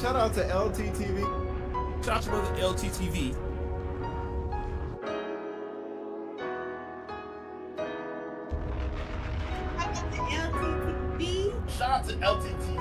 Shout out to LTTV. Shout out to brother LTTV. Shout out to LTTV.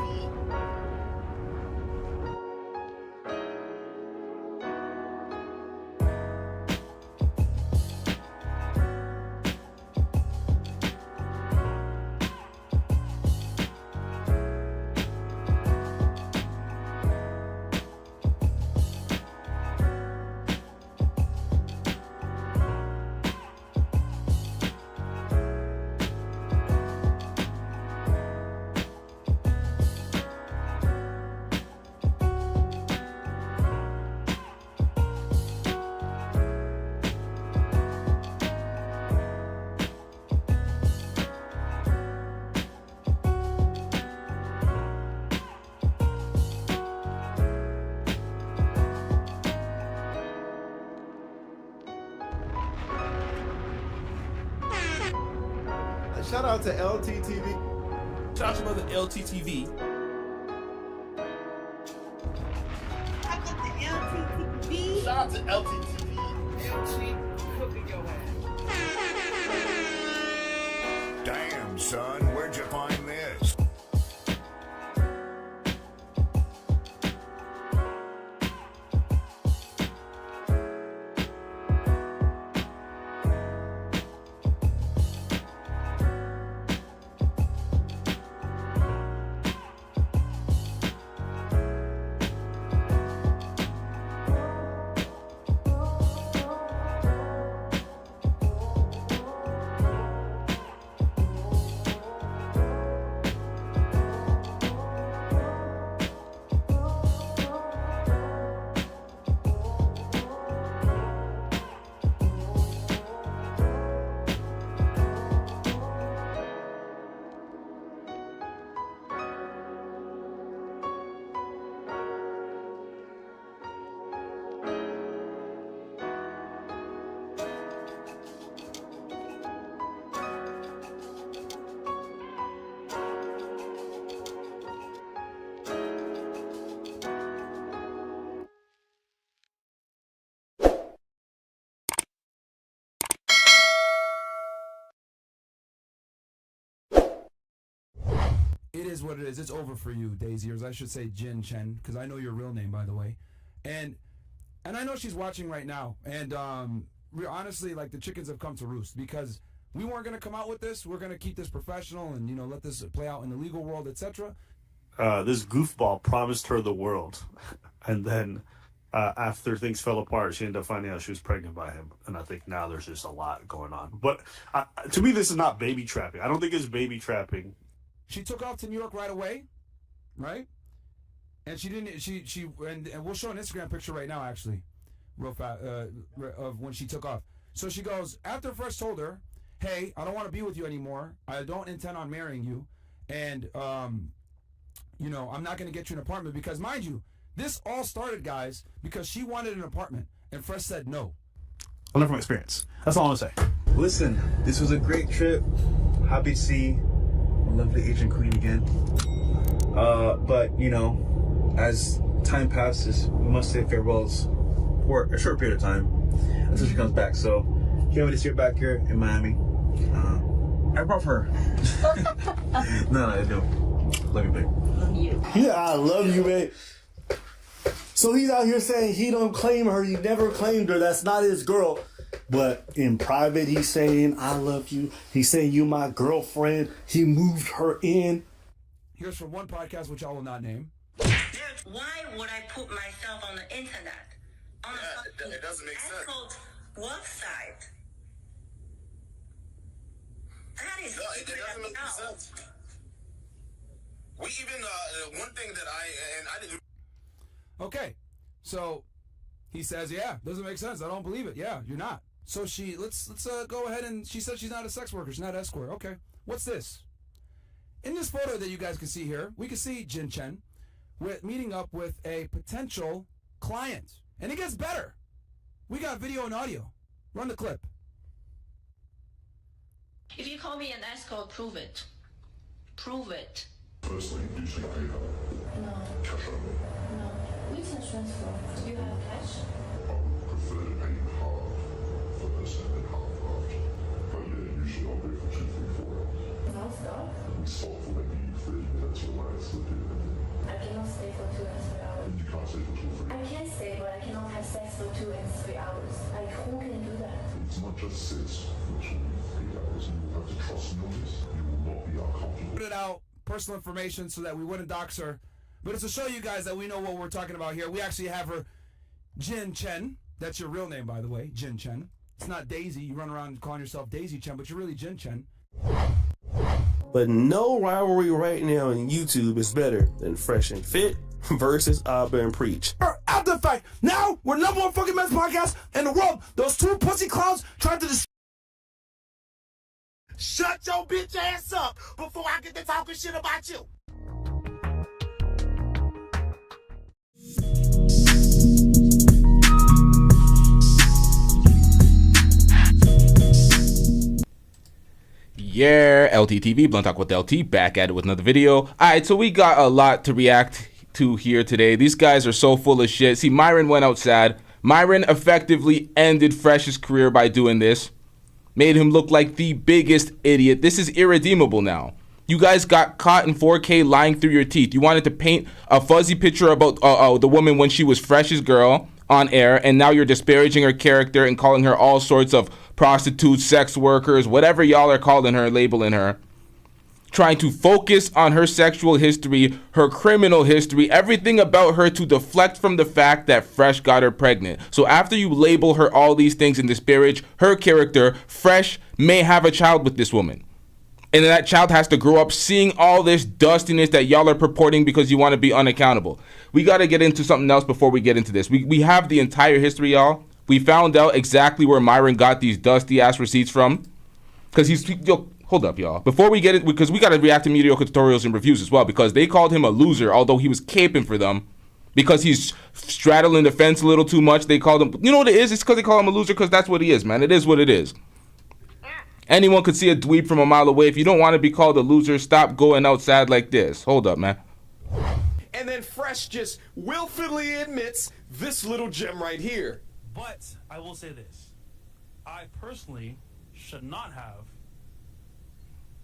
Shout out to LTTV. Shout out to brother LTTV. Shout out to LTTV. Damn, son, where'd you find this? It is what it is. It's over for you, Daisy, or as I should say, Chen, because I know your real name, by the way. And I know she's watching right now. And honestly, like, the chickens have come to roost, because we weren't going to come out with this. We're going to keep this professional and, you know, let this play out in the legal world, etc. This goofball promised her the world, and then after things fell apart, she ended up finding out she was pregnant by him. And I think now there's just a lot going on. But to me, this is not baby trapping. I don't think it's baby trapping. She took off to New York right away, right? And she didn't. And we'll show an Instagram picture right now, actually, real fast, of when she took off. So she goes, after first told her, "Hey, I don't want to be with you anymore. I don't intend on marrying you, and you know, I'm not going to get you an apartment," because, mind you, this all started, guys, because she wanted an apartment and Fresh said no. I learned from experience. That's all I'm gonna say. Listen, this was a great trip. Happy to see lovely Asian queen again. But you know, as time passes, we must say farewells for a short period of time until she comes back. So can't wait to see her back here in Miami. I brought her. No, I don't. Love you, babe. Love you. Yeah, I love you, babe. So he's out here saying he don't claim her. He never claimed her. That's not his girl. But in private, he's saying, I love you. He's saying, you my girlfriend. He moved her in. Here's from one podcast, which I will not name. Dude, why would I put myself on the internet? On It doesn't make sense. Website. That is No, it doesn't make sense. We even, one thing that I didn't... Okay, so he says, yeah, doesn't make sense. I don't believe it. Yeah, you're not. So let's go ahead, and she said she's not a sex worker. She's not an escort. Okay, what's this? In this photo that you guys can see here, we can see Chen meeting up with a potential client. And it gets better. We got video and audio. Run the clip. If you call me an escort, prove it. Prove it. Firstly, introducing No. Cash only. No. We can transfer. Do you have cash? I would prefer to pay you half first and then half after. But yeah, usually I'll pay for 2, 3, 4 hours. Non-stop? We stop for maybe 30 minutes or less. I cannot stay for 2 and 3 hours. You can't stay for 2 or 3 I can stay, but I cannot have sex for 2 and 3 hours. Like, who can do that? It's not just sex for 2, 3 hours. You will have to trust me on this. You will not be uncomfortable. Put it out, personal information, so that we wouldn't dox her. But it's to show you guys that we know what we're talking about here. We actually have her, Chen. That's your real name, by the way, Chen. It's not Daisy. You run around calling yourself Daisy Chen, but you're really Chen. But no rivalry right now in YouTube is better than Fresh and Fit versus Abba and Preach. After the fact, now we're #1 fucking men's podcast in the world. Those two pussy clowns tried to Shut your bitch ass up before I get to talking shit about you. Yeah, LTTV, Blunt Talk with LT, back at it with another video. Alright, so we got a lot to react to here today. These guys are so full of shit. See, Myron went out sad. Myron effectively ended Fresh's career by doing this. Made him look like the biggest idiot. This is irredeemable now. You guys got caught in 4K lying through your teeth. You wanted to paint a fuzzy picture about the woman when she was Fresh's girl on air, and now you're disparaging her character and calling her all sorts of prostitutes, sex workers, whatever y'all are calling her, labeling her. Trying to focus on her sexual history, her criminal history, everything about her to deflect from the fact that Fresh got her pregnant. So after you label her all these things and disparage her character, Fresh may have a child with this woman. And that child has to grow up seeing all this dustiness that y'all are purporting because you want to be unaccountable. We got to get into something else before we get into this. We have the entire history, y'all. We found out exactly where Myron got these dusty ass receipts from. Because hold up, y'all. Before we get it, because we got to react to mediocre tutorials and reviews as well, because they called him a loser, although he was caping for them. Because he's straddling the fence a little too much, they called him, you know what it is? It's because they call him a loser, because that's what he is, man. It is what it is. Anyone could see a dweeb from a mile away. If you don't want to be called a loser, stop going outside like this. Hold up, man. And then Fresh just willfully admits this little gem right here. But I will say this. I personally should not have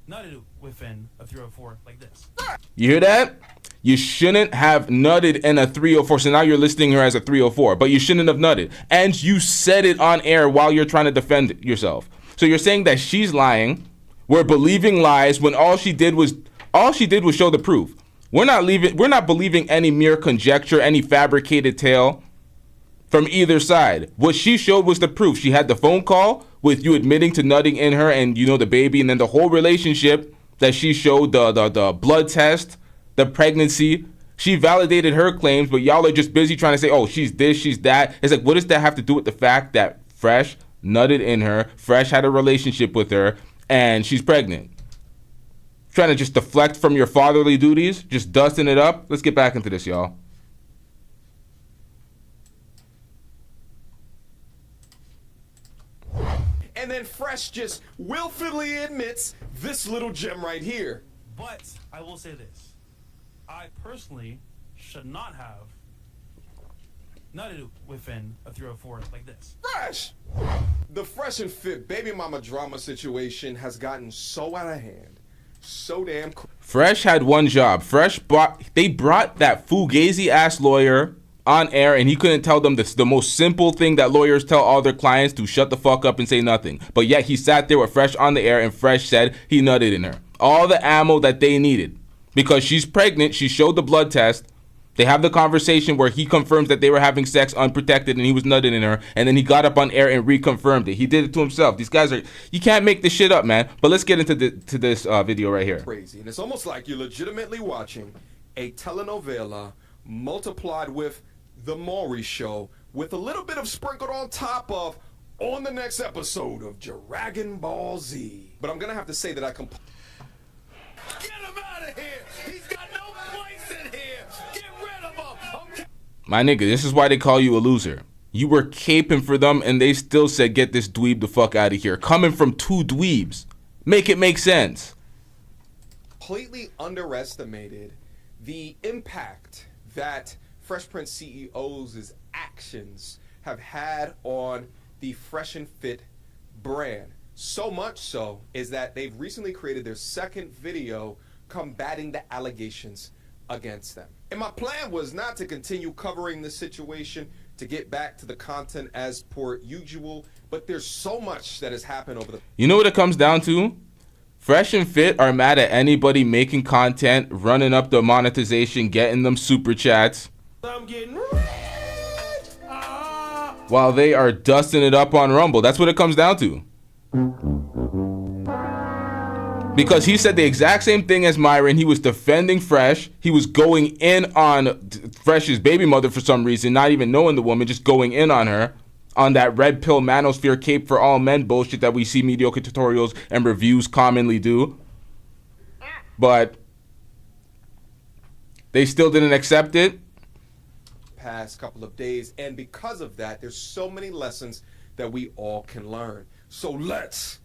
nutted within a 304 like this. You hear that? You shouldn't have nutted in a 304. So now you're listing her as a 304, but you shouldn't have nutted. And you said it on air while you're trying to defend yourself. So you're saying that she's lying. We're believing lies when all she did was show the proof. We're not believing any mere conjecture, any fabricated tale from either side. What she showed was the proof. She had the phone call with you admitting to nutting in her and, you know, the baby, and then the whole relationship that she showed, the blood test, the pregnancy. She validated her claims, but y'all are just busy trying to say, oh, she's this, she's that. It's like, what does that have to do with the fact that Fresh nutted in her, Fresh had a relationship with her, and she's pregnant? Trying to just deflect from your fatherly duties, just dusting it up. Let's get back into this, y'all. And then Fresh just willfully admits this little gem right here. But I will say this. I personally should not have nutted within a 304 like this. Fresh! The Fresh and Fit baby mama drama situation has gotten so out of hand. So damn Fresh had one job. They brought that fugazi ass lawyer on air, and he couldn't tell them the most simple thing that lawyers tell all their clients: to shut the fuck up and say nothing. But yet he sat there with Fresh on the air, and Fresh said he nutted in her. All the ammo that they needed. Because she's pregnant, she showed the blood test. They have the conversation where he confirms that they were having sex unprotected and he was nutting in her, and then he got up on air and reconfirmed it. He did it to himself. These guys are, you can't make this shit up, man. But let's get into this video right here. crazy. And it's almost like you're legitimately watching a telenovela multiplied with The Maury Show, with a little bit of sprinkled on top of on the next episode of Dragon Ball Z. But I'm gonna have to say that Get him out of here! He's got no place in here! Get rid of him! My nigga, this is why they call you a loser. You were caping for them, and they still said, get this dweeb the fuck out of here. Coming from two dweebs. Make it make sense. completely underestimated the impact that Fresh Prince CEO's actions have had on the Fresh and Fit brand. So much so is that they've recently created their second video combating the allegations against them. And my plan was not to continue covering the situation, to get back to the content as per usual, but there's so much that has happened over the... You know what it comes down to? Fresh and Fit are mad at anybody making content, running up the monetization, getting them super chats, I'm getting rich. while they are dusting it up on Rumble. That's what it comes down to. Because he said the exact same thing as Myron. He was defending Fresh. He was going in on Fresh's baby mother for some reason, not even knowing the woman, just going in on her, on that red pill manosphere cape for all men bullshit that we see mediocre tutorials and reviews commonly do. But they still didn't accept it. Past couple of days, and because of that, there's so many lessons that we all can learn. So let's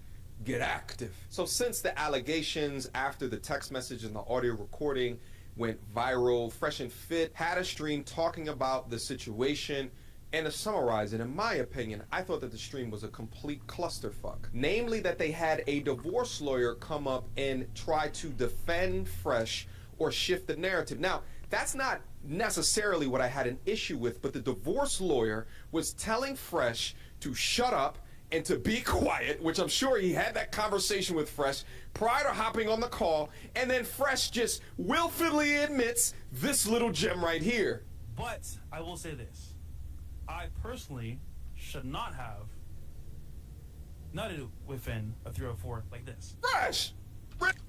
get active. So since the allegations after the text message and the audio recording went viral, Fresh and Fit had a stream talking about the situation. And to summarize it, in my opinion, I thought that the stream was a complete clusterfuck. Namely that they had a divorce lawyer come up and try to defend Fresh or shift the narrative. Now, that's not necessarily what I had an issue with, but the divorce lawyer was telling Fresh to shut up and to be quiet, which I'm sure he had that conversation with Fresh prior to hopping on the call, and then Fresh just willfully admits this little gem right here. But I will say this. I personally should not have nutted within a 304 like this. Fresh!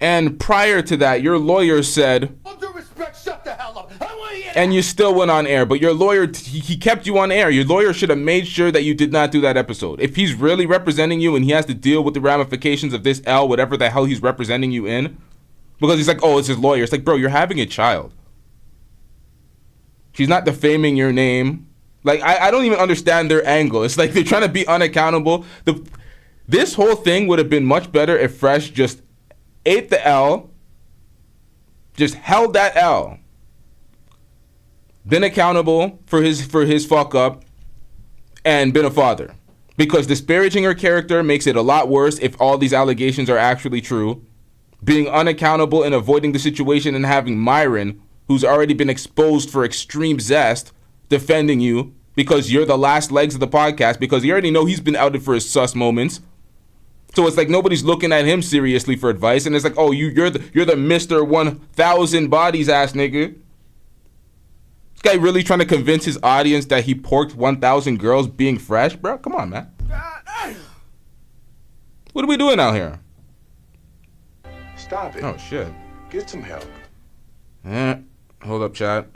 And prior to that, your lawyer said, All due respect, shut the hell up. I want to hear and you still went on air, but your lawyer, he kept you on air. Your lawyer should have made sure that you did not do that episode. If he's really representing you and he has to deal with the ramifications of this L, whatever the hell he's representing you in, because he's like, oh, it's his lawyer. It's like, bro, you're having a child. She's not defaming your name. Like, I don't even understand their angle. It's like they're trying to be unaccountable. This whole thing would have been much better if Fresh just ate the L, just held that L, been accountable for his fuck up, and been a father. Because disparaging her character makes it a lot worse if all these allegations are actually true. Being unaccountable and avoiding the situation and having Myron, who's already been exposed for extreme zest, defending you because you're the last legs of the podcast, because you already know he's been outed for his sus moments. So it's like nobody's looking at him seriously for advice, and it's like, oh, you're the Mr. 1,000 bodies ass nigga. This guy really trying to convince his audience that he porked 1,000 girls being Fresh, bro? Come on, man. What are we doing out here? Stop it. Oh shit. Get some help. Hold up, chat.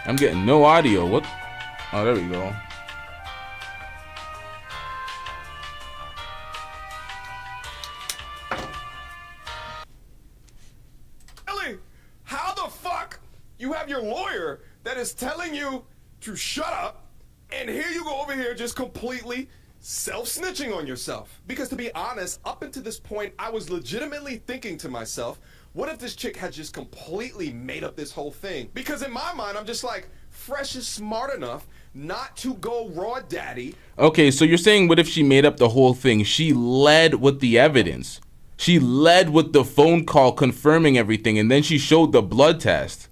I'm getting no audio. What? Oh, there we go. Ellie, how the fuck you have your lawyer that is telling you to shut up, and here you go over here just completely self-snitching on yourself? Because to be honest, up until this point, I was legitimately thinking to myself, what if this chick had just completely made up this whole thing? Because in my mind, I'm just like, Fresh is smart enough not to go raw daddy. Okay, so you're saying what if she made up the whole thing? She led with the evidence. She led with the phone call confirming everything, and then she showed the blood test.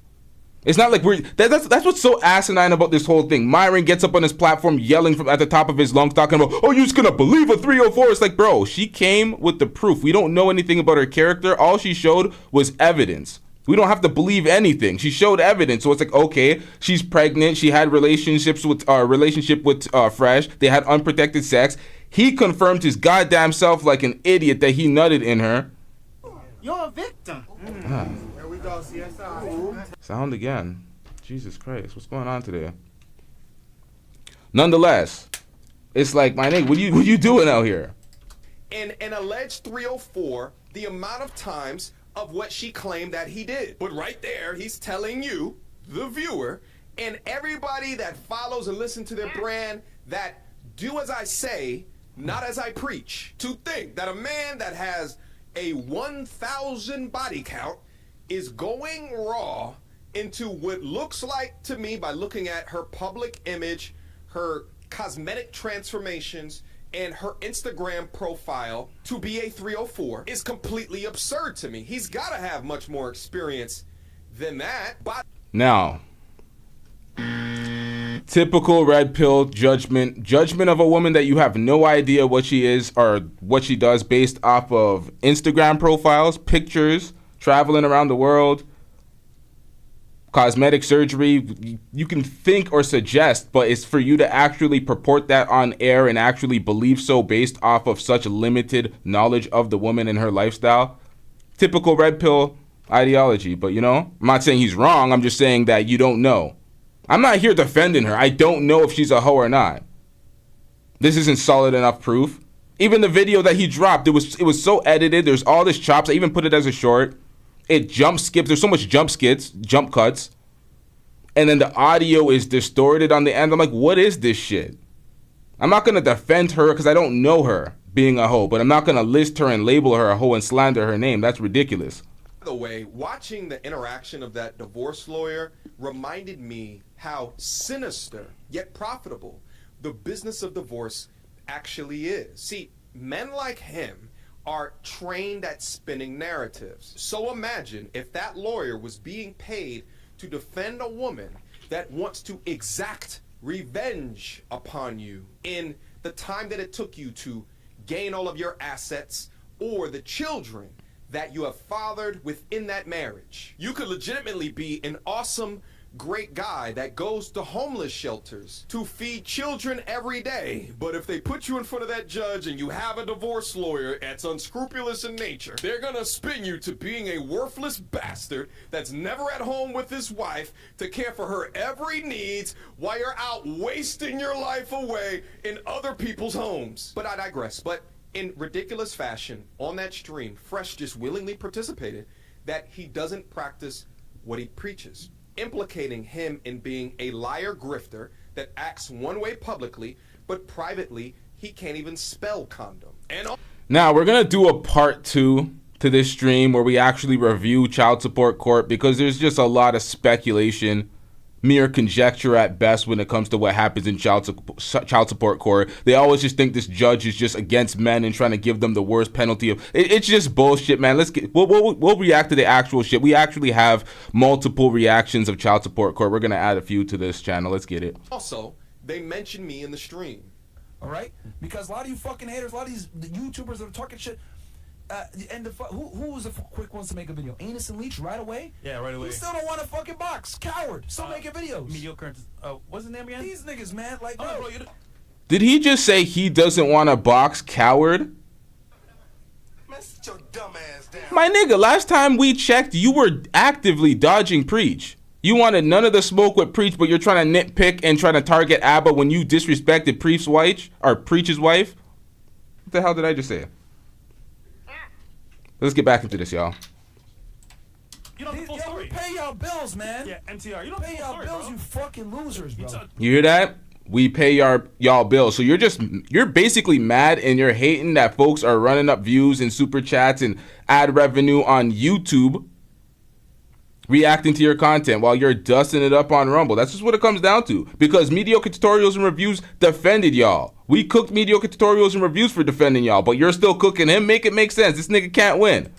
It's not like that's what's so asinine about this whole thing. Myron gets up on his platform yelling from at the top of his lungs, talking about, oh, you're just gonna believe a 304. It's like, bro, she came with the proof. We don't know anything about her character. All she showed was evidence. We don't have to believe anything. She showed evidence. So it's like, okay, she's pregnant. She had relationship with Fresh. They had unprotected sex. He confirmed his goddamn self like an idiot that he nutted in her. You're a victim. There we go, CSI. Sound again. Jesus Christ, what's going on today? Nonetheless, it's like, my nigga, what you doing out here? In an alleged 304, the amount of times of what she claimed that he did. But right there, he's telling you, the viewer, and everybody that follows and listens to their brand, that do as I say, not as I preach. To think that a man that has a 1,000 body count is going raw into what looks like to me, by looking at her public image, her cosmetic transformations, and her Instagram profile, to be a 304 is completely absurd to me. He's got to have much more experience than that. But now, typical red pill judgment of a woman that you have no idea what she is or what she does based off of Instagram profiles, pictures, traveling around the world, cosmetic surgery. You can think or suggest, but it's for you to actually purport that on air and actually believe so based off of such limited knowledge of the woman and her lifestyle. Typical red pill ideology. But you know, I'm not saying he's wrong. I'm just saying that you don't know. I'm not here defending her. I don't know if she's a hoe or not. This isn't solid enough proof. Even the video that he dropped, it was so edited. There's all this chops. I even put it as a short. It jump skips. There's so much jump cuts. And then the audio is distorted on the end. I'm like, what is this shit? I'm not going to defend her because I don't know her being a hoe, but I'm not going to list her and label her a hoe and slander her name. That's ridiculous. by the way, watching the interaction of that divorce lawyer reminded me how sinister yet profitable the business of divorce actually is. See, men like him are trained at spinning narratives. So imagine if that lawyer was being paid to defend a woman that wants to exact revenge upon you in the time that it took you to gain all of your assets or the children that you have fathered within that marriage. You could legitimately be an awesome, great guy that goes to homeless shelters to feed children every day. But if they put you in front of that judge and you have a divorce lawyer that's unscrupulous in nature, they're gonna spin you to being a worthless bastard that's never at home with his wife to care for her every needs while you're out wasting your life away in other people's homes. But I digress. But in ridiculous fashion, on that stream, Fresh just willingly participated that he doesn't practice what he preaches, implicating him in being a liar grifter that acts one way publicly, but privately he can't even spell condom. And now we're gonna do a part 2 to this stream where we actually review child support court, because there's just a lot of speculation, mere conjecture at best when it comes to what happens in child support court. They always just think this judge is just against men and trying to give them the worst penalty of it's just bullshit, man. We'll react to the actual shit. We actually have multiple reactions of child support court. We're gonna add a few to this channel. Let's get it. also, they mentioned me in the stream. All right, because a lot of you fucking haters, a lot of these YouTubers that are talking shit. Who was the quick ones to make a video? Anus and Leech right away? Yeah, right away. You still don't want to fucking box. Coward. Still making videos. Mediocre. What's his name again? These niggas, man. Like, Oh, bro, bro, Did he just say he doesn't want to box? Coward? Man, sit your dumb ass down. My nigga, last time we checked, you were actively dodging Preach. You wanted none of the smoke with Preach, but you're trying to nitpick and trying to target Abba when you disrespected Preach's wife, or Preach's wife. What the hell did I just say? Let's get back into this, y'all. You know the full yo, story. pay y'all bills, man. Yeah, MTR. You know Pay the full y'all story, bills, bro. you fucking losers, bro. You hear that? We pay y'all bills. So you're basically mad and you're hating that folks are running up views and super chats and ad revenue on YouTube, reacting to your content while you're dusting it up on Rumble. That's just what it comes down to. Because mediocre tutorials and reviews defended y'all. We cooked mediocre tutorials and reviews for defending y'all, but you're still cooking him. Make it make sense. This nigga can't win.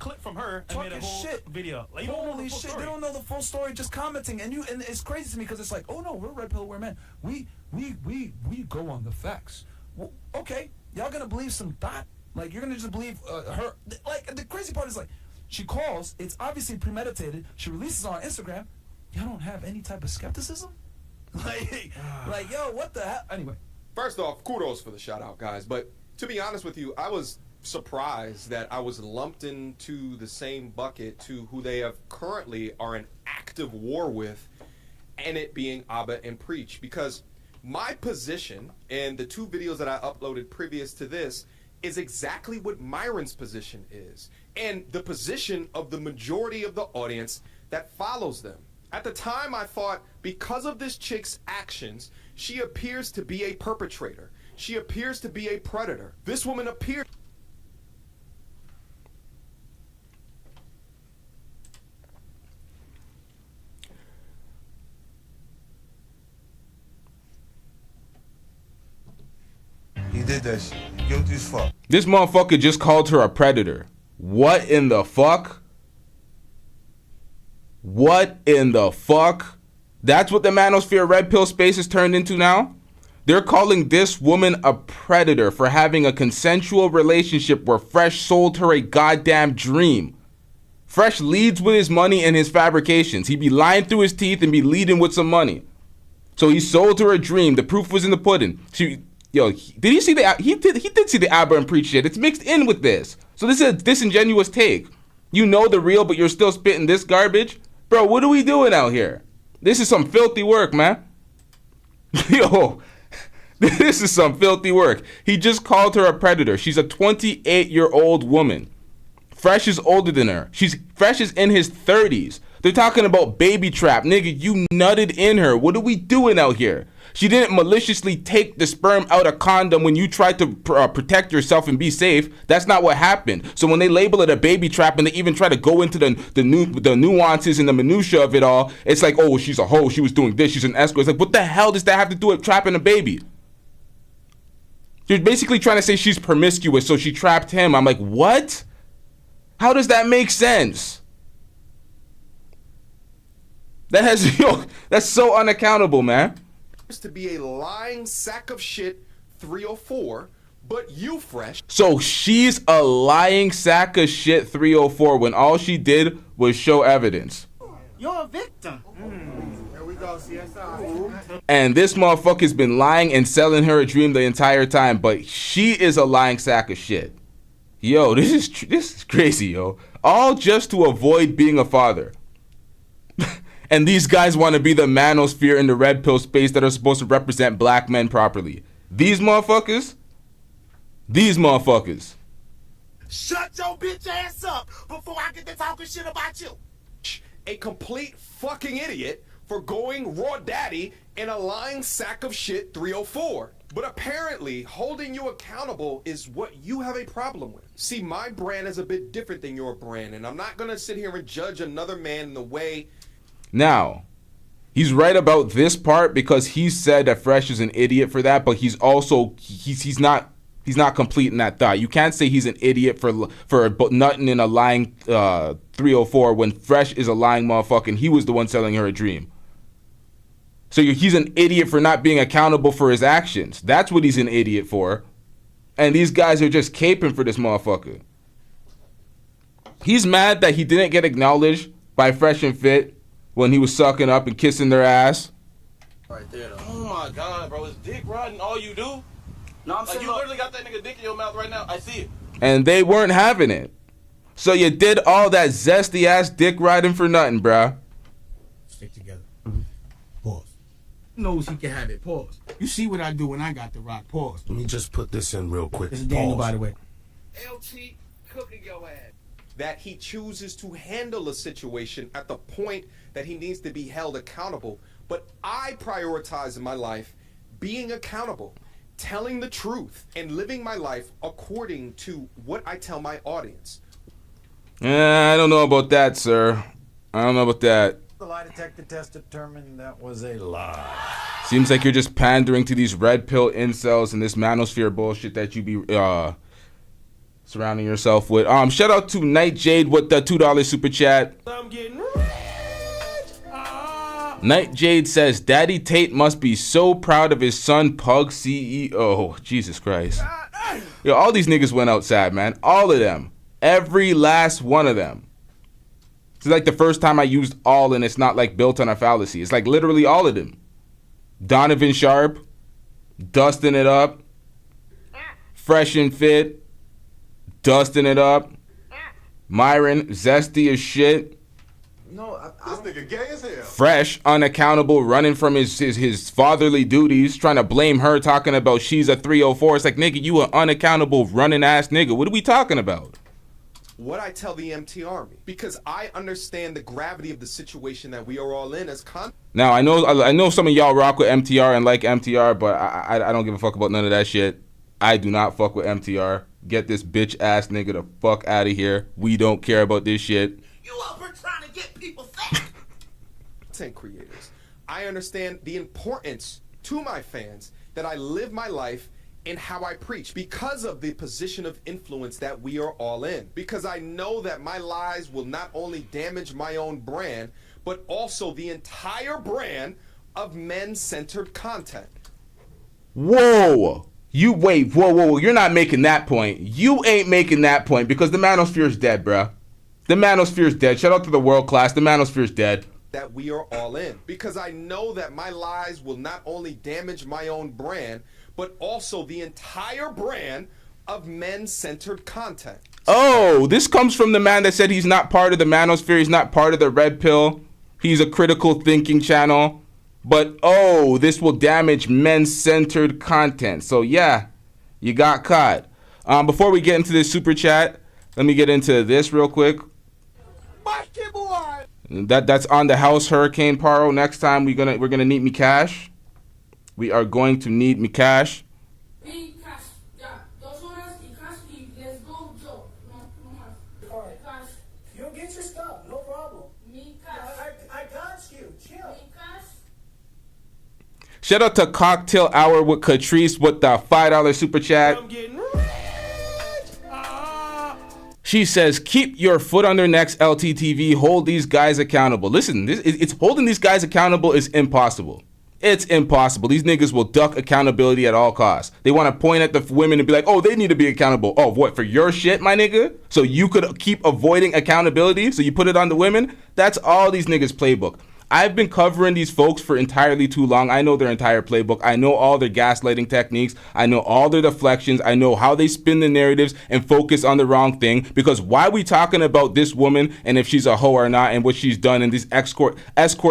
Clip from her and made a Talking whole shit. video. Like, you don't know the Holy full shit, story. they don't know the full story, just commenting. And it's crazy to me because it's like, oh no, we're red pill, we're men. We go on the facts. Well, okay, y'all gonna believe some thought? Like, you're gonna just believe her? Like, the crazy part is, like, she calls, it's obviously premeditated, she releases on Instagram. Y'all don't have any type of skepticism? Like, yo, what the hell? Anyway. First off, kudos for the shout out, guys. But to be honest with you, I was surprised that I was lumped into the same bucket to who they have currently are in active war with, and it being Abba and Preach. Because my position in the 2 videos that I uploaded previous to this is exactly what Myron's position is, and the position of the majority of the audience that follows them. At the time, I thought because of this chick's actions, she appears to be a perpetrator. She appears to be a predator. This woman appears. He did that shit. Guilty as fuck. This motherfucker just called her a predator. What in the fuck? What in the fuck? That's what the manosphere red pill space has turned into now? They're calling this woman a predator for having a consensual relationship where Fresh sold her a goddamn dream. Fresh leads with his money and his fabrications. He be lying through his teeth and be leading with some money. So he sold her a dream. The proof was in the pudding. Did he see the? He did see the Aberrant preach shit. It's mixed in with this. So this is a disingenuous take. You know the real, but you're still spitting this garbage, bro. What are we doing out here? This is some filthy work, man. Yo, this is some filthy work. He just called her a predator. She's a 28-year-old woman. Fresh is older than her. Fresh is in his 30s. They're talking about baby trap. Nigga, you nutted in her. What are we doing out here? She didn't maliciously take the sperm out of condom when you tried to protect yourself and be safe. That's not what happened. So when they label it a baby trap and they even try to go into the nuances and the minutia of it all, it's like, oh, she's a hoe. She was doing this. She's an escort. It's like, what the hell does that have to do with trapping a baby? You're basically trying to say she's promiscuous, so she trapped him. I'm like, what? How does that make sense? That's so unaccountable, man. To be a lying sack of shit 304, but you Fresh. So she's a lying sack of shit 304 when all she did was show evidence. You're a victim. Here we go, CSI. And this motherfucker's been lying and selling her a dream the entire time, but she is a lying sack of shit. Yo, this is crazy, yo. All just to avoid being a father. And these guys want to be the manosphere in the red pill space that are supposed to represent black men properly. These motherfuckers. Shut your bitch ass up before I get to talking shit about you. A complete fucking idiot for going raw daddy in a lying sack of shit 304. But apparently, holding you accountable is what you have a problem with. See, my brand is a bit different than your brand, and I'm not going to sit here and judge another man in the way. Now, he's right about this part because he said that Fresh is an idiot for that, but he's also he's not complete in that thought. You can't say he's an idiot for nutting in a lying 304 when Fresh is a lying motherfucker and he was the one selling her a dream. So he's an idiot for not being accountable for his actions. That's what he's an idiot for. And these guys are just caping for this motherfucker. He's mad that he didn't get acknowledged by Fresh and Fit when he was sucking up and kissing their ass. Right there, though. Oh my God, bro. Is dick riding all you do? No, I'm saying, you literally got that nigga dick in your mouth right now. I see it. And they weren't having it. So you did all that zesty ass dick riding for nothing, bruh. Stick together. Pause. Knows he can have it. Pause. You see what I do when I got the rock. Pause. Let me just put this in real quick. This is Daniel, by the way. LT cooking your ass. That he chooses to handle a situation at the point that he needs to be held accountable. But I prioritize in my life being accountable, telling the truth, and living my life according to what I tell my audience. I don't know about that, sir. I don't know about that. The lie detector test determined that was a lie. Seems like you're just pandering to these red pill incels and this manosphere bullshit that you be surrounding yourself with. Shout out to Night Jade with the $2 super chat. I'm getting Night Jade says, Daddy Tate must be so proud of his son Pug CEO. Jesus Christ. Yo, all these niggas went outside, man. All of them. Every last one of them. It's like the first time I used all and it's not like built on a fallacy. It's like literally all of them. Donovan Sharp, dusting it up. Fresh and Fit, dusting it up. Myron, zesty as shit. No, this nigga gay as hell. Fresh, unaccountable, running from his fatherly duties, trying to blame her, talking about she's a 304. It's like, nigga, you an unaccountable running ass nigga. What are we talking about? what I tell the MT Army, because I understand the gravity of the situation that we are all in as Now, I know some of y'all rock with MTR and like MTR, but I don't give a fuck about none of that shit. I do not fuck with MTR. Get this bitch ass nigga the fuck out of here. We don't care about this shit. You over trying to get people fat. Content creators. I understand the importance to my fans that I live my life in how I preach because of the position of influence that we are all in. Because I know that my lies will not only damage my own brand, but also the entire brand of men-centered content. Whoa. Whoa. You're not making that point. You ain't making that point because the manosphere is dead, bruh. The manosphere is dead. Shout out to the world class. The manosphere is dead. That we are all in. Because I know that my lies will not only damage my own brand, but also the entire brand of men-centered content. Oh, this comes from the man that said he's not part of the manosphere. He's not part of the red pill. He's a critical thinking channel. But, oh, this will damage men-centered content. So, yeah, you got caught. Before we get into this super chat, let me get into this real quick. That's on the house, Hurricane Paro. Next time we're gonna need me cash. We are going to need me cash. You'll get your stuff, no problem. I got you. Chill. Shout out to Cocktail Hour with Catrice with the $5 super chat. She says, keep your foot on their necks, LTTV. Hold these guys accountable. Listen, it's holding these guys accountable is impossible. It's impossible. These niggas will duck accountability at all costs. They want to point at the women and be like, oh, they need to be accountable. Oh, what, for your shit, my nigga? So you could keep avoiding accountability, so you put it on the women? That's all these niggas' playbook. I've been covering these folks for entirely too long. I know their entire playbook. I know all their gaslighting techniques. I know all their deflections. I know how they spin the narratives and focus on the wrong thing. Because why are we talking about this woman and if she's a hoe or not and what she's done in these escort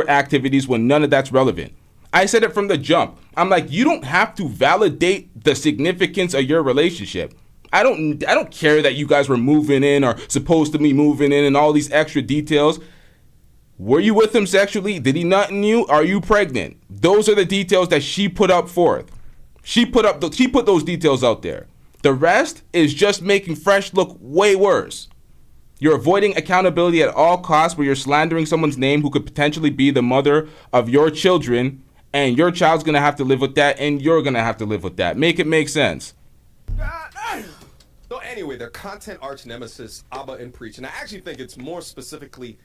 activities when none of that's relevant? I said it from the jump. I'm like, you don't have to validate the significance of your relationship. I don't care that you guys were moving in or supposed to be moving in and all these extra details. Were you with him sexually? Did he nut in you? Are you pregnant? Those are the details that she put up forth. She put those details out there. The rest is just making Fresh look way worse. You're avoiding accountability at all costs where you're slandering someone's name who could potentially be the mother of your children, and your child's going to have to live with that, and you're going to have to live with that. Make it make sense. So anyway, their content arch nemesis, Abba and Preach. And I actually think it's more specifically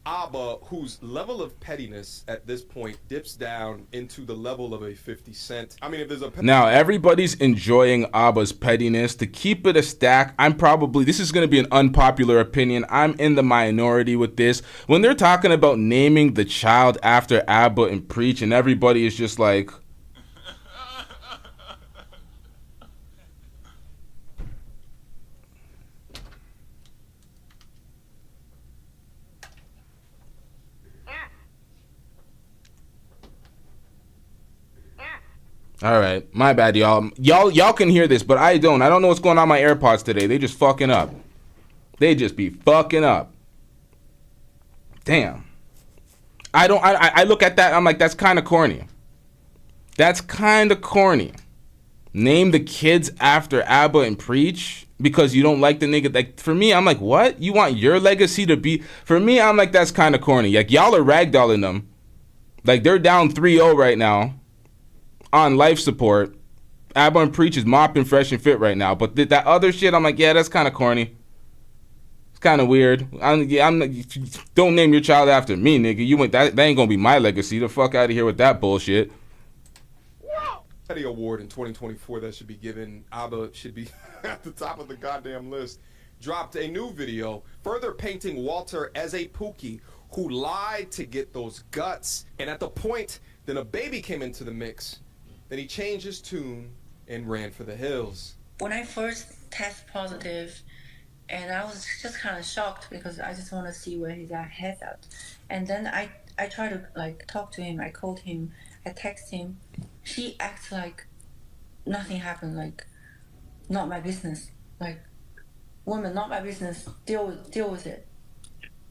Abba, whose level of pettiness at this point dips down into the level of a 50 Cent. I mean, if there's a... Now, everybody's enjoying Abba's pettiness. To keep it a stack, this is going to be an unpopular opinion. I'm in the minority with this. When they're talking about naming the child after Abba and Preach, and everybody is just like... All right, my bad, y'all. Y'all can hear this, but I don't. I don't know what's going on my AirPods today. They just fucking up. They just be fucking up. Damn. I look at that, I'm like, that's kind of corny. That's kind of corny. Name the kids after Abba and Preach because you don't like the nigga. Like, for me, I'm like, what? You want your legacy to be... For me, I'm like, that's kind of corny. Like, y'all are ragdolling them. Like, they're down 3-0 right now on life support. Abba and Preach is mopping Fresh and Fit right now. But that other shit, I'm like, yeah, that's kind of corny. It's kind of weird. Don't name your child after me, nigga. That ain't gonna be my legacy. The fuck out of here with that bullshit. Petty Award in 2024 that should be given. Abba should be at the top of the goddamn list. Dropped a new video further painting Walter as a Pookie who lied to get those guts. And at the point, then a baby came into the mix. Then he changed his tune and ran for the hills. When I first test positive, and I was just kind of shocked because I just want to see where his head's at. And then I tried to talk to him. I called him. I text him. He acts like nothing happened. Like, not my business. Like, woman, not my business. Deal with it.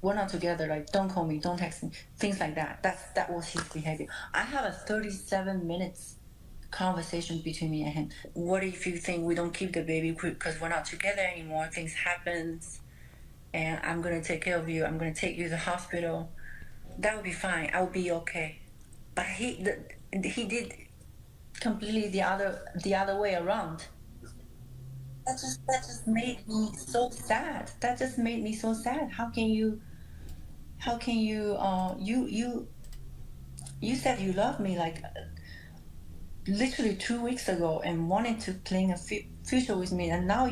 We're not together. Like, don't call me, don't text me, things like that. That was his behavior. I have a 37 minutes conversation between me and him. What if you think we don't keep the baby because we're not together anymore? Things happens, and I'm gonna take care of you. I'm gonna take you to the hospital. That would be fine. I would be okay. But he did completely the other way around. That just made me so sad. That just made me so sad. How can you you said you love me like literally 2 weeks ago and wanted to plan a future with me, and now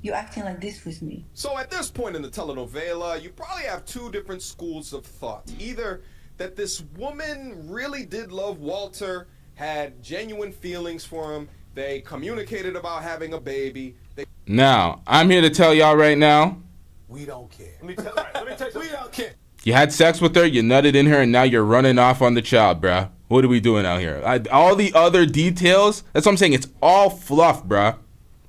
you're acting like this with me. So at this point in the telenovela, you probably have two different schools of thought. Either that this woman really did love Walter, had genuine feelings for him, they communicated about having a baby. Now, I'm here to tell y'all right now, We don't care. Let me tell you, we don't care. you had sex with her, you nutted in her, and now you're running off on the child, bruh. What are we doing out here? All the other details, that's what I'm saying. It's all fluff, bruh.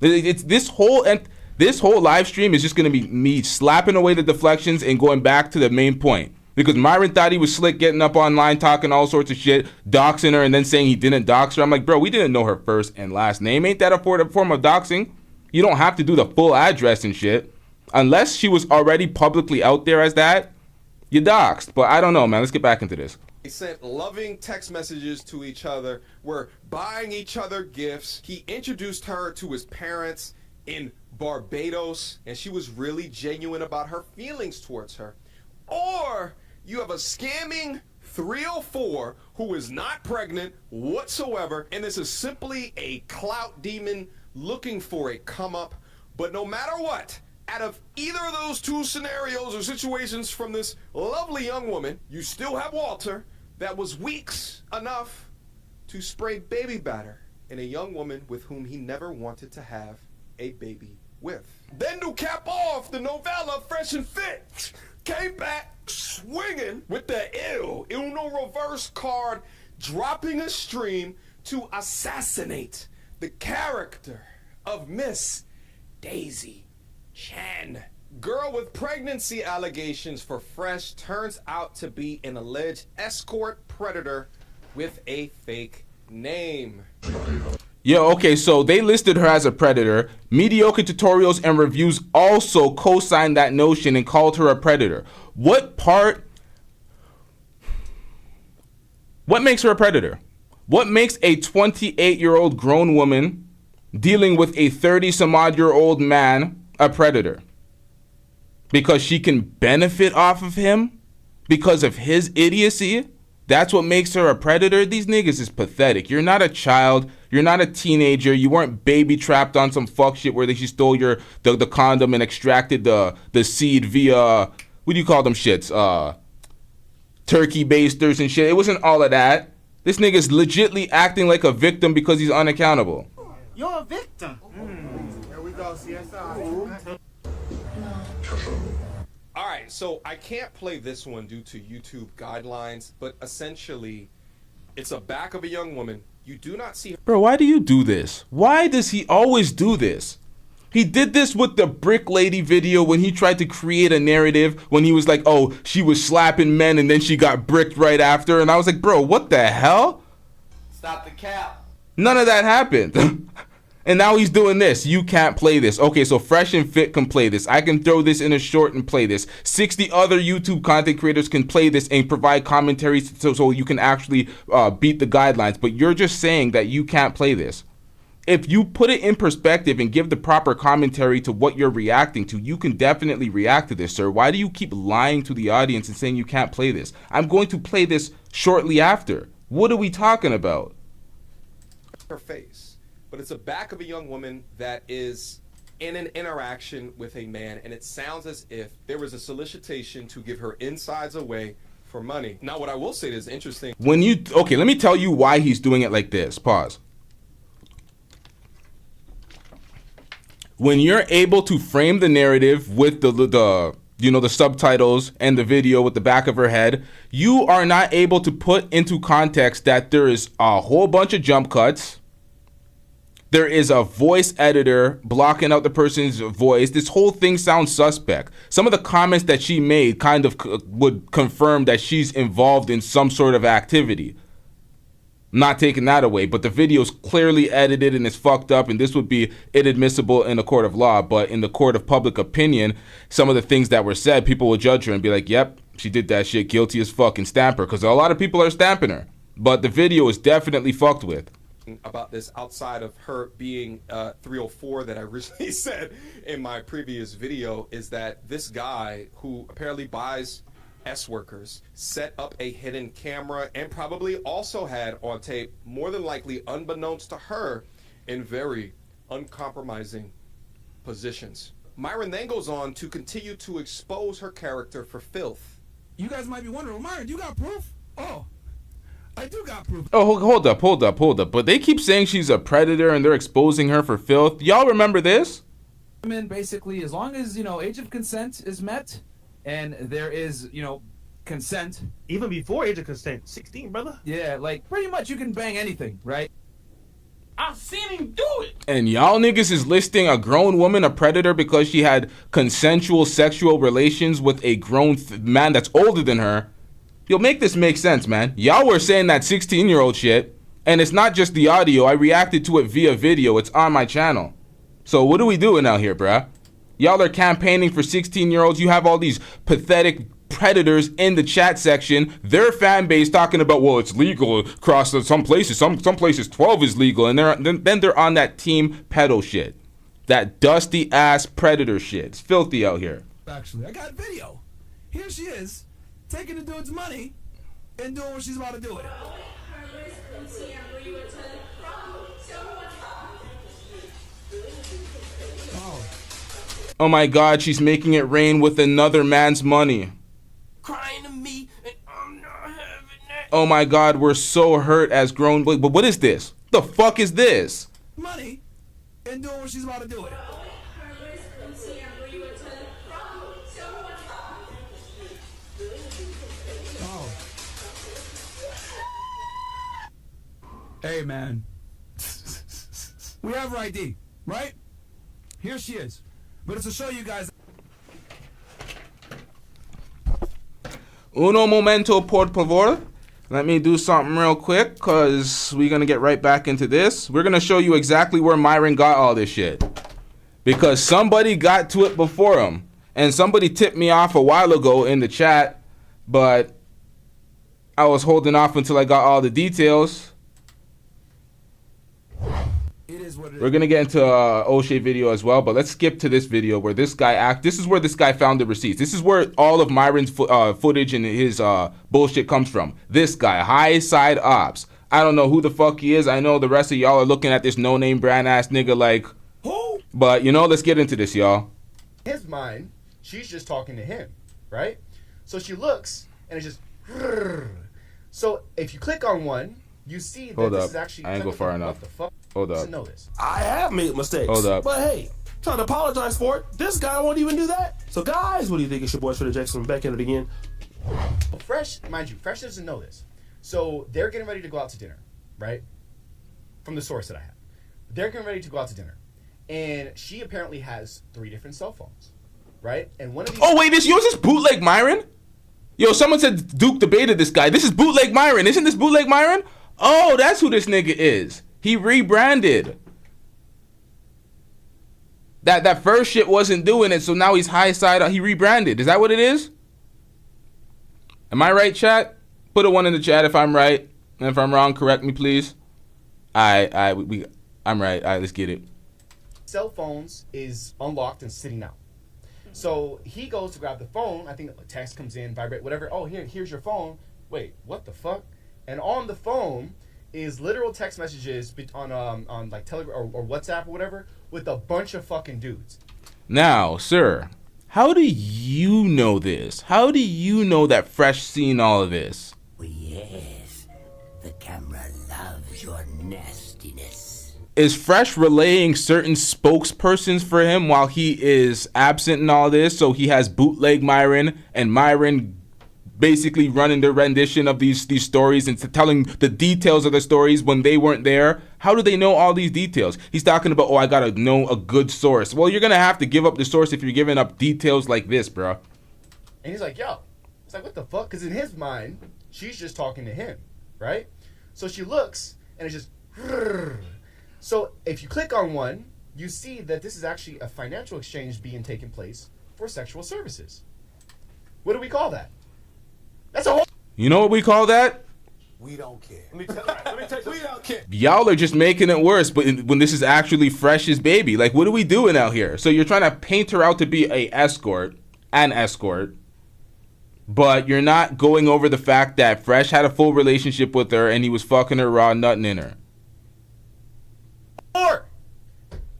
It's this whole live stream is just gonna be me slapping away the deflections and going back to the main point. Because Myron thought he was slick, getting up online, talking all sorts of shit, doxing her, and then saying he didn't dox her. I'm like, bro, we didn't know her first and last name. Ain't that a form of doxing? You don't have to do the full address and shit. Unless she was already publicly out there as that, you doxed. But I don't know, man. Let's get back into this. They sent loving text messages to each other, were buying each other gifts. He introduced her to his parents in Barbados, and she was really genuine about her feelings towards her. Or you have a scamming 304 who is not pregnant whatsoever, and this is simply a clout demon looking for a come up. But no matter what, out of either of those two scenarios or situations from this lovely young woman, you still have Walter that was weeks enough to spray baby batter in a young woman with whom he never wanted to have a baby with. Then to cap off the novella, Fresh and Fit came back swinging with the Uno reverse card, dropping a stream to assassinate the character of Miss Daisy Chen. Girl with pregnancy allegations for Fresh turns out to be an alleged escort predator with a fake name. Yo, okay, so they listed her as a predator. Mediocre tutorials and reviews also co-signed that notion and called her a predator. What makes her a predator? What makes a 28-year-old grown woman dealing with a 30-some-odd-year-old man a predator? Because she can benefit off of him? Because of his idiocy? That's what makes her a predator? These niggas is pathetic. You're not a child. You're not a teenager. You weren't baby trapped on some fuck shit where she stole the condom and extracted the seed via, what do you call them shits? Turkey basters and shit. It wasn't all of that. This nigga's legitly acting like a victim because he's unaccountable. You're a victim. Here we go, CSI. All right, so I can't play this one due to YouTube guidelines, but essentially, it's a back of a young woman. You do not see her. Bro, why do you do this? Why does he always do this? He did this with the Brick Lady video when he tried to create a narrative when he was like, oh, she was slapping men and then she got bricked right after. And I was like, bro, what the hell? Stop the cap. None of that happened. And now he's doing this. You can't play this. Okay, so Fresh and Fit can play this. I can throw this in a short and play this. 60 other YouTube content creators can play this and provide commentaries so you can actually beat the guidelines. But you're just saying that you can't play this. If you put it in perspective and give the proper commentary to what you're reacting to, you can definitely react to this, sir. Why do you keep lying to the audience and saying you can't play this? I'm going to play this shortly after. What are we talking about? Her face. But it's a back of a young woman that is in an interaction with a man, and it sounds as if there was a solicitation to give her insides away for money. Now, what I will say is interesting. Okay, let me tell you why he's doing it like this. Pause. When you're able to frame the narrative with the subtitles and the video with the back of her head, you are not able to put into context that there is a whole bunch of jump cuts. There is a voice editor blocking out the person's voice. This whole thing sounds suspect. Some of the comments that she made kind of would confirm that she's involved in some sort of activity. Not taking that away, but the video is clearly edited and it's fucked up, and this would be inadmissible in a court of law. But in the court of public opinion, some of the things that were said, people will judge her and be like, yep, she did that shit, guilty as fuck, and stamp her, because a lot of people are stamping her. But the video is definitely fucked with. About this outside of her being 304 that I originally said in my previous video is that this guy who apparently buys S-workers set up a hidden camera and probably also had on tape, more than likely unbeknownst to her, in very uncompromising positions. Myron then goes on to continue to expose her character for filth. You guys might be wondering, well, Myron, you got proof? Oh, I do got proof. Oh, hold up. But they keep saying she's a predator and they're exposing her for filth. Y'all remember this? Women, basically, as long as, age of consent is met, and there is, consent. Even before age of consent, 16, brother. Yeah, like, pretty much you can bang anything, right? I've seen him do it. And y'all niggas is listing a grown woman a predator because she had consensual sexual relations with a grown man that's older than her. Yo, make this make sense, man. Y'all were saying that 16-year-old shit, and it's not just the audio. I reacted to it via video. It's on my channel. So what are we doing out here, bruh? Y'all are campaigning for 16-year-olds. You have all these pathetic predators in the chat section. Their fan base talking about, well, it's legal across some places. Some places 12 is legal, and then they're on that team pedo shit, that dusty ass predator shit. It's filthy out here. Actually, I got video. Here she is, taking the dude's money and doing what she's about to do with it. Oh my God, she's making it rain with another man's money. Crying to me, and I'm not having that. Oh my God, we're so hurt as grown. But what is this? The fuck is this? Money and doing what she's about to do with it. Oh. Hey, man. We have her ID, right? Here she is. But it's to show you guys. Uno momento, por favor. Let me do something real quick, because we're going to get right back into this. We're going to show you exactly where Myron got all this shit. Because somebody got to it before him. And somebody tipped me off a while ago in the chat. But I was holding off until I got all the details. We're going to get into O'Shea video as well, but let's skip to this video where this guy this is where this guy found the receipts. This is where all of Myron's footage and his bullshit comes from. This guy, High Side Ops. I don't know who the fuck he is. I know the rest of y'all are looking at this no-name brand ass nigga like, who? But let's get into this, y'all. In his mind, she's just talking to him, right? So she looks and it's just, so if you click on one, you see that this is actually, I ain't go far enough. What the fuck? Hold up. Know this. I have made mistakes. Hold up. But hey, trying to apologize for it. This guy won't even do that. So guys, what do you think? It's your boy Shredder Jackson back at it again. Fresh, mind you, Fresh doesn't know this. So they're getting ready to go out to dinner, right? From the source that I have. They're getting ready to go out to dinner. And she apparently has 3 different cell phones, right? And one of these... Oh, wait, yours is bootleg Myron? Yo, someone said Duke debated this guy. This is bootleg Myron. Isn't this bootleg Myron? Oh, that's who this nigga is. He rebranded. That first shit wasn't doing it, so now he's High Side. He rebranded. Is that what it is? Am I right, chat? Put a 1 in the chat if I'm right. And if I'm wrong, correct me, please. I'm right. All right, let's get it. Cell phones is unlocked and sitting out. So he goes to grab the phone. I think a text comes in, vibrate, whatever. Oh, here's your phone. Wait, what the fuck? And on the phone is literal text messages on like Telegram or WhatsApp or whatever with a bunch of fucking dudes. Now, sir, how do you know this? How do you know that Fresh seen all of this? Well, yes, the camera loves your nastiness. Is Fresh relaying certain spokespersons for him while he is absent in all this? So he has bootleg Myron and Myron basically running their rendition of these stories and telling the details of the stories when they weren't there. How do they know all these details? He's talking about, oh, I gotta know a good source. Well, you're gonna have to give up the source if you're giving up details like this, bro. And he's like, yo. It's like, what the fuck? Because in his mind, she's just talking to him, right? So she looks, and it's just... So if you click on one, you see that this is actually a financial exchange being taken place for sexual services. What do we call that? That's a whole... You know what we call that? We don't care. Let me tell you, we don't care. Y'all are just making it worse, but when this is actually Fresh's baby. Like, what are we doing out here? So you're trying to paint her out to be an escort, but you're not going over the fact that Fresh had a full relationship with her and he was fucking her raw, nutting in her. Whore!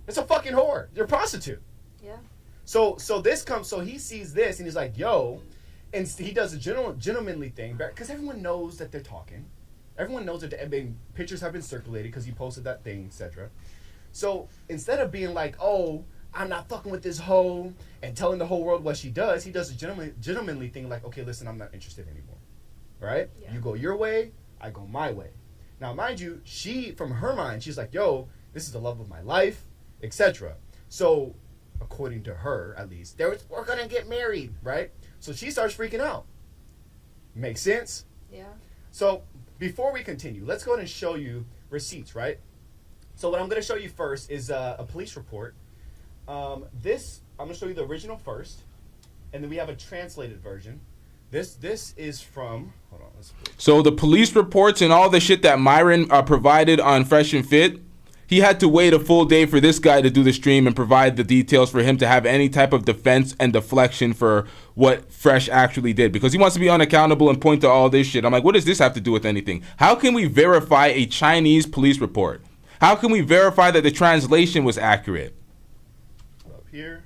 It's a fucking whore. You're a prostitute. Yeah. So he sees this and he's like, yo, and he does a gentlemanly thing because everyone knows that they're talking. Everyone knows that pictures have been circulated because he posted that thing, etc. So instead of being like, oh, I'm not fucking with this hoe and telling the whole world what she does, he does a gentlemanly thing like, okay, listen, I'm not interested anymore. Right? Yeah. You go your way, I go my way. Now, mind you, she, from her mind, she's like, yo, this is the love of my life, etc. So, according to her, at least, we're going to get married, right? So she starts freaking out. Makes sense? Yeah. So, before we continue, let's go ahead and show you receipts, right? So what I'm going to show you first is a police report. I'm going to show you the original first, and then we have a translated version. This is from, hold on. So the police reports and all the shit that Myron provided on Fresh and Fit, he had to wait a full day for this guy to do the stream and provide the details for him to have any type of defense and deflection for what Fresh actually did, because he wants to be unaccountable and point to all this shit. I'm like, what does this have to do with anything? How can we verify a Chinese police report? How can we verify that the translation was accurate? Up here.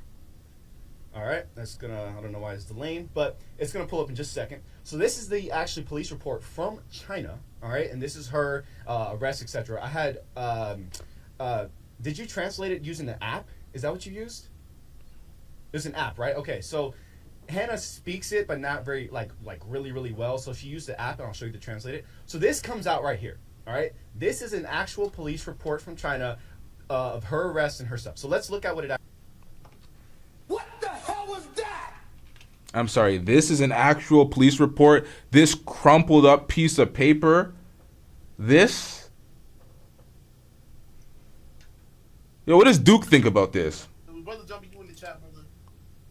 All right, that's gonna, I don't know why it's delaying, but it's gonna pull up in just a second. So this is the actually police report from China, all right, and this is her arrest, etc. I had, did you translate it using the app? Is that what you used? It's an app, right? Okay, so Hannah speaks it, but not very, like really, really well, so she used the app, and I'll show you to translate it. So this comes out right here, all right? This is an actual police report from China of her arrest and her stuff. So let's look at what it actually... I'm sorry, this is an actual police report. This crumpled up piece of paper. This? Yo, what does Duke think about this? Brother Jumpy, you in the chat, brother.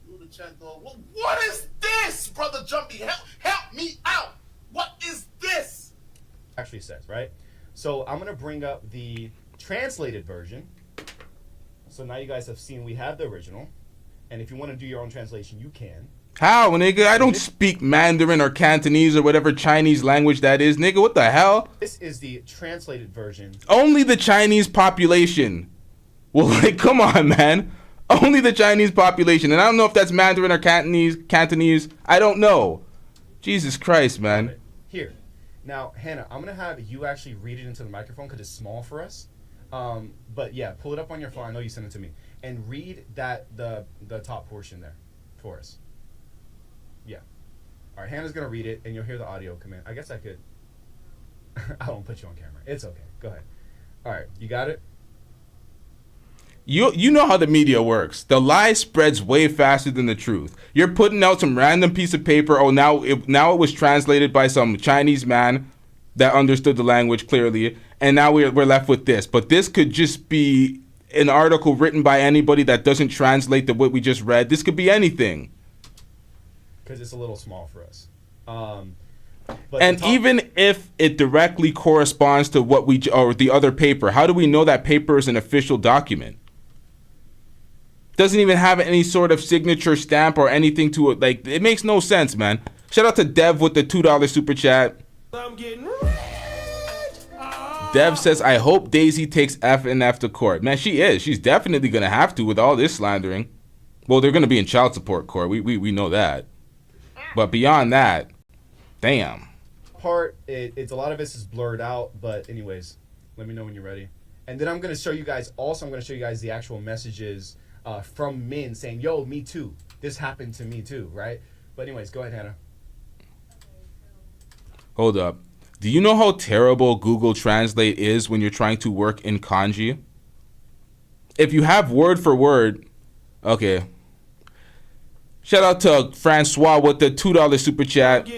You in the chat, dog. What is this, Brother Jumpy? Help me out. What is this? Actually says, right? So I'm going to bring up the translated version. So now you guys have seen we have the original. And if you want to do your own translation, you can. How, nigga? I don't speak Mandarin or Cantonese or whatever Chinese language that is, nigga. What the hell? This is the translated version. Only the Chinese population. Well, like, come on, man. Only the Chinese population. And I don't know if that's Mandarin or Cantonese. I don't know. Jesus Christ, man. Here. Now, Hannah, I'm going to have you actually read it into the microphone because it's small for us. But yeah, pull it up on your phone. I know you sent it to me. And read the top portion there for us. Yeah. All right, Hannah's going to read it, and you'll hear the audio come in. I guess I could... I won't put you on camera. It's okay. Go ahead. All right, you got it? You know how the media works. The lie spreads way faster than the truth. You're putting out some random piece of paper. Oh, now it was translated by some Chinese man that understood the language clearly, and now we're left with this. But this could just be an article written by anybody that doesn't translate what we just read. This could be anything. Because it's a little small for us. And even if it directly corresponds to what or the other paper, how do we know that paper is an official document? Doesn't even have any sort of signature stamp or anything to it. Like, it makes no sense, man. Shout out to Dev with the $2 super chat. I'm getting Dev says, I hope Daisy takes F and F to court. Man, she is. She's definitely going to have to with all this slandering. Well, they're going to be in child support court. We know that. But beyond that, damn. It's a lot of this is blurred out, but anyways, let me know when you're ready. And then I'm going to show you guys, the actual messages from men saying, yo, me too. This happened to me too, right? But anyways, go ahead, Hannah. Hold up. Do you know how terrible Google Translate is when you're trying to work in kanji? If you have word for word, okay. Shout out to Francois with the $2 super chat.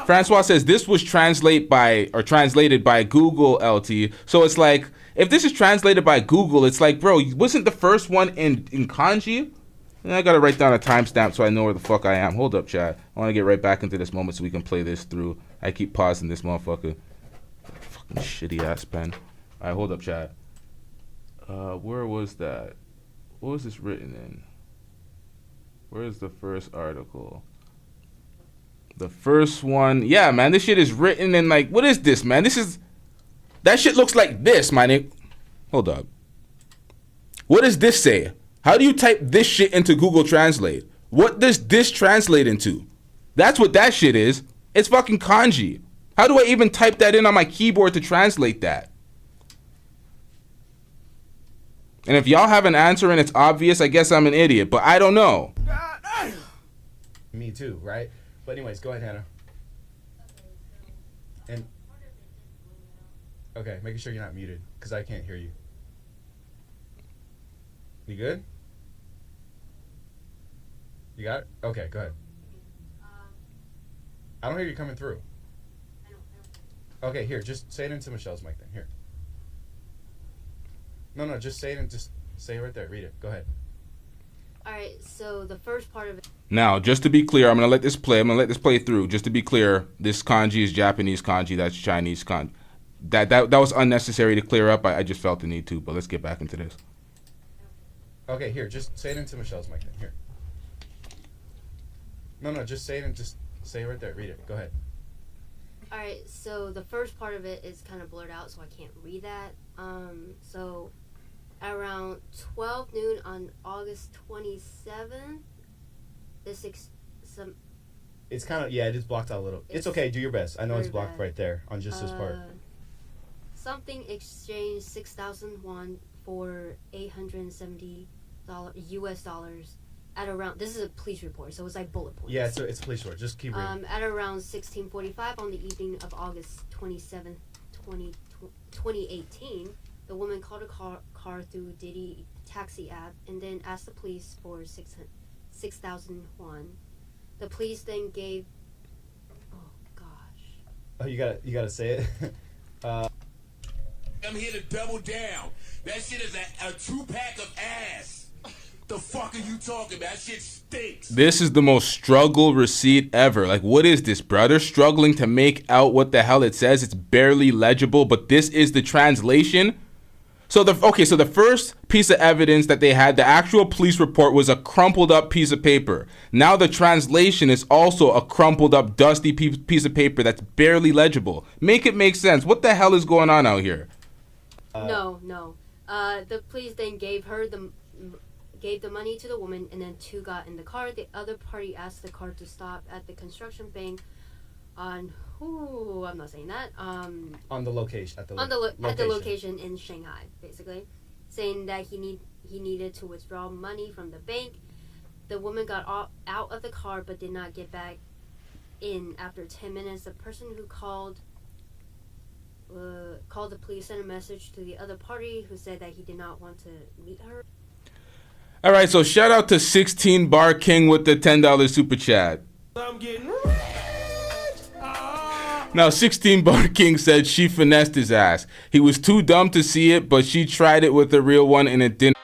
Francois says this was translated by Google LT. So it's like, if this is translated by Google, it's like, bro, wasn't the first one in kanji? And I gotta write down a timestamp so I know where the fuck I am. Hold up, chat. I want to get right back into this moment so we can play this through. I keep pausing this motherfucker. Fucking shitty ass pen. All right, hold up, chat. Where was that? What was this written in? Where's the first article? The first one. Yeah, man, this shit is written in like, what is this, man? That shit looks like this, my nigga. Hold up. What does this say? How do you type this shit into Google Translate? What does this translate into? That's what that shit is. It's fucking kanji. How do I even type that in on my keyboard to translate that? And if y'all have an answer and it's obvious, I guess I'm an idiot, but I don't know. Me too, right? But anyways, go ahead, Hannah. And okay, making sure you're not muted because I can't hear you. You good? You got it? Okay, go ahead. I don't hear you coming through. Okay, here, just say it into Michelle's mic then. Here. No, just say it and just say it right there. Read it. Go ahead. Alright, so the first part of it. Now, just to be clear, I'm going to let this play. I'm going to let this play through. Just to be clear, this kanji is Japanese kanji. That's Chinese kanji. That was unnecessary to clear up. I just felt the need to, but let's get back into this. Okay, here, just say it into Michelle's mic then. Here. No, just say it and just say it right there. Read it. Go ahead. Alright, so the first part of it is kind of blurred out, so I can't read that. So around 12 noon on August 27th, it's kind of, yeah, it is blocked out a little. It's okay, do your best. I know it's blocked right there on just this part. Something exchanged 6,000 won for $870 US dollars at around, this is a police report, so it's like bullet points. Yeah, it's a police report. Just keep reading. At around 16:45 on the evening of August 27th, 2018, the woman called a car through Didi taxi app and then asked the police for 6,000 won. The police then gave. Oh gosh. Oh, you gotta say it. I'm here to double down. That shit is a 2-pack of ass. The fuck are you talking about? That shit stinks. This is the most struggle receipt ever. Like, what is this, brother? Struggling to make out what the hell it says. It's barely legible, but this is the translation. So the first piece of evidence that they had, the actual police report, was a crumpled up piece of paper. Now the translation is also a crumpled up, dusty piece of paper that's barely legible. Make it make sense. What the hell is going on out here? No. The police then gave the money to the woman, and then two got in the car. The other party asked the car to stop at the construction bank on. Ooh, I'm not saying that. On the location. At the location in Shanghai, basically, saying that he needed to withdraw money from the bank. The woman got out of the car but did not get back in after 10 minutes. The person who called the police, sent a message to the other party who said that he did not want to meet her. All right, so shout out to 16 Bar King with the $10 super chat. I'm getting rich. Now, 16 Bar King said she finessed his ass. He was too dumb to see it, but she tried it with the real one and it didn't.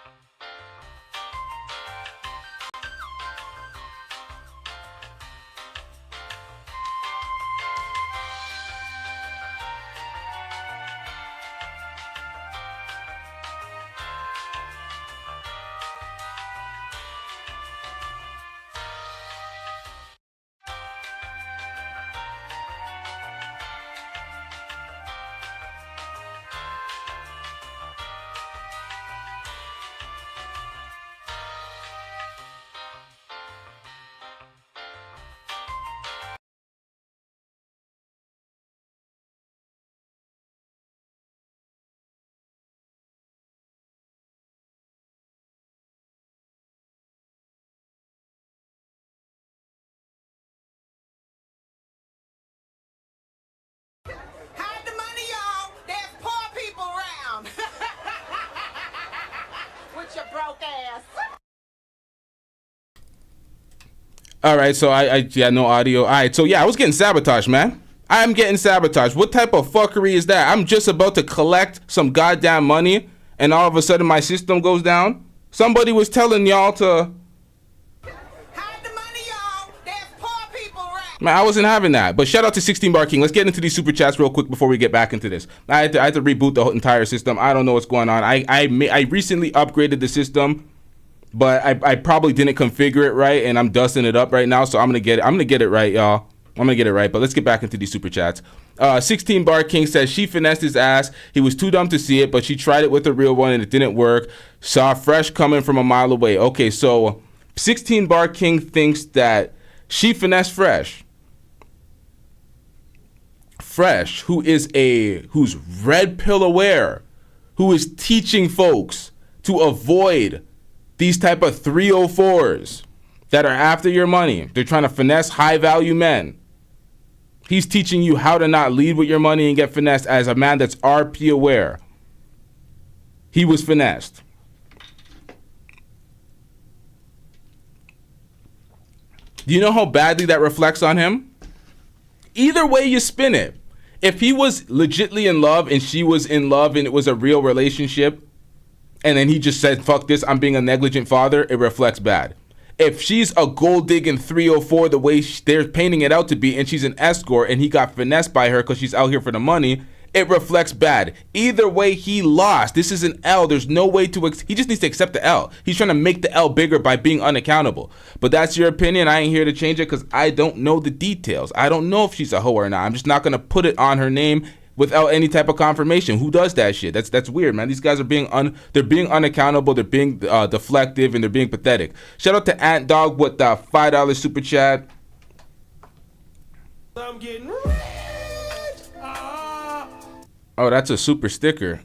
with your broke ass. All right, so I no audio. All right, so yeah, I was getting sabotaged, man. I'm getting sabotaged. What type of fuckery is that? I'm just about to collect some goddamn money, and all of a sudden my system goes down. Somebody was telling y'all to. Man, I wasn't having that. But shout out to 16 Bar King. Let's get into these super chats real quick before we get back into this. I had to reboot the whole entire system. I don't know what's going on. I recently upgraded the system, but I probably didn't configure it right, and I'm dusting it up right now. So I'm gonna get it right, y'all. I'm gonna get it right. But let's get back into these super chats. 16 Bar King says she finessed his ass. He was too dumb to see it, but she tried it with a real one and it didn't work. Saw Fresh coming from a mile away. Okay, so 16 Bar King thinks that she finessed Fresh. Fresh, who's red pill aware, who is teaching folks to avoid these type of 304s that are after your money. They're trying to finesse high value men. He's teaching you how to not lead with your money and get finessed as a man that's RP aware. He was finessed. Do you know how badly that reflects on him? Either way you spin it. If he was legitly in love and she was in love and it was a real relationship, and then he just said, fuck this, I'm being a negligent father, it reflects bad. If she's a gold digging 304 the way they're painting it out to be, and she's an escort and he got finessed by her because she's out here for the money, it reflects bad. Either way, he lost. This is an L. There's no way to, he just needs to accept the L. He's trying to make the L bigger by being unaccountable. But that's your opinion. I ain't here to change it because I don't know the details. I don't know if she's a hoe or not. I'm just not going to put it on her name without any type of confirmation. Who does that shit? That's weird, man. These guys are being unaccountable. They're being deflective, and they're being pathetic. Shout out to Ant Dog with the $5 super chat. I'm getting Oh, that's a super sticker.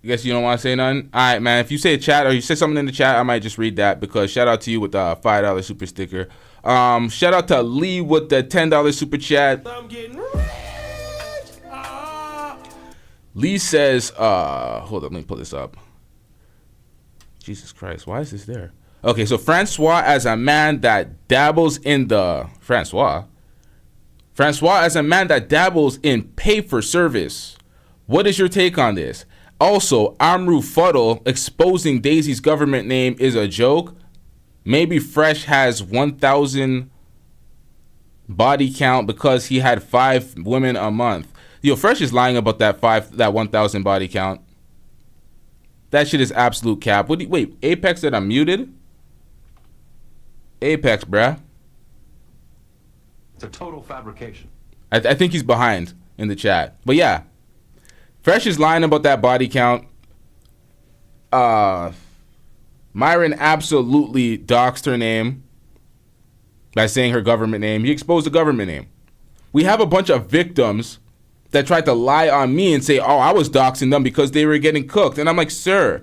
I guess you don't want to say nothing? All right, man. If you say a chat or you say something in the chat, I might just read that because shout out to you with the $5 super sticker. Shout out to Lee with the $10 super chat. I'm getting Lee says, hold on, let me pull this up. Jesus Christ, why is this there? Okay, so Francois as a man that dabbles in the... Francois as a man that dabbles in pay for service. What is your take on this? Also, Amru Fuddle exposing Daisy's government name is a joke. Maybe Fresh has 1,000 body count because he had 5 women a month. Yo, Fresh is lying about that 1,000 body count. That shit is absolute cap. Wait, Apex said I'm muted? Apex, bruh. It's a total fabrication. I think he's behind in the chat. But yeah, Fresh is lying about that body count. Myron absolutely doxed her name by saying her government name. He exposed the government name. We have a bunch of victims that tried to lie on me and say, oh, I was doxing them because they were getting cooked. And I'm like, sir,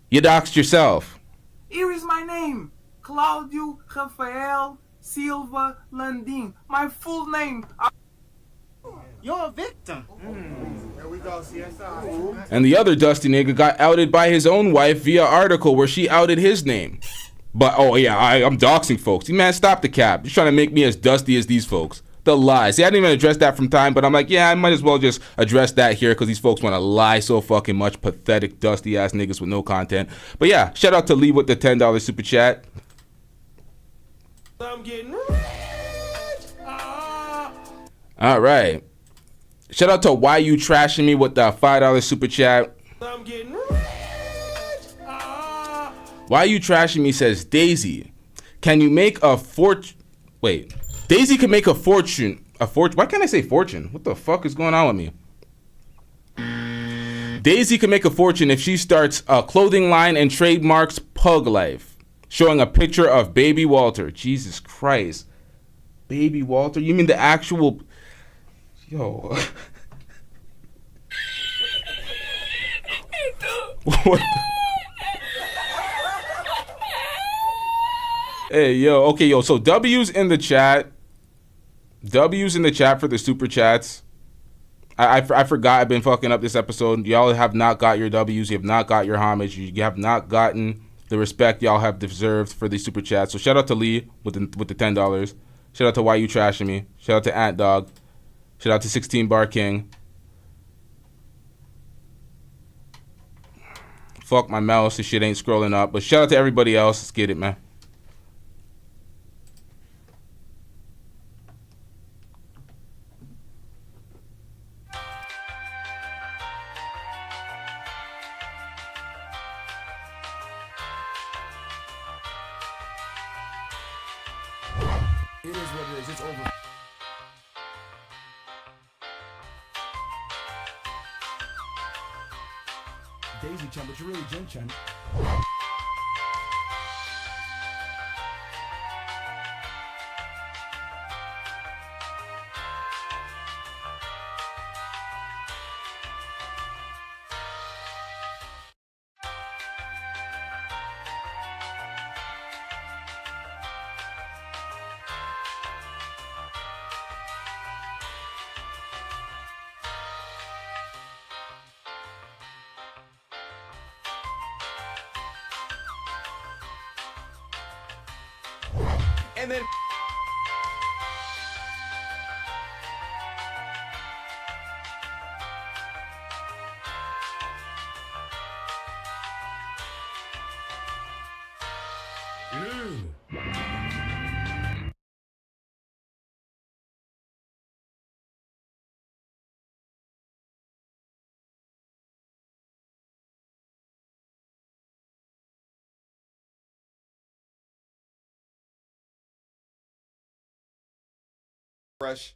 you doxed yourself. Here is my name, Claudio Rafael Silva Landim. My full name. You're a victim. There we go, CSI. And the other dusty nigga got outed by his own wife via article where she outed his name. But, oh yeah, I'm doxing folks. Man, stop the cap. You're trying to make me as dusty as these folks. The lies. See, I didn't even address that from time, but I'm like, yeah, I might as well just address that here because these folks want to lie so fucking much. Pathetic, dusty ass niggas with no content. But yeah, shout out to Lee with the $10 super chat. I'm getting All right. Shout out to Why You Trashing Me with the $5 super chat. I'm getting Why You Trashing Me says, Daisy, can you make a fortune? Wait. Daisy can make a fortune. Why can't I say fortune? What the fuck is going on with me? Daisy can make a fortune if she starts a clothing line and trademarks Pug Life, showing a picture of Baby Walter. Jesus Christ. Baby Walter? You mean the actual... Yo. What? Hey, yo. Okay, yo. So W's in the chat. W's in the chat for the super chats. I forgot. I've been fucking up this episode. Y'all have not got your W's. You have not got your homage. You have not gotten the respect y'all have deserved for these super chats. So shout out to Lee with the $10. Shout out to Why You Trashing Me. Shout out to Ant Dog. Shout out to 16 Bar King. Fuck my mouse. This shit ain't scrolling up. But shout out to everybody else. Let's get it, man. It is what it is. It's over. Daisy Chen, but you're really Jin Chen. And then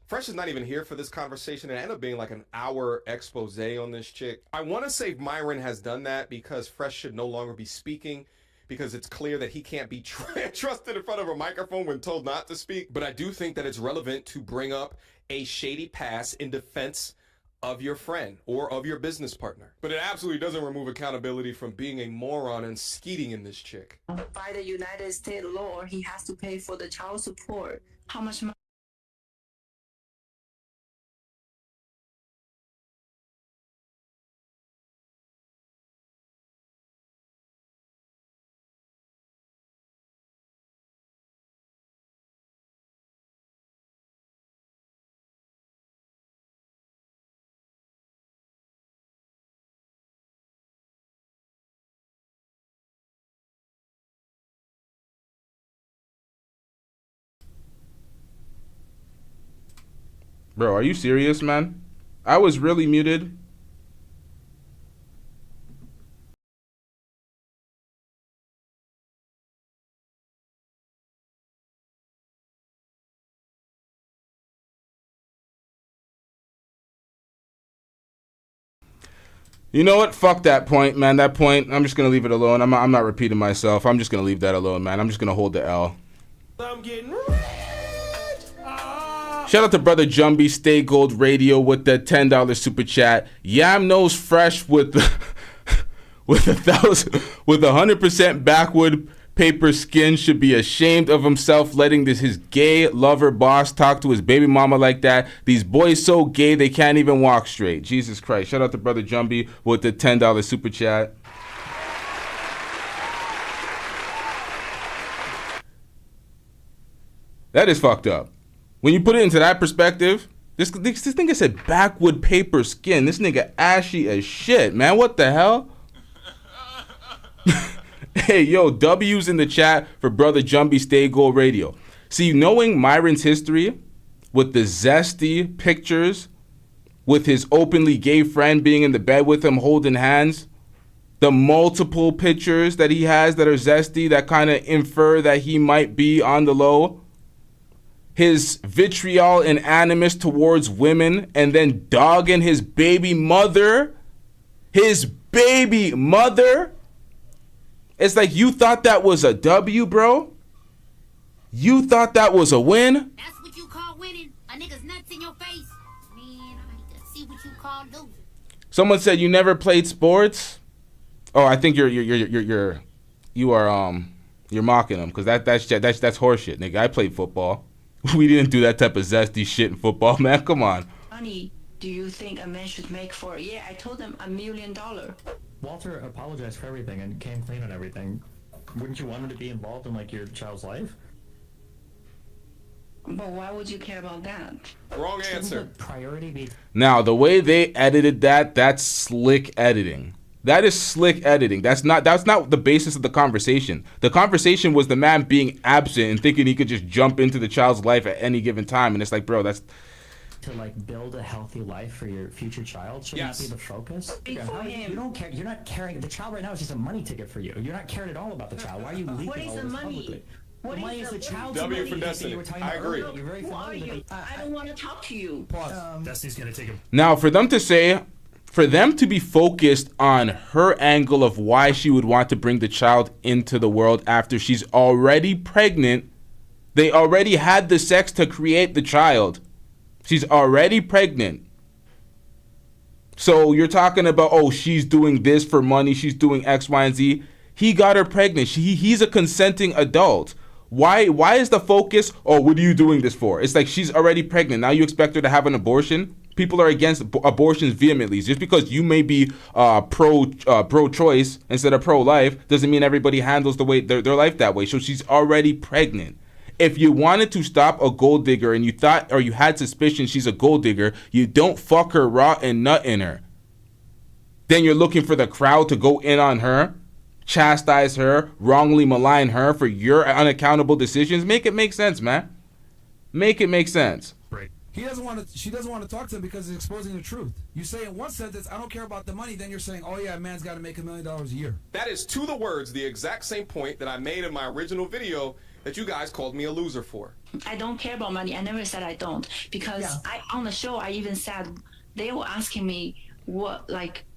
Fresh is not even here for this conversation. It ended up being like an hour expose on this chick. I want to say Myron has done that because Fresh should no longer be speaking, because it's clear that he can't be trusted in front of a microphone when told not to speak. But I do think that it's relevant to bring up a shady past in defense of your friend or of your business partner. But it absolutely doesn't remove accountability from being a moron and skeeting in this chick. By the United States law, he has to pay for the child support. How much money? Bro, are you serious, man? I was really muted. You know what? Fuck that point, man. That point, I'm just going to leave it alone. I'm not repeating myself. I'm just going to leave that alone, man. I'm just going to hold the L. I'm getting Shout out to brother Jumbie, Stay Gold Radio with the $10 super chat. Yam Nose Fresh with the with 100% backwood paper skin should be ashamed of himself letting his gay lover boss talk to his baby mama like that. These boys so gay they can't even walk straight. Jesus Christ. Shout out to brother Jumbie with the $10 super chat. That is fucked up. When you put it into that perspective, this nigga said backwood paper skin. This nigga ashy as shit, man. What the hell? Hey, yo, W's in the chat for brother Jumbie Stay Gold Radio. See, knowing Myron's history with the zesty pictures with his openly gay friend being in the bed with him holding hands, the multiple pictures that he has that are zesty that kind of infer that he might be on the low, his vitriol and animus towards women, and then dogging his baby mother. It's like you thought that was a W, bro? You thought that was a win? That's what you call winning. A nigga's nuts in your face. Man, I need to see what you call losing. Someone said you never played sports. Oh, I think you're mocking him because that's horseshit, nigga. I played football. We didn't do that type of zesty shit in football, man. Come on. Money do you think a man should make for? Yeah, I told him $1 million. Walter apologized for everything and came clean on everything. Wouldn't you want him to be involved in like your child's life? But why would you care about that? Wrong answer. Shouldn't the priority be Now, the way they edited that, that's slick editing. That is slick editing. That's not the basis of the conversation. The conversation was the man being absent and thinking he could just jump into the child's life at any given time. And it's like, bro, that's... to like build a healthy life for your future child? Should that be the focus? You don't care. You're not caring. The child right now is just a money ticket for you. You're not caring at all about the child. Why are you leaking all this publicly? What the money is the child's W money for that Destiny. you were talking I about agree. earlier. You're very Who are familiar you? with I don't want to talk to you. Destiny's gonna take him. Now, for them to be focused on her angle of why she would want to bring the child into the world after she's already pregnant, they already had the sex to create the child. She's already pregnant. So you're talking about, oh, she's doing this for money, she's doing X, Y, and Z. He got her pregnant. He's a consenting adult. Why is the focus, oh, what are you doing this for? It's like she's already pregnant. Now you expect her to have an abortion? People are against abortions vehemently. Just because you may be pro-choice instead of pro-life doesn't mean everybody handles the way their life that way. So she's already pregnant. If you wanted to stop a gold digger and you thought or you had suspicion she's a gold digger, you don't fuck her raw and nut in her. Then you're looking for the crowd to go in on her, chastise her, wrongly malign her for your unaccountable decisions. Make it make sense, man. Make it make sense. She doesn't want to talk to him because it's exposing the truth. You say in one sentence, I don't care about the money, then you're saying, oh yeah, a man's got to make $1 million a year. That is to the words the exact same point that I made in my original video that you guys called me a loser for. I don't care about money. I never said I don't. Because on the show, I even said, they were asking me,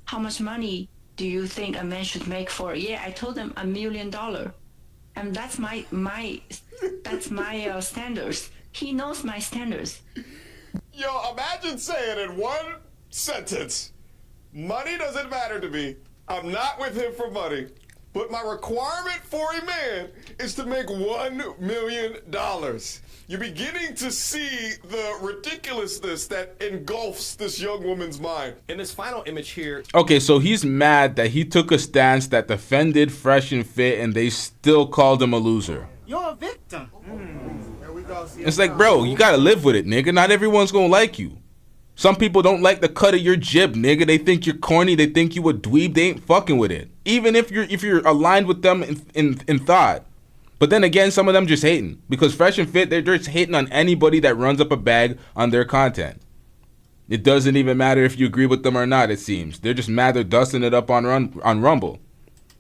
how much money do you think a man should make for? Yeah, I told them $1 million. And that's my standards. He knows my standards. Yo, imagine saying in one sentence, money doesn't matter to me. I'm not with him for money. But my requirement for a man is to make $1 million. You're beginning to see the ridiculousness that engulfs this young woman's mind. In this final image here. Okay, so he's mad that he took a stance that defended Fresh and Fit and they still called him a loser. You're a victim. Here we go. It's like, bro, you gotta live with it, nigga. Not everyone's gonna like you. Some people don't like the cut of your jib, nigga. They think you're corny. They think you a dweeb. They ain't fucking with it. Even if you're aligned with them in thought. But then again, some of them just hating. Because Fresh and Fit, they're just hating on anybody that runs up a bag on their content. It doesn't even matter if you agree with them or not, it seems. They're just mad they're dusting it up on Rumble.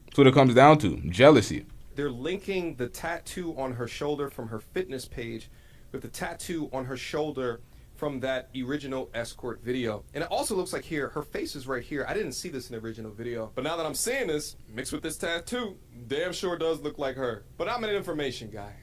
That's what it comes down to. Jealousy. They're linking the tattoo on her shoulder from her fitness page with the tattoo on her shoulder from that original escort video. And it also looks like here, her face is right here. I didn't see this in the original video. But now that I'm seeing this, mixed with this tattoo, damn sure does look like her. But I'm an information guy.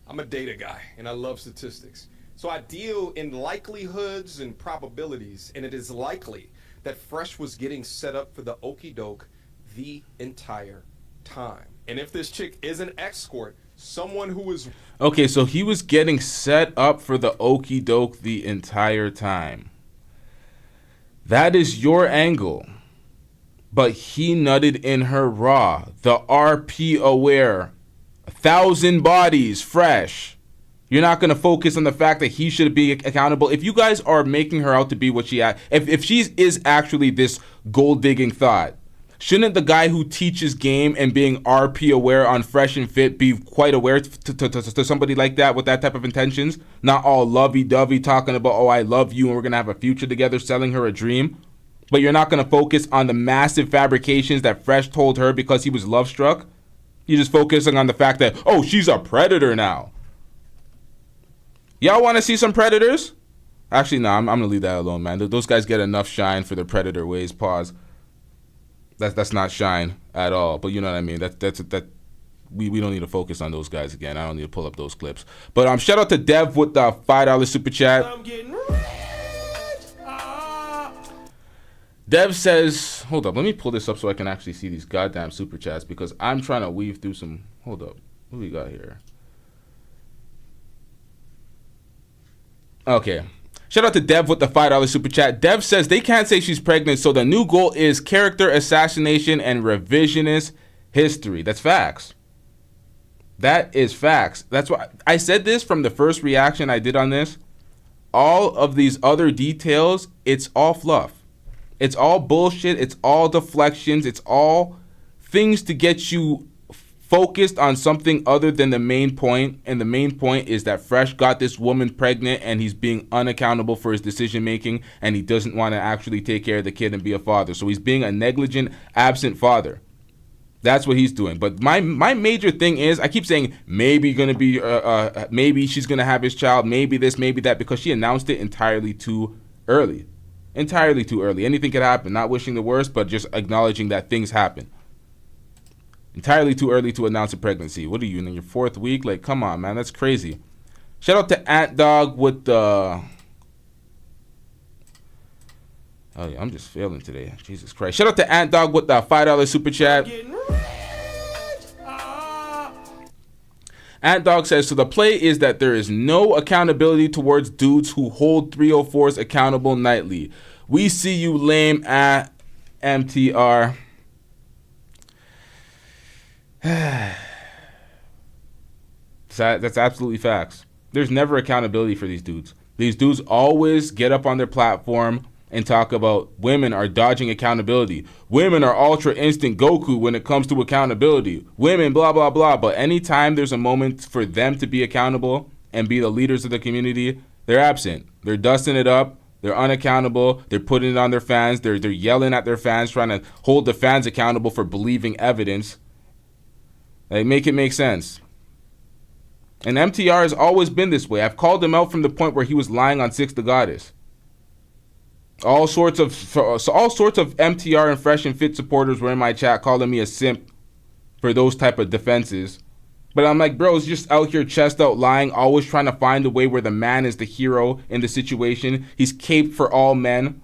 I'm a data guy, and I love statistics. So I deal in likelihoods and probabilities, and it is likely that Fresh was getting set up for the okie doke the entire time. And if this chick is an escort, someone who is... Okay, so he was getting set up for the okie doke the entire time. That is your angle. But he nutted in her raw. The RP aware. 1,000 bodies fresh. You're not going to focus on the fact that he should be accountable. If you guys are making her out to be what she if she is actually this gold digging thought, shouldn't the guy who teaches game and being RP aware on Fresh and Fit be quite aware to somebody like that with that type of intentions? Not all lovey-dovey talking about, oh, I love you and we're going to have a future together, selling her a dream. But you're not going to focus on the massive fabrications that Fresh told her because he was love-struck. You're just focusing on the fact that, oh, she's a predator now. Y'all want to see some predators? Actually, no, I'm going to leave that alone, man. Those guys get enough shine for their predator ways. Pause. That's not shine at all, but you know what I mean. We don't need to focus on those guys again. I don't need to pull up those clips. But shout out to Dev with the $5 super chat. I'm getting rich. Dev says, hold up, let me pull this up so I can actually see these goddamn super chats because I'm trying to weave through some. Hold up, what do we got here? Okay. Shout out to Dev with the $5 super chat. Dev says they can't say she's pregnant, so the new goal is character assassination and revisionist history. That's facts. That is facts. That's why I said this from the first reaction I did on this. All of these other details, it's all fluff. It's all bullshit. It's all deflections. It's all things to get you focused on something other than the main point. And the main point is that Fresh got this woman pregnant and he's being unaccountable for his decision making, and he doesn't want to actually take care of the kid and be a father. So he's being a negligent, absent father. That's what he's doing. But my major thing is, I keep saying maybe gonna be maybe she's gonna have his child, maybe this, maybe that, because she announced it entirely too early. Entirely too early. Anything could happen. Not wishing the worst, but just acknowledging that things happen. Entirely too early to announce a pregnancy. What are you, in your 4th week? Like, come on, man. That's crazy. Shout out to Ant Dog with the... Oh, yeah, I'm just failing today. Jesus Christ. Shout out to Ant Dog with the $5 super chat. Ant Dog says, so the play is that there is no accountability towards dudes who hold 304s accountable nightly. We see you lame at MTR. That's absolutely facts. There's never accountability for these dudes. These dudes always get up on their platform and talk about women are dodging accountability. Women are ultra instant Goku when it comes to accountability. Women, blah, blah, blah. But anytime there's a moment for them to be accountable and be the leaders of the community, they're absent. They're dusting it up. They're unaccountable. They're putting it on their fans. They're yelling at their fans, trying to hold the fans accountable for believing evidence. Like, make it make sense. And MTR has always been this way. I've called him out from the point where he was lying on Six the Goddess. All sorts of MTR and Fresh and Fit supporters were in my chat calling me a simp for those type of defenses. But I'm like, bro, it's just out here chest out lying, always trying to find a way where the man is the hero in the situation. He's caped for all men.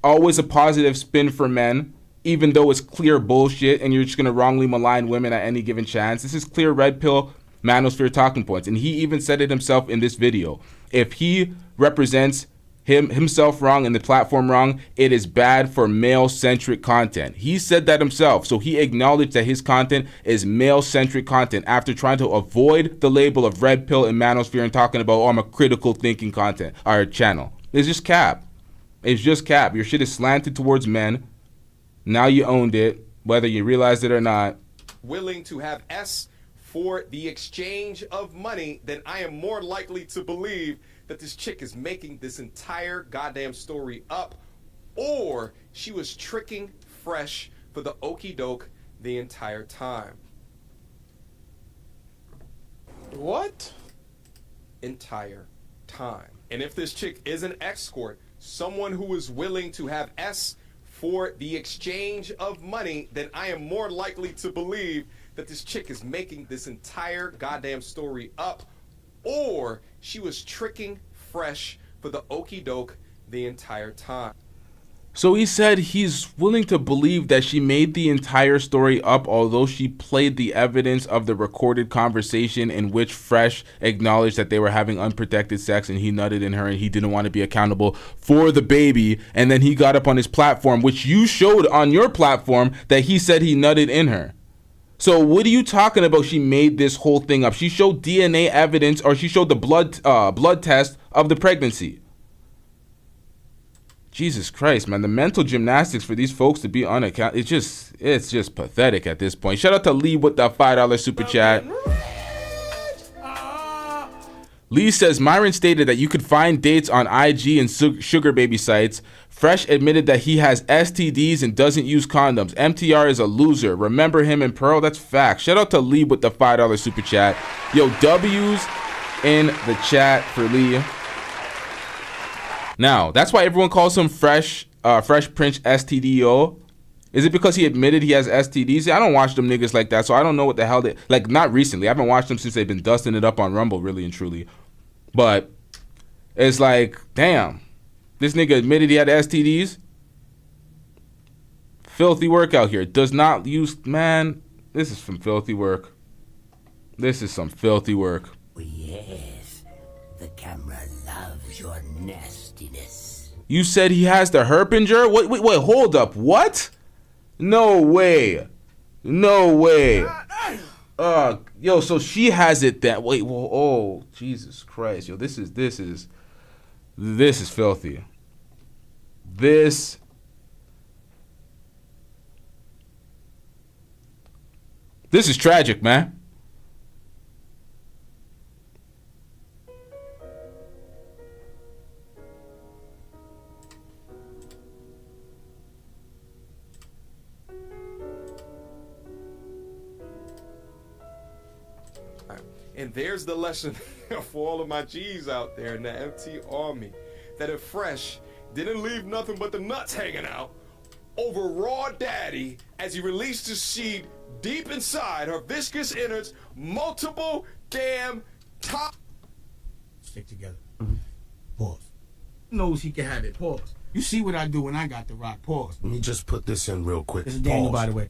Always a positive spin for men, even though it's clear bullshit and you're just going to wrongly malign women at any given chance. This is clear red pill manosphere talking points. And he even said it himself in this video. If he represents himself wrong and the platform wrong, it is bad for male-centric content. He said that himself, so he acknowledged that his content is male-centric content after trying to avoid the label of red pill and manosphere and talking about, oh, I'm a critical thinking content, our channel. It's just cap. It's just cap. Your shit is slanted towards men. Now you owned it, whether you realized it or not. Willing to have S for the exchange of money, then I am more likely to believe that this chick is making this entire goddamn story up, or she was tricking Fresh for the okie doke the entire time. What? Entire time. And if this chick is an escort, someone who is willing to have S for the exchange of money, then I am more likely to believe that this chick is making this entire goddamn story up, or she was tricking Fresh for the okie doke the entire time. So he said he's willing to believe that she made the entire story up, although she played the evidence of the recorded conversation in which Fresh acknowledged that they were having unprotected sex and he nutted in her and he didn't want to be accountable for the baby. And then he got up on his platform, which you showed on your platform, that he said he nutted in her. So what are you talking about? She made this whole thing up. She showed DNA evidence, or she showed the blood test of the pregnancy. Jesus Christ, man, the mental gymnastics for these folks to be unaccountable, it's just pathetic at this point. Shout out to Lee with that $5 super chat. Lee says Myron stated that you could find dates on IG and sugar baby sites. Fresh admitted that he has STDs and doesn't use condoms. MTR is a loser. Remember him in Pearl? That's fact. Shout out to Lee with the $5 super chat. Yo, W's in the chat for Lee. Now, that's why everyone calls him Fresh Prince STDO. Is it because he admitted he has STDs? I don't watch them niggas like that, so I don't know what the hell they... Like, not recently. I haven't watched them since they've been dusting it up on Rumble, really and truly. But it's like, damn. This nigga admitted he had STDs? Filthy work out here. Does not use... Man, this is some filthy work. This is some filthy work. Yes, the camera loves your nastiness. nastiness. You said he has the Herpinger? Wait, hold up. What? No way. No way. Yo, so she has it that way. Well, oh, Jesus Christ. Yo, this is filthy. This is tragic, man. And there's the lesson for all of my G's out there in the MT Army, that if Fresh didn't leave nothing but the nuts hanging out over Raw Daddy as he released his seed deep inside her viscous innards multiple damn times. Stick together. Pause. Knows he can have it. Pause. You see what I do when I got the rock. Pause. Let me just put this in real quick. This is Daniel, by the way.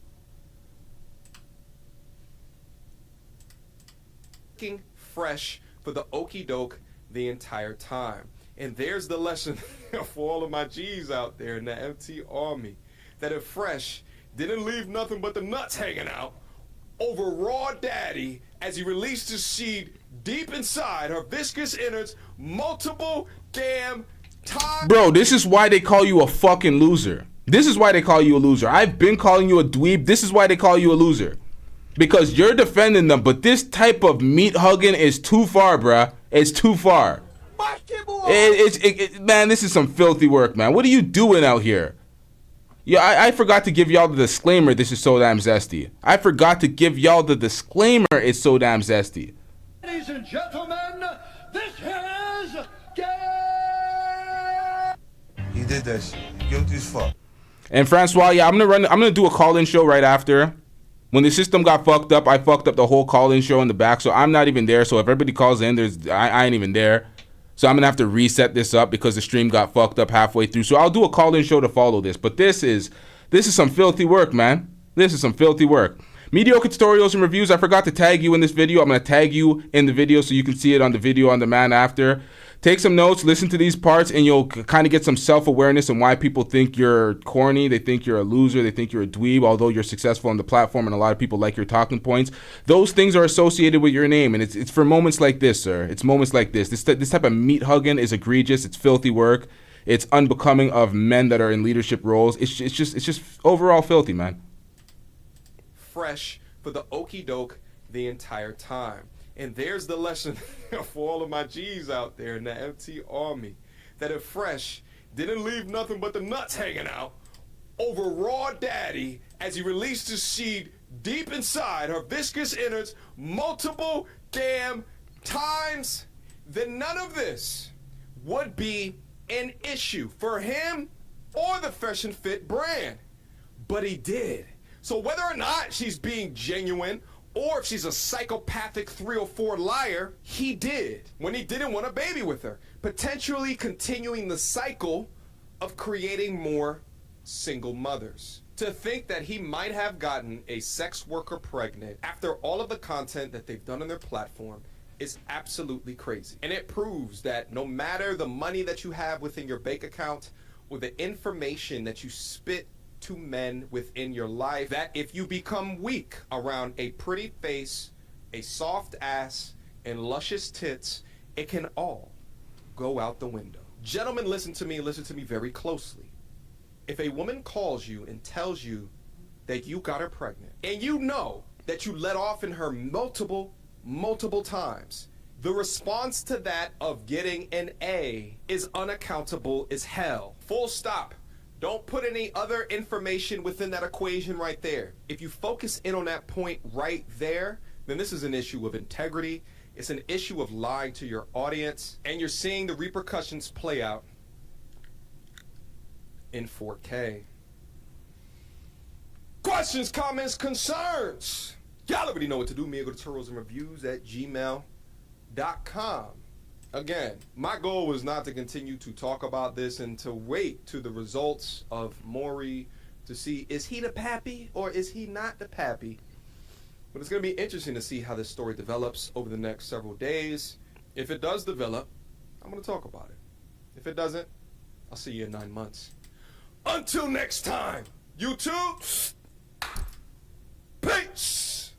Fresh for the okie doke the entire time. And there's the lesson for all of my G's out there in the MT Army, that if Fresh didn't leave nothing but the nuts hanging out over Raw Daddy as he released his seed deep inside her viscous innards multiple damn times. Bro, this is why they call you a fucking loser. This is why they call you a loser. I've been calling you a dweeb. This is why they call you a loser. Because you're defending them, but this type of meat hugging is too far, bruh. It's too far. Man, this is some filthy work, man. What are you doing out here? Yeah, I forgot to give y'all the disclaimer. This is so damn zesty. I forgot to give y'all the disclaimer. It's so damn zesty. Ladies and gentlemen, this is He did that shit. Guilty as fuck. And Francois, yeah, I'm gonna do a call-in show right after. When the system got fucked up, I fucked up the whole call-in show in the back, so I'm not even there. So if everybody calls in, I ain't even there. So I'm gonna have to reset this up because the stream got fucked up halfway through. So I'll do a call-in show to follow this. But this is some filthy work, man. This is some filthy work. Mediocre tutorials and reviews. I forgot to tag you in this video. I'm gonna tag you in the video so you can see it on the video on demand after. Take some notes, listen to these parts, and you'll kind of get some self-awareness on why people think you're corny, they think you're a loser, they think you're a dweeb, although you're successful on the platform and a lot of people like your talking points. Those things are associated with your name, and it's for moments like this, sir. It's moments like this. This type of meat hugging is egregious. It's filthy work. It's unbecoming of men that are in leadership roles. It's just overall filthy, man. Fresh for the okie doke the entire time. And there's the lesson for all of my G's out there in the MT Army, that if Fresh didn't leave nothing but the nuts hanging out over Raw Daddy as he released his seed deep inside her viscous innards multiple damn times, then none of this would be an issue for him or the Fresh and Fit brand. But he did. So whether or not she's being genuine or if she's a psychopathic 304 liar, he did when he didn't want a baby with her, potentially continuing the cycle of creating more single mothers. To think that he might have gotten a sex worker pregnant after all of the content that they've done on their platform is absolutely crazy. And it proves that no matter the money that you have within your bank account or the information that you spit to men within your life, that if you become weak around a pretty face, a soft ass, and luscious tits, it can all go out the window. Gentlemen, listen to me very closely. If a woman calls you and tells you that you got her pregnant, and you know that you let off in her multiple times, the response to that of getting an A is unaccountable as hell. Full stop. Don't put any other information within that equation right there. If you focus in on that point right there, then this is an issue of integrity. It's an issue of lying to your audience, and you're seeing the repercussions play out in 4K. Questions, comments, concerns. Y'all already know what to do. Me, go to tutorialsandreviews@gmail.com. Again, my goal was not to continue to talk about this and to wait to the results of Maury to see, is he the pappy or is he not the pappy? But it's going to be interesting to see how this story develops over the next several days. If it does develop, I'm going to talk about it. If it doesn't, I'll see you in 9 months. Until next time, YouTube. Peace.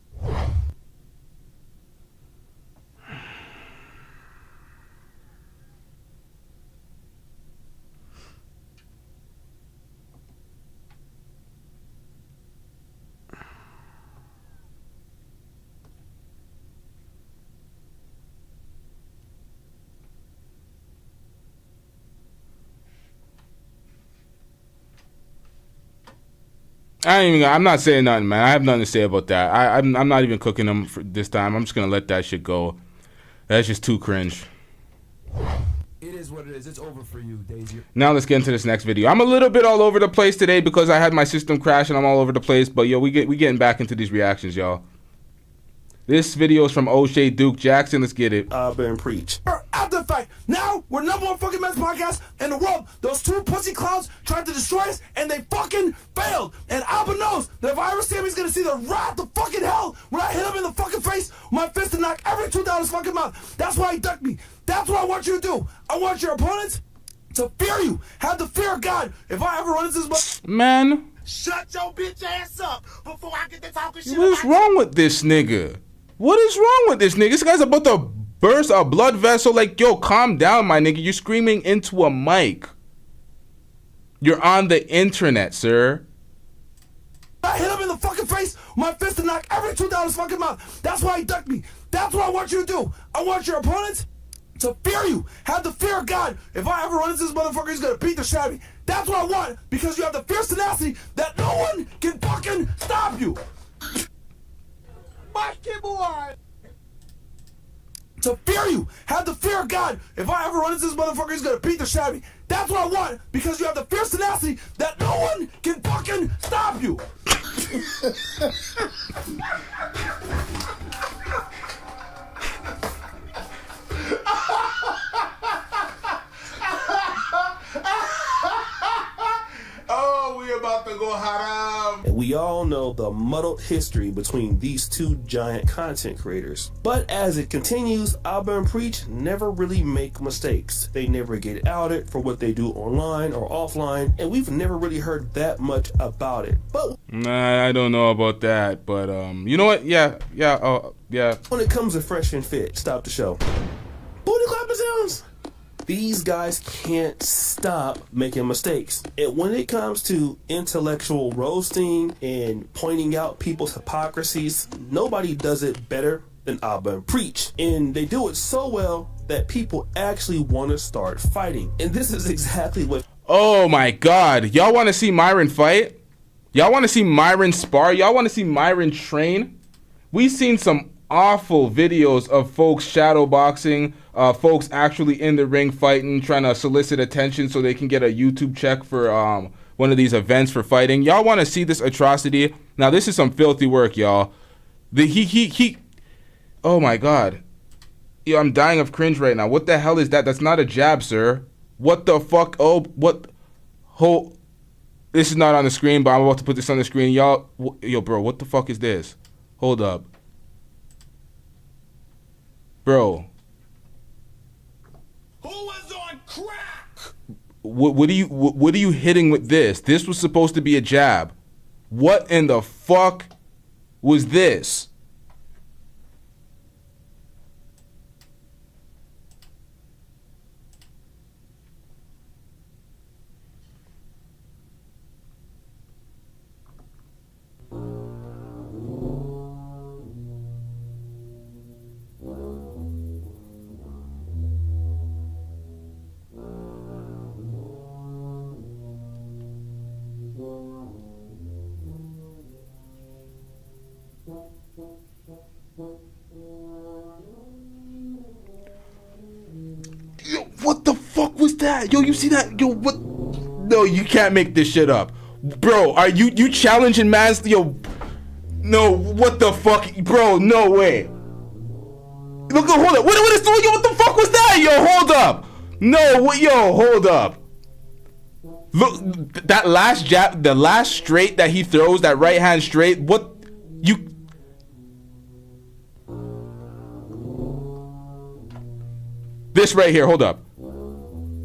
I'm not saying nothing, man. I have nothing to say about that. I'm not even cooking them for this time. I'm just gonna let that shit go. That's just too cringe. It is what it is. It's over for you, Daisy. Now let's get into this next video. I'm a little bit all over the place today because I had my system crash and I'm all over the place. But yo, we getting back into these reactions, y'all. This video is from O'Shea Duke Jackson. Let's get it. And preach. After the fact, now we're #1 fucking men's podcast in the world. Those two pussy clowns tried to destroy us, and they fucking failed. And Alba knows that if I ever see him, he's gonna see the wrath of fucking hell when I hit him in the fucking face with my fist and knock every tooth out of his fucking mouth. That's why he ducked me. That's what I want you to do. I want your opponents to fear you. Have the fear of God. If I ever run into this man, shut your bitch ass up before I get to talking shit. What is wrong with this nigga? What is wrong with this nigga? This guy's about to burst a blood vessel. Like, yo, calm down, my nigga. You're screaming into a mic. You're on the internet, sir. I hit him in the fucking face with my fist and knock every tooth out of his fucking mouth. That's why he ducked me. That's what I want you to do. I want your opponents to fear you. Have the fear of God. If I ever run into this motherfucker, he's gonna beat the shit out of me. That's what I want, because you have the fierce tenacity that no one can fucking stop you. My keyboard. To fear you. Have the fear of God. If I ever run into this motherfucker, he's gonna beat the shit out of me. That's what I want, because you have the fierce tenacity that no one can fucking stop you. Oh, we about to go haram. And we all know the muddled history between these two giant content creators. But as it continues, Alba and Preach never really make mistakes. They never get outed for what they do online or offline, and we've never really heard that much about it. But nah, I don't know about that, but you know what? Yeah. When it comes to Fresh and Fit, stop the show. Booty clapping sounds. These guys can't stop making mistakes. And when it comes to intellectual roasting and pointing out people's hypocrisies, nobody does it better than Alba and Preach. And they do it so well that people actually want to start fighting. And this is exactly what... Oh my God. Y'all want to see Myron fight? Y'all want to see Myron spar? Y'all want to see Myron train? We've seen some awful videos of folks shadow boxing, folks actually in the ring fighting, trying to solicit attention so they can get a YouTube check for one of these events for fighting. Y'all want to see this atrocity? Now this is some filthy work, y'all. Oh my God. Yo, I'm dying of cringe right now. What the hell is that? That's not a jab, sir. What the fuck? Oh, what? This is not on the screen, but I'm about to put this on the screen. Y'all, yo, bro, what the fuck is this? Hold up. Bro. Who was on crack? What are you hitting with this? This was supposed to be a jab. What in the fuck was this? Yo, what the fuck was that? Yo, you see that? Yo, what? No, you can't make this shit up. Bro, are you challenging man's? Yo, no, what the fuck? Bro, no way. Look, hold up. What is going on? Yo, what the fuck was that? Yo, hold up. No, what? Yo, hold up. Look, that last jab, the last straight that he throws, that right hand straight, what? You... This right here, hold up.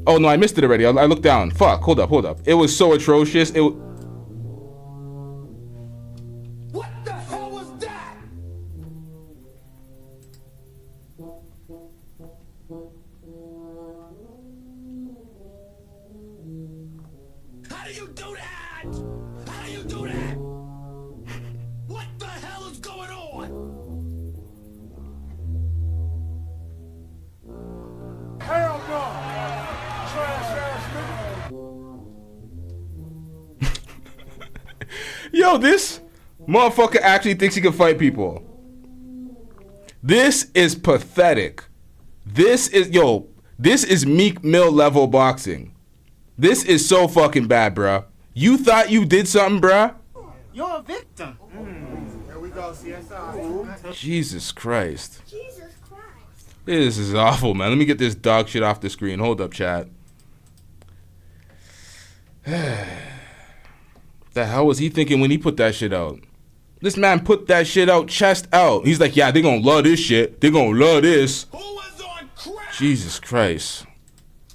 Oh no, I missed it already. I looked down. Fuck. Hold up. It was so atrocious. What the hell was that? How do you do that? How do you do that? What the hell is going on? Hell no! Trash ass nigga. Yo, this motherfucker actually thinks he can fight people. This is pathetic. This is Meek Mill level boxing. This is so fucking bad, bruh. You thought you did something, bruh? You're a victim. Here we go, CSI. Jesus Christ. This is awful, man. Let me get this dog shit off the screen. Hold up, chat. The hell was he thinking when he put that shit out? This man put that shit out chest out. He's like, yeah, they gonna love this shit. They gonna love this. Jesus Christ.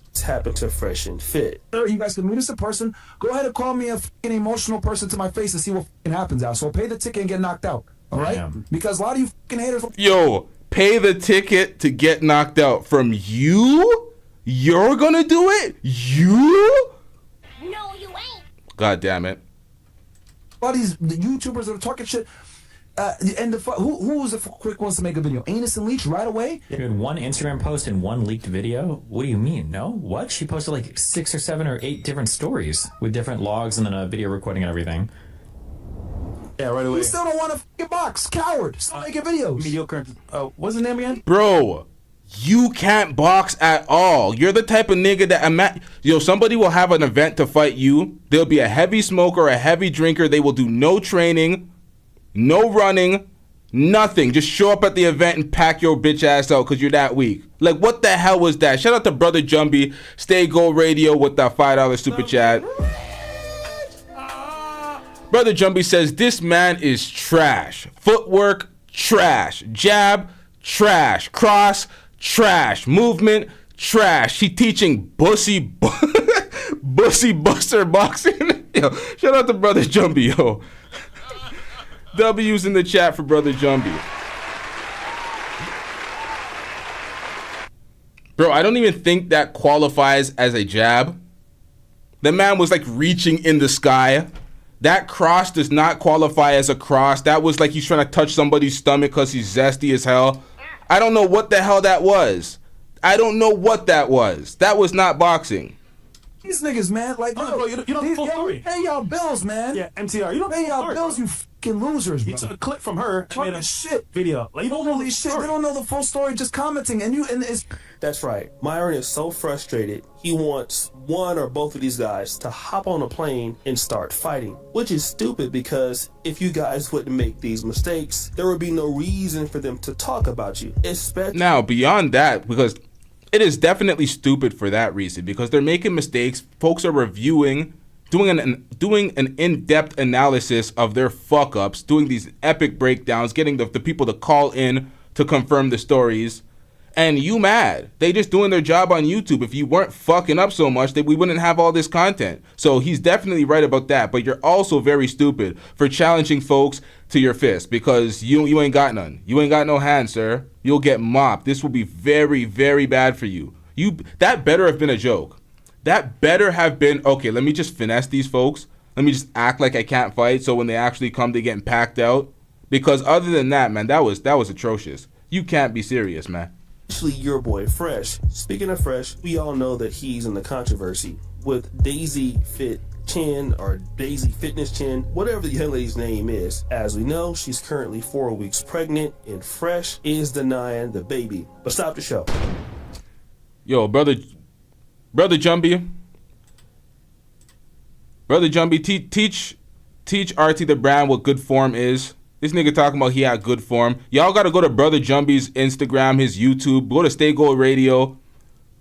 It's happened to Fresh and Fit. You guys can meet us in person. Go ahead and call me a fucking emotional person to my face and see what fucking happens out. So pay the ticket and get knocked out. All right? Damn. Because a lot of you fucking haters. Yo, pay the ticket to get knocked out from you? You're gonna do it? You? No, you ain't. God damn it. A lot of these YouTubers that are talking shit. And who was the quick ones to make a video? Anus and Leech right away? Dude, one Instagram post and one leaked video? What do you mean? No? What? She posted like 6 or 7 or 8 different stories with different logs and then a video recording and everything. Yeah, right away. You still don't want to fucking box. Coward. Still making videos. Mediocre. What's his name again? Bro, you can't box at all. You're the type of nigga that somebody will have an event to fight you. They'll be a heavy smoker, a heavy drinker. They will do no training, no running, nothing. Just show up at the event and pack your bitch ass out because you're that weak. Like, what the hell was that? Shout out to Brother Jumbie, Stay Gold Radio with that $5 super chat. Brother Jumbie says, this man is trash. Footwork, trash. Jab, trash. Cross, trash. Movement, trash. He teaching bussy buster boxing. Yo, shout out to Brother Jumbie, yo. W's in the chat for Brother Jumbie. Bro, I don't even think that qualifies as a jab. The man was like reaching in the sky. That cross does not qualify as a cross. That was like he's trying to touch somebody's stomach because he's zesty as hell. I don't know what the hell that was. I don't know what that was. That was not boxing. These niggas, man, like, bro, you don't the full story. Pay y'all bills, man. Yeah, MTR. You don't pay y'all bills, you fucking losers, bro. You took a clip from her and made a shit video. Like, you don't know the shit. They don't know the full story, just commenting. And it's. That's right. Myron is so frustrated, he wants one or both of these guys to hop on a plane and start fighting. Which is stupid because if you guys wouldn't make these mistakes, there would be no reason for them to talk about you. Especially now, beyond that, because it is definitely stupid for that reason, because they're making mistakes. Folks are reviewing, doing an in-depth analysis of their fuck-ups, doing these epic breakdowns, getting the people to call in to confirm the stories. And you mad. They just doing their job on YouTube. If you weren't fucking up so much, we wouldn't have all this content. So he's definitely right about that. But you're also very stupid for challenging folks to your fist, because you ain't got none. You ain't got no hands, sir. You'll get mopped. This will be very, very bad for you. That better have been a joke. That better have been, okay, let me just finesse these folks. Let me just act like I can't fight, so when they actually come, they getting packed out. Because other than that, man, that was atrocious. You can't be serious, man. Actually, your boy Fresh. Speaking of Fresh, we all know that he's in the controversy with Daisy Fit Chen or Daisy Fitness Chen, whatever the young lady's name is. As we know, she's currently 4 weeks pregnant, and Fresh is denying the baby. But stop the show. Yo, brother Jumbie, teach RT the brand what good form is. This nigga talking about he had good form. Y'all gotta go to Brother Jumbie's Instagram, his YouTube, go to Stay Gold Radio,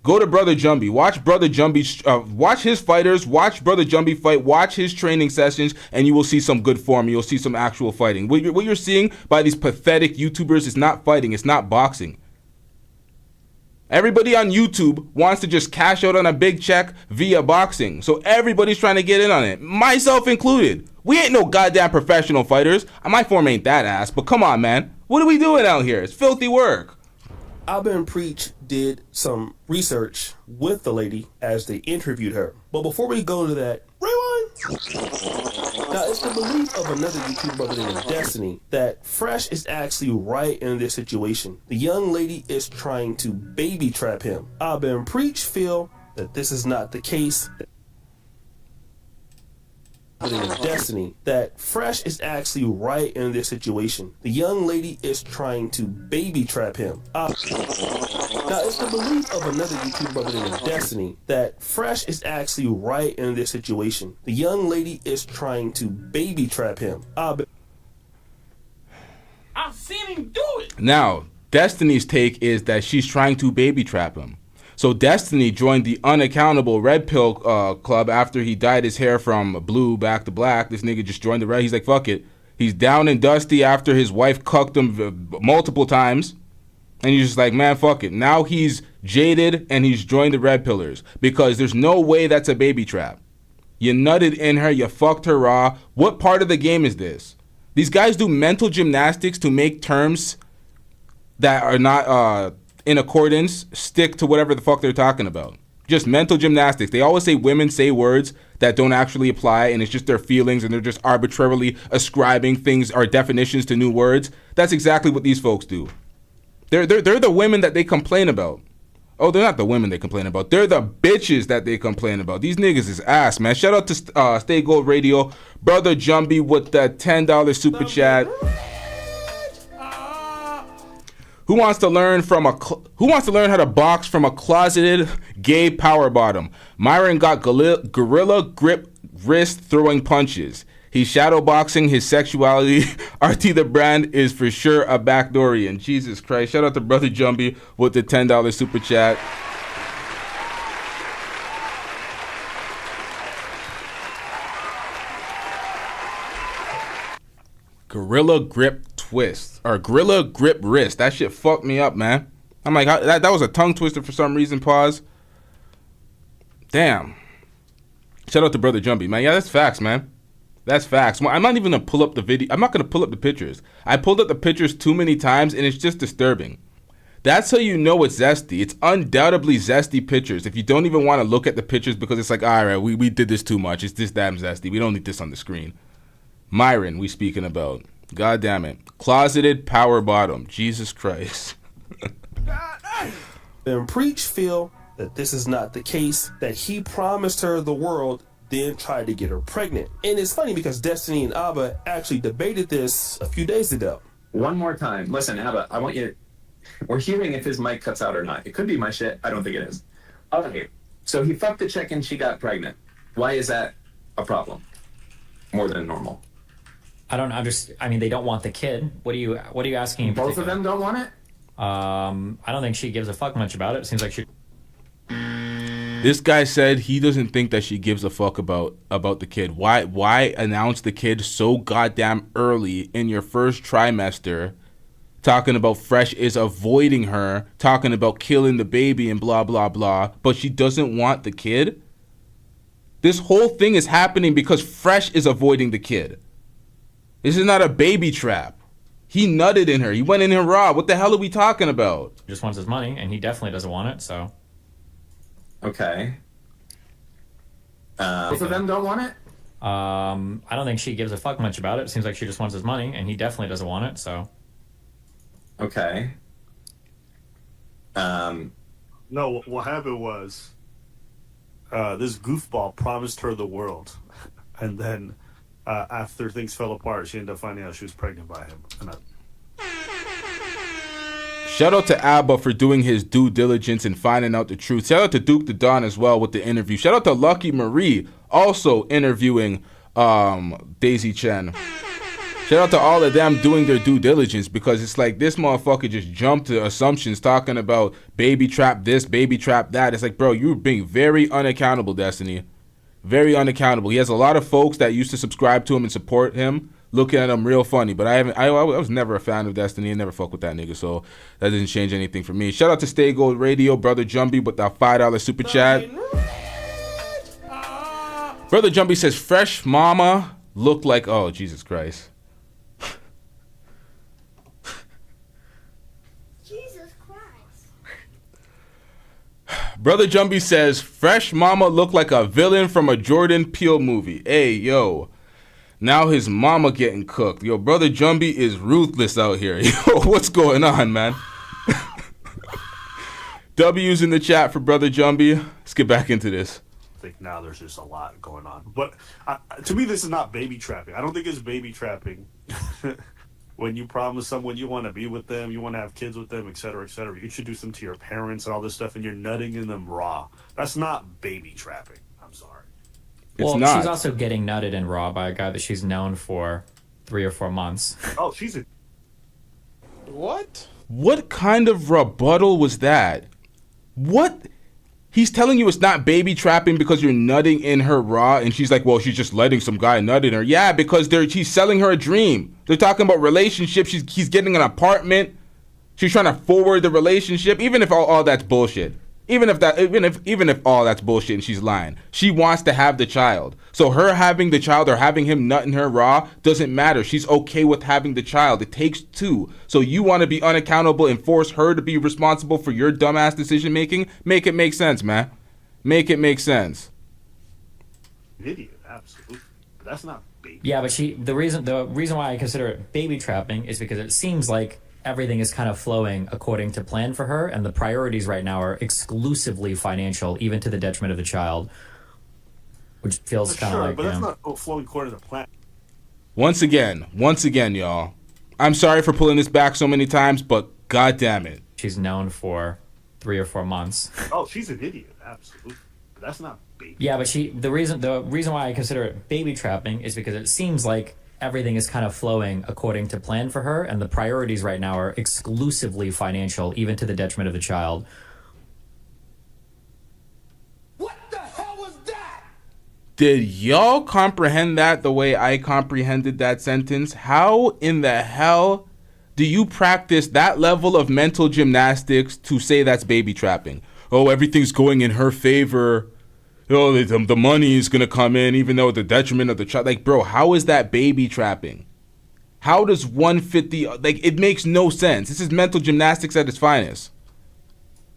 go to Brother Jumbie, watch Brother Jumbie, watch his fighters, watch Brother Jumbie fight, watch his training sessions, and you will see some good form. You'll see some actual fighting. What you're seeing by these pathetic YouTubers is not fighting, it's not boxing. Everybody on YouTube wants to just cash out on a big check via boxing. So everybody's trying to get in on it, myself included. We ain't no goddamn professional fighters. My form ain't that ass, but come on, man. What are we doing out here? It's filthy work. Abba and Preach did some research with the lady as they interviewed her. But before we go to that, rewind! Now, it's the belief of another YouTuber by the name of Destiny that Fresh is actually right in this situation. The young lady is trying to baby trap him. Abba and Preach feel that this is not the case. Destiny that Fresh is actually right in this situation. The young lady is trying to baby trap him. Now, it's the belief of another YouTuber by the name of Destiny that Fresh is actually right in this situation. The young lady is trying to baby trap him. I've seen him do it. Now, Destiny's take is that she's trying to baby trap him. So Destiny joined the unaccountable Red Pill club after he dyed his hair from blue back to black. This nigga just joined the red. He's like, fuck it. He's down and dusty after his wife cucked him multiple times. And he's just like, man, fuck it. Now he's jaded and he's joined the Red Pillars because there's no way that's a baby trap. You nutted in her. You fucked her raw. What part of the game is this? These guys do mental gymnastics to make terms that are not in accordance, stick to whatever the fuck they're talking about. Just mental gymnastics. They always say women say words that don't actually apply and it's just their feelings and they're just arbitrarily ascribing things or definitions to new words. That's exactly what these folks do. They're the women that they complain about. Oh, they're not the women they complain about. They're the bitches that they complain about. These niggas is ass, man. Shout out to Stay Gold Radio. Brother Jumbie with the $10 super chat. Who wants to learn how to box from a closeted gay power bottom? Myron got gorilla grip wrist throwing punches. He's shadow boxing his sexuality. RT the brand is for sure a backdoorian. Jesus Christ. Shout out to Brother Jumbie with the $10 super chat. Gorilla grip twist or gorilla grip wrist. That shit fucked me up, man. I'm like, that was a tongue twister for some reason. Pause. Damn. Shout out to Brother Jumbie, man. Yeah, that's facts, man. That's facts. Well, I'm not even gonna pull up the video. I'm not gonna pull up the pictures. I pulled up the pictures too many times, and it's just disturbing. That's how you know it's zesty. It's undoubtedly zesty pictures. If you don't even want to look at the pictures because it's like, all right, we did this too much. It's this damn zesty. We don't need this on the screen. Myron, we speaking about. God damn it. Closeted power bottom. Jesus Christ. And Preach feel that this is not the case, that he promised her the world, then tried to get her pregnant. And it's funny because Destiny and Abba actually debated this a few days ago. One more time. Listen, Abba, I want you... We're hearing if his mic cuts out or not. It could be my shit. I don't think it is. Okay. So he fucked the chick and she got pregnant. Why is that a problem? More than normal. I don't understand. I mean, they don't want the kid. What are you asking? In Both of them don't want it? I don't think she gives a fuck much about it. It seems like she... This guy said he doesn't think that she gives a fuck about the kid. Why announce the kid so goddamn early in your first trimester, talking about Fresh is avoiding her, talking about killing the baby and blah, blah, blah, but she doesn't want the kid? This whole thing is happening because Fresh is avoiding the kid. This is not a baby trap. He nutted in her. He went in her raw. What the hell are we talking about? He just wants his money, and he definitely doesn't want it, so... Okay. Both of them don't want it? I don't think she gives a fuck much about it. It seems like she just wants his money, and he definitely doesn't want it, so... Okay. No, what happened was this goofball promised her the world, and then after things fell apart, she ended up finding out she was pregnant by him. Shout out to Abba for doing his due diligence and finding out the truth. Shout out to Duke the Don as well with the interview. Shout out to Lucky Marie also interviewing Daisy Chen. Shout out to all of them doing their due diligence, because it's like this motherfucker just jumped to assumptions talking about baby trap this, baby trap that. It's like, bro, you're being very unaccountable, Destiny. Very unaccountable. He has a lot of folks that used to subscribe to him and support him looking at him real funny. But I was never a fan of Destiny and never fuck with that nigga, so that didn't change anything for me. Shout out to Stay Gold Radio, Brother Jumbie, with that $5 super chat. Brother Jumbie says, fresh mama looked like, oh, Jesus Christ. Brother Jumbie says, fresh mama looked like a villain from a Jordan Peele movie. Hey, yo. Now his mama getting cooked. Yo, Brother Jumbie is ruthless out here. Yo, what's going on, man? W's in the chat for Brother Jumbie. Let's get back into this. I think now there's just a lot going on. But to me, this is not baby trapping. I don't think it's baby trapping. When you promise someone you want to be with them, you want to have kids with them, et cetera, you introduce them to your parents and all this stuff, and you're nutting in them raw. That's not baby trapping. I'm sorry. Well, she's also getting nutted in raw by a guy that she's known for 3 or 4 months. Oh, she's a... What? What kind of rebuttal was that? What? He's telling you it's not baby trapping because you're nutting in her raw, and she's like, well, she's just letting some guy nut in her. Yeah, because he's selling her a dream. They're talking about relationships. He's getting an apartment. She's trying to forward the relationship, even if all that's bullshit. Even if all that's bullshit and she's lying. She wants to have the child. So her having the child or having him nut in her raw doesn't matter. She's okay with having the child. It takes two. So you want to be unaccountable and force her to be responsible for your dumbass decision making? Make it make sense, man. Make it make sense. Idiot, absolutely. But that's not baby. Yeah, but the reason why I consider it baby trapping is because it seems like everything is kind of flowing according to plan for her, and the priorities right now are exclusively financial, even to the detriment of the child, which feels kind of like, but that's not flowing according to plan. Once again, y'all, I'm sorry for pulling this back so many times, but god damn it, she's known for 3 or 4 months. Oh, she's an idiot, absolutely. But that's not baby. Yeah, but the reason why I consider it baby trapping is because it seems like everything is kind of flowing according to plan for her, and the priorities right now are exclusively financial, even to the detriment of the child. What the hell was that? Did y'all comprehend that the way I comprehended that sentence? How in the hell do you practice that level of mental gymnastics to say that's baby trapping? Oh, everything's going in her favor. Oh, the money is going to come in even though at the detriment of the child. Like, bro, how is that baby trapping? How does one fit the... Like, it makes no sense. This is mental gymnastics at its finest.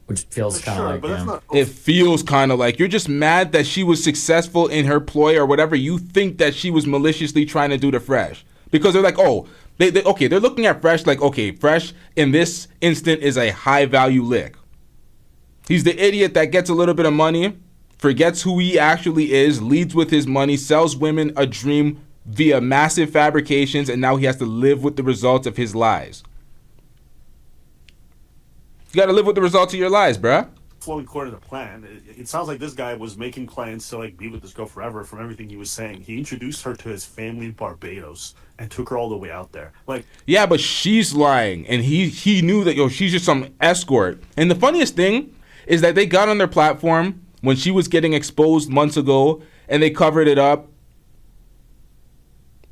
Which feels kind of like... It feels kind of like you're just mad that she was successful in her ploy or whatever. You think that she was maliciously trying to do to Fresh. Because they're like, oh, okay, they're looking at Fresh like, okay, Fresh in this instant is a high-value lick. He's the idiot that gets a little bit of money, forgets who he actually is, leads with his money, sells women a dream via massive fabrications, and now he has to live with the results of his lies. You got to live with the results of your lies, bruh. Flowing according to plan. It sounds like this guy was making plans to like be with this girl forever. From everything he was saying, he introduced her to his family in Barbados and took her all the way out there. Like, yeah, but she's lying, and he knew that she's just some escort. And the funniest thing is that they got on their platform when she was getting exposed months ago, and they covered it up.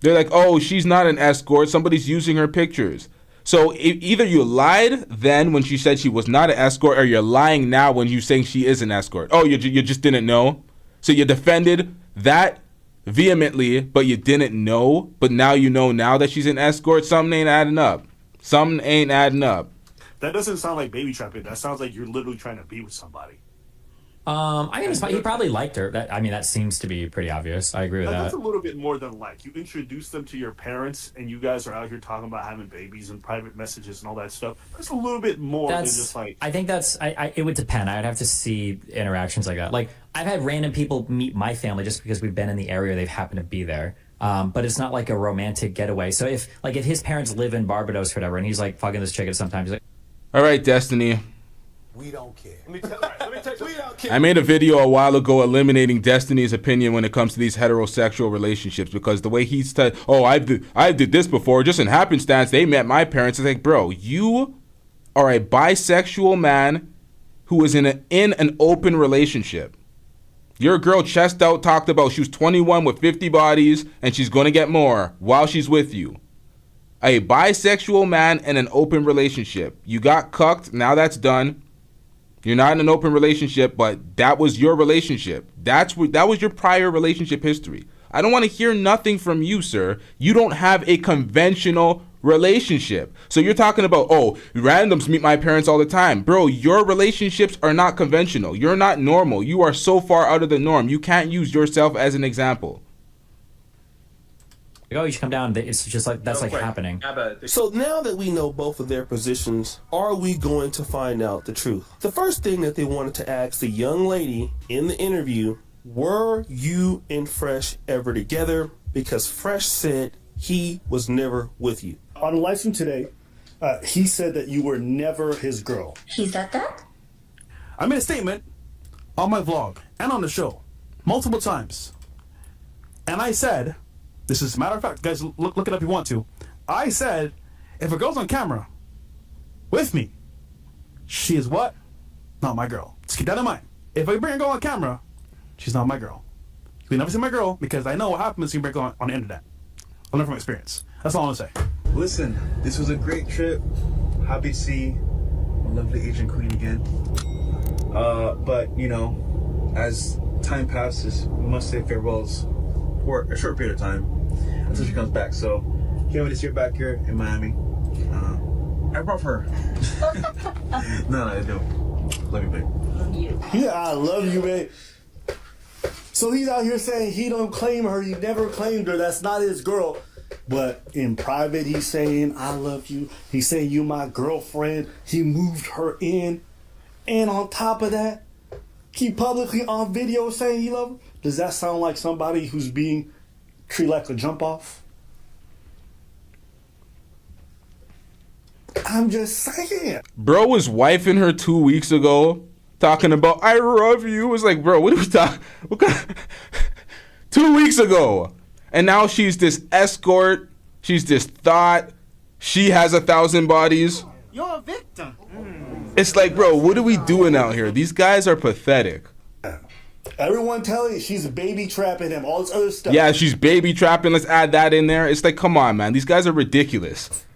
They're like, oh, she's not an escort. Somebody's using her pictures. So either you lied then when she said she was not an escort, or you're lying now when you're saying she is an escort. Oh, you just didn't know? So you defended that vehemently, but you didn't know? But now you know now that she's an escort? Something ain't adding up. Something ain't adding up. That doesn't sound like baby trapping. That sounds like you're literally trying to be with somebody. I think he probably liked her. That seems to be pretty obvious. I agree with that. That's a little bit more than like. You introduce them to your parents, and you guys are out here talking about having babies and private messages and all that stuff. That's a little bit more than just like. I think it would depend. I would have to see interactions like that. Like, I've had random people meet my family just because we've been in the area. They've happened to be there. But it's not like a romantic getaway. So if his parents live in Barbados or whatever, and he's like fucking this chick at sometimes, he's like, all right, Destiny. We don't care. Let me tell you, we don't care. I made a video a while ago eliminating Destiny's opinion when it comes to these heterosexual relationships, because the way he's said, oh, I did this before, just in happenstance, they met my parents. It's like, bro, you are a bisexual man who is in an open relationship. Your girl chest out talked about she was 21 with 50 bodies and she's going to get more while she's with you. A bisexual man in an open relationship. You got cucked. Now that's done. You're not in an open relationship, but that was your relationship. That was your prior relationship history. I don't want to hear nothing from you, sir. You don't have a conventional relationship. So you're talking about, oh, randoms meet my parents all the time. Bro, your relationships are not conventional. You're not normal. You are so far out of the norm. You can't use yourself as an example. Oh, you should come down. It's just like that's like happening. So now that we know both of their positions, are we going to find out the truth? The first thing that they wanted to ask the young lady in the interview, were you and Fresh ever together? Because Fresh said he was never with you. On the live stream today, he said that you were never his girl. He said that? I made a statement on my vlog and on the show multiple times. And I said, this is a matter of fact, guys, look it up if you want to. I said, if a girl's on camera with me, she is what? Not my girl. Just keep that in mind. If I bring a girl on camera, she's not my girl. You never see my girl because I know what happens when you bring a girl on the internet. I learned from experience. That's all I'm gonna say. Listen, this was a great trip. Happy to see a lovely Asian queen again. But, you know, as time passes, we must say farewells for a short period of time until she comes back. So, can't wait to see her back here in Miami. I love her. No, I don't. Love you, babe. Love you. Yeah, I love you, babe. So he's out here saying he don't claim her. He never claimed her. That's not his girl. But in private, he's saying, I love you. He's saying, you my girlfriend. He moved her in. And on top of that, he publicly on video saying he loves her. Does that sound like somebody who's being treated like a jump off? I'm just saying. Bro was wifing her 2 weeks ago, talking about, I love you. It's like, bro, what are we talking? 2 weeks ago. And now she's this escort. She's this thought. She has 1,000 bodies. You're a victim. It's like, bro, what are we doing out here? These guys are pathetic. Everyone telling you she's baby trapping him, all this other stuff. Yeah, she's baby trapping. Let's add that in there. It's like, come on, man. These guys are ridiculous.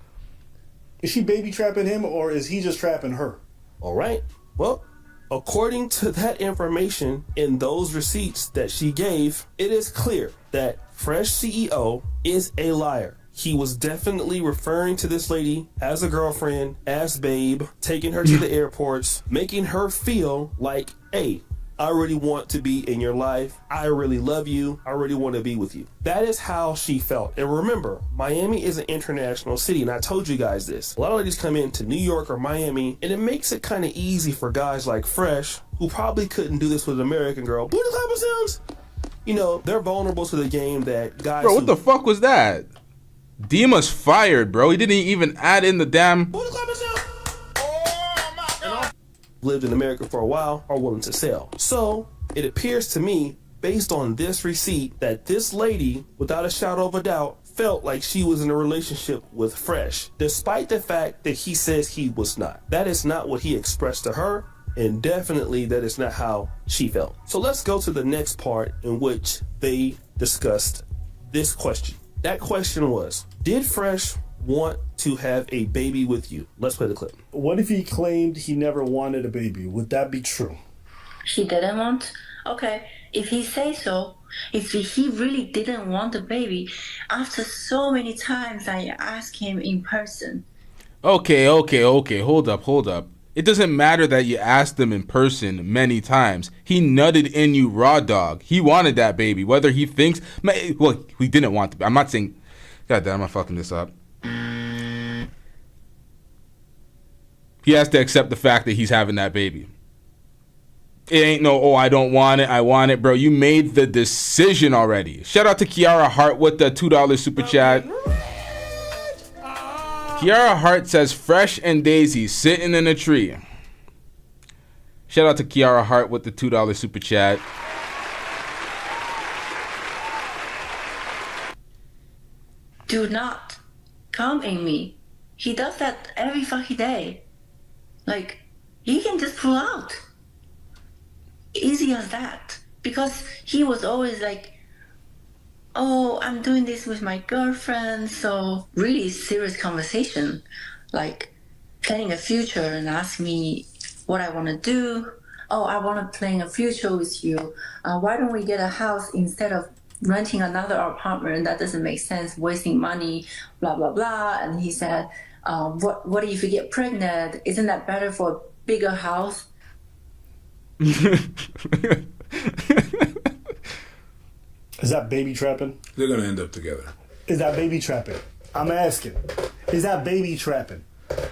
Is she baby trapping him or is he just trapping her? All right. Well, according to that information in those receipts that she gave, it is clear that Fresh CEO is a liar. He was definitely referring to this lady as a girlfriend, as babe, taking her to the airports, making her feel like, hey, I really want to be in your life. I really love you. I really want to be with you. That is how she felt. And remember, Miami is an international city, and I told you guys this. A lot of ladies come into New York or Miami, and it makes it kind of easy for guys like Fresh, who probably couldn't do this with an American girl. Booty clapper sounds. You know, they're vulnerable to the game that guys. Bro, what the fuck was that? Dima's fired, bro. He didn't even add in the damn. Booty clapper sounds. Lived in America for a while are willing to sell. So it appears to me, based on this receipt, that this lady, without a shadow of a doubt, felt like she was in a relationship with Fresh, despite the fact that he says he was not. That is not what he expressed to her, and definitely that is not how she felt. So let's go to the next part in which they discussed this question. That question was, did Fresh want to have a baby with you? Let's play the clip. What if he claimed he never wanted a baby? Would that be true? He didn't want? Okay, if he says so, if he really didn't want a baby, after so many times I asked him in person. Okay, hold up. It doesn't matter that you asked him in person many times. He nutted in you raw dog. He wanted that baby, whether he thinks, well, he didn't want to. I'm not saying, God damn, I'm fucking this up. He has to accept the fact that he's having that baby. It ain't no, oh, I don't want it, I want it, bro. You made the decision already. Shout out to Kiara Hart with the $2 super chat. Kiara Hart says, Fresh and Daisy sitting in a tree. Shout out to Kiara Hart with the $2 super chat. Do not come in me. He does that every fucking day. Like, he can just pull out. Easy as that. because he was always like, oh, I'm doing this with my girlfriend. So really serious conversation, like planning a future, and ask me what I want to do. Oh, I want to plan a future with you. Why don't we get a house instead of renting another apartment? That doesn't make sense, wasting money, blah, blah, blah. And he said, what if you get pregnant? Isn't that better for a bigger house? Is that baby trapping? They're gonna end up together. Is that baby trapping? I'm asking. Is that baby trapping?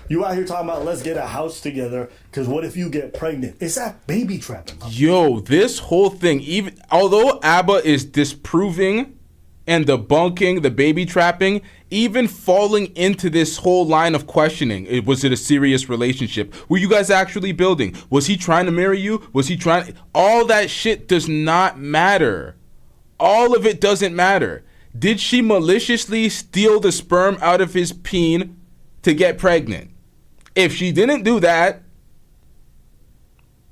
You out here talking about let's get a house together because what if you get pregnant? Is that baby trapping? Yo, this whole thing, even although ABBA is disproving and debunking the baby trapping, even falling into this whole line of questioning, was it a serious relationship? Were you guys actually building? Was he trying to marry you? Was he trying? All that shit does not matter. All of it doesn't matter. Did she maliciously steal the sperm out of his peen to get pregnant? If she didn't do that,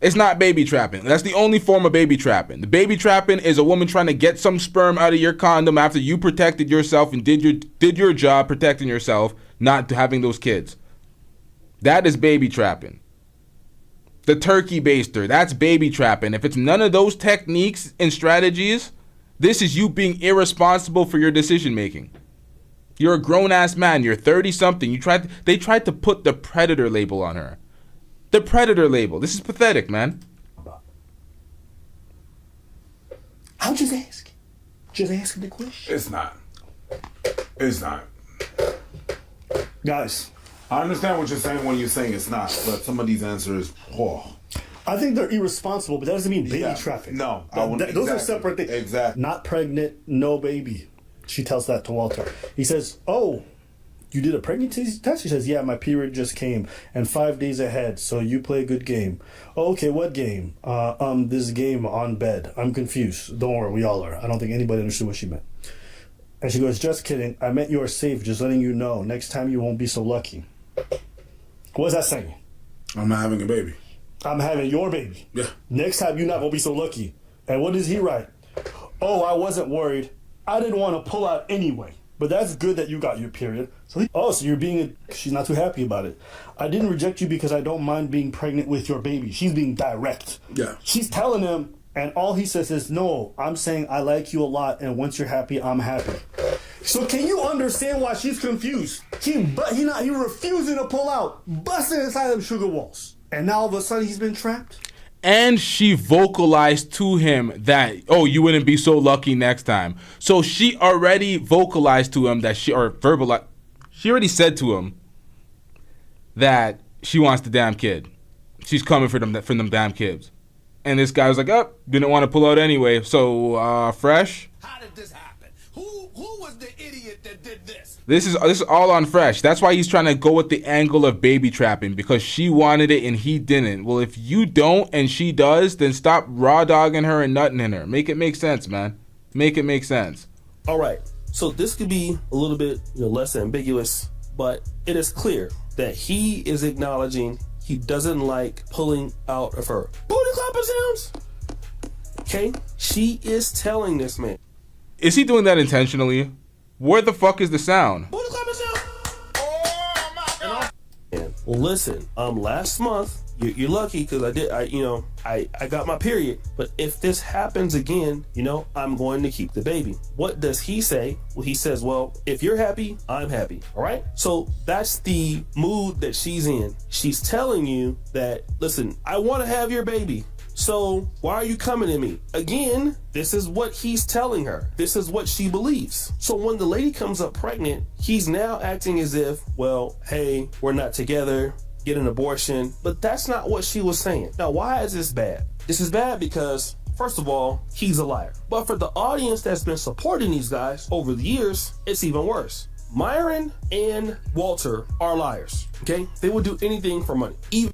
it's not baby trapping. That's the only form of baby trapping. The baby trapping is a woman trying to get some sperm out of your condom after you protected yourself and did your job protecting yourself, not having those kids. That is baby trapping. The turkey baster, that's baby trapping. If it's none of those techniques and strategies, this is you being irresponsible for your decision making. You're a grown-ass man. You're 30-something. They tried to put the predator label on her. The predator label. This is pathetic, man. I'm just asking. Just asking the question. It's not. It's not. Guys. I understand what you're saying when you're saying it's not, but some of these answers, I think they're irresponsible, but that doesn't mean baby trapping. No. Those are separate things. Exactly. Not pregnant, no baby. She tells that to Walter. He says, oh, you did a pregnancy test? She says, yeah, my period just came and 5 days ahead, so you play a good game. Oh, okay, what game? This game on bed. I'm confused. Don't worry, we all are. I don't think anybody understood what she meant. And she goes, just kidding. I meant you are safe, just letting you know. Next time you won't be so lucky. What's that saying? I'm not having a baby. I'm having your baby. Yeah. Next time you're not going to be so lucky. And what does he write? Oh, I wasn't worried. I didn't want to pull out anyway. But that's good that you got your period. So you're being she's not too happy about it. I didn't reject you because I don't mind being pregnant with your baby. She's being direct. Yeah. She's telling him, and all he says is, no, I'm saying I like you a lot, and once you're happy, I'm happy. So can you understand why she's confused? He refusing to pull out, busting inside them sugar walls. And now all of a sudden he's been trapped? And she vocalized to him that, oh, you wouldn't be so lucky next time. So she already vocalized to him that she already said to him that she wants the damn kid. She's coming for them damn kids. And this guy was like, oh, didn't want to pull out anyway. So, Fresh? How did this happen? Who was the idiot that did this? This is all on Fresh. That's why he's trying to go with the angle of baby trapping, because she wanted it and he didn't. Well, if you don't and she does, then stop raw dogging her and nutting in her. Make it make sense, man. Make it make sense. All right. So this could be a little bit less ambiguous, but it is clear that he is acknowledging he doesn't like pulling out of her booty clapping sounds. Okay? She is telling this man. Is he doing that intentionally? Where the fuck is the sound? Booty clapping sounds. Oh my God. And listen, last month, you're lucky because I got my period. But if this happens again, I'm going to keep the baby. What does he say? Well, he says, well, if you're happy, I'm happy. All right? So that's the mood that she's in. She's telling you that, listen, I want to have your baby. So why are you coming to me? Again, this is what he's telling her. This is what she believes. So when the lady comes up pregnant, he's now acting as if, well, hey, we're not together. Get an abortion. But that's not what she was saying. Now, why is this bad? This is bad because, first of all, he's a liar. But for the audience that's been supporting these guys over the years, it's even worse. Myron and Walter are liars, okay? They will do anything for money. Even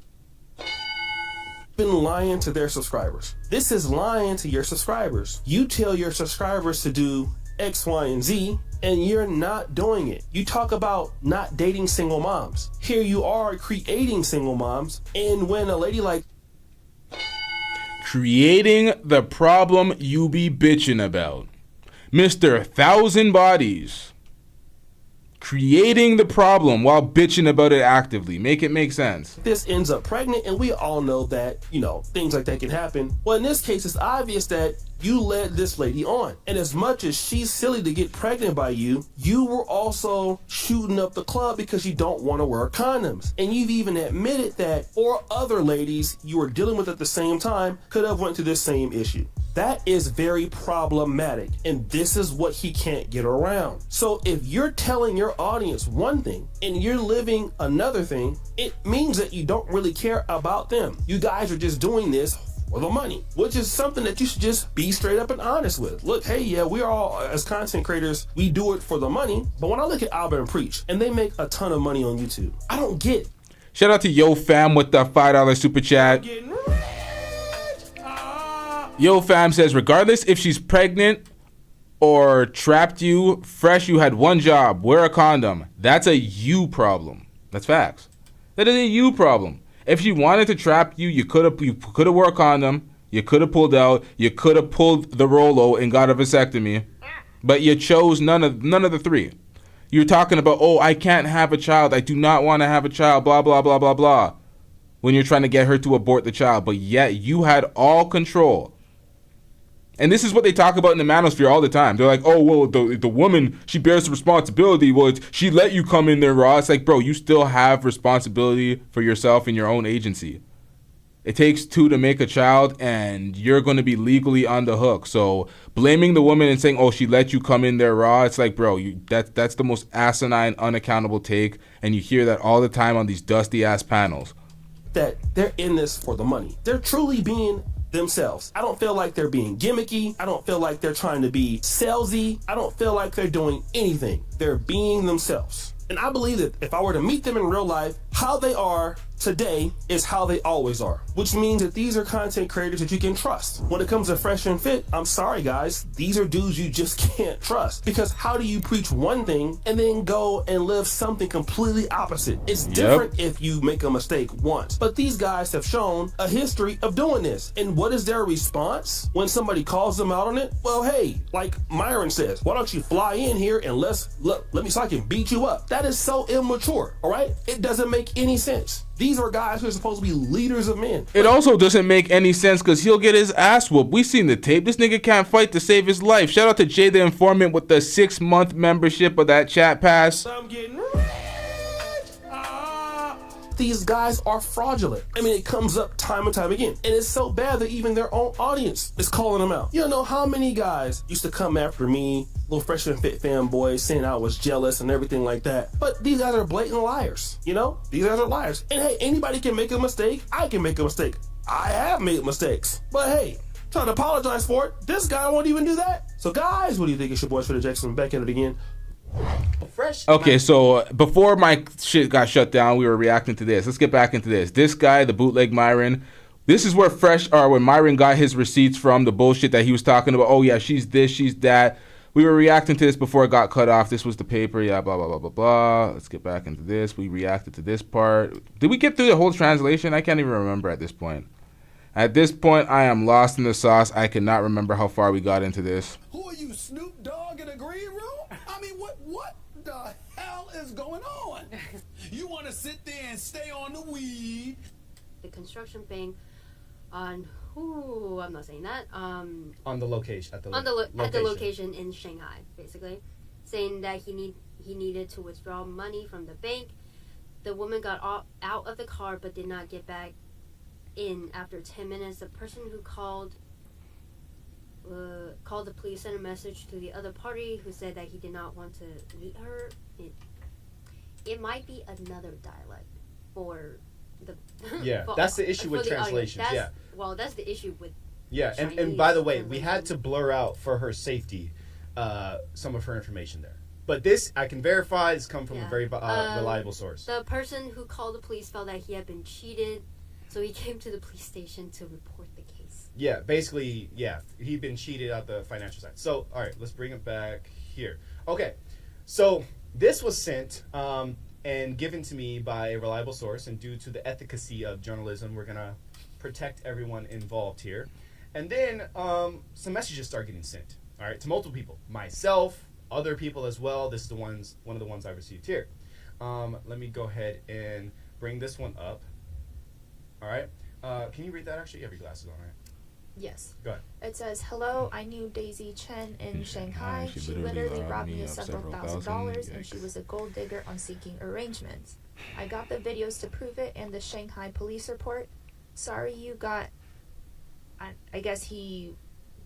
lying to their subscribers. This is lying to your subscribers. You tell your subscribers to do X, Y, and Z, and you're not doing it. You talk about not dating single moms. Here you are creating single moms, and when a lady like creating the problem you be bitching about. Mr. 1,000 Bodies. Creating the problem while bitching about it actively. Make it make sense. This ends up pregnant, and we all know that, things like that can happen. Well, in this case, it's obvious that you led this lady on. And as much as she's silly to get pregnant by you, you were also shooting up the club because you don't want to wear condoms. And you've even admitted that 4 other ladies you were dealing with at the same time could have went through this same issue. That is very problematic, and this is what he can't get around. So if you're telling your audience one thing and you're living another thing, it means that you don't really care about them. You guys are just doing this for the money, which is something that you should just be straight up and honest with. Look, hey, yeah, we are all, as content creators, we do it for the money, but when I look at Albert and Preach, and they make a ton of money on YouTube, I don't get it. Shout out to Yo Fam with the $5 super chat. Yo Fam says, regardless if she's pregnant or trapped you, Fresh, you had one job, wear a condom. That's a you problem. That's facts. That is a you problem. If she wanted to trap you, you could have wore a condom, you could have pulled out, you could have pulled the Rolo and got a vasectomy, but you chose none of the 3. You're talking about, oh, I can't have a child, I do not want to have a child, blah, blah, blah, blah, blah, when you're trying to get her to abort the child, but yet you had all control. And this is what they talk about in the manosphere all the time. They're like, oh, well, the woman, she bears the responsibility. Well, she let you come in there raw. It's like, bro, you still have responsibility for yourself and your own agency. It takes 2 to make a child, and you're going to be legally on the hook. So blaming the woman and saying, oh, she let you come in there raw, it's like, bro, that's the most asinine, unaccountable take. And you hear that all the time on these dusty-ass panels. That they're in this for the money. They're truly being themselves. I don't feel like they're being gimmicky. I don't feel like they're trying to be salesy. I don't feel like they're doing anything. They're being themselves. And I believe that if I were to meet them in real life, how they are today is how they always are, which means that these are content creators that you can trust. When it comes to Fresh and Fit, I'm sorry guys, these are dudes you just can't trust, because how do you preach one thing and then go and live something completely opposite? It's different if you make a mistake once, but these guys have shown a history of doing this. And what is their response when somebody calls them out on it? Well, hey, like Myron says, why don't you fly in here and let me so I can beat you up? That is so immature, all right? It doesn't make any sense. These are guys who are supposed to be leaders of men. It also doesn't make any sense because he'll get his ass whooped. We seen the tape. This nigga can't fight to save his life. Shout out to Jay the Informant with the 6-month membership of that chat pass. I'm getting These guys are fraudulent. I mean, it comes up time and time again. And it's so bad that even their own audience is calling them out. You don't know how many guys used to come after me, little Fresh and Fit fanboys, saying I was jealous and everything like that. But these guys are blatant liars, These guys are liars. And hey, anybody can make a mistake. I can make a mistake. I have made mistakes. But hey, trying to apologize for it. This guy won't even do that. So guys, what do you think? It's your boy, Shredder Jackson, back at it again. Okay, so before my shit got shut down, we were reacting to this. Let's get back into this. This guy, the bootleg Myron, this is where when Myron got his receipts from, the bullshit that he was talking about. Oh yeah, she's this, she's that. We were reacting to this before it got cut off. This was the paper, yeah, blah, blah, blah, blah, blah. Let's get back into this. We reacted to this part. Did we get through the whole translation? I can't even remember at this point. At this point, I am lost in the sauce. I cannot remember how far we got into this. Who are you, Snoop Dogg in a green room? I mean, what the hell is going on? You want to sit there and stay on the weed? The construction thing on I'm not saying that. On the location at the location in Shanghai, basically, saying that he needed to withdraw money from the bank. The woman got out of the car but did not get back in after 10 minutes. The person who called the police, sent a message to the other party who said that he did not want to meet her. It might be another dialect for the that's the issue with translations. That's the issue with and by the way, we had to blur out for her safety some of her information there, but this I can verify is come from a very reliable source. The person who called the police felt that he had been cheated, so he came to the police station to report the case. Basically, he'd been cheated out the financial side. So, all right, let's bring it back here. Okay, so this was sent and given to me by a reliable source, and due to the efficacy of journalism, we're gonna protect everyone involved here. And then some messages start getting sent, all right, to multiple people, myself, other people as well. This is one of the ones I received here. Let me go ahead and bring this one up. All right. Can you read that? Actually, you have your glasses on, right? Yes. Go ahead. It says, "Hello, I knew Daisy Chen in Shanghai. She literally robbed me of several $1,000s, and she was a gold digger on seeking arrangements. I got the videos to prove it and the Shanghai police report. Sorry you got... I guess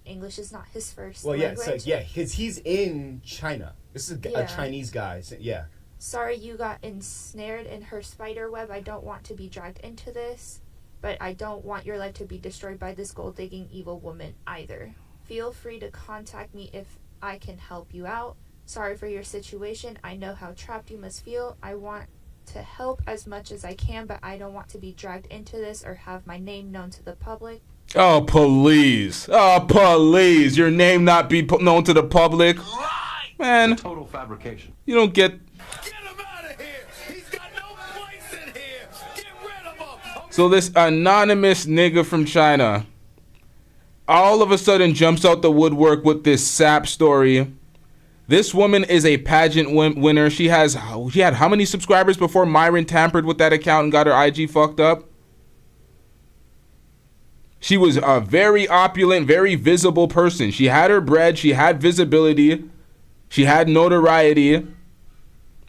English is not his first language. Well, he's in China. This is a Chinese guy. So, yeah. Sorry you got ensnared in her spider web. I don't want to be dragged into this, but I don't want your life to be destroyed by this gold-digging evil woman either. Feel free to contact me if I can help you out. Sorry for your situation. I know how trapped you must feel. I want to help as much as I can, but I don't want to be dragged into this or have my name known to the public. Oh, please. Oh, please. Your name not be known to the public. Man. Total fabrication. You don't get... So this anonymous nigga from China all of a sudden jumps out the woodwork with this sap story. This woman is a pageant winner. She had how many subscribers before Myron tampered with that account and got her IG fucked up? She was a very opulent, very visible person. She had her bread. She had visibility. She had notoriety.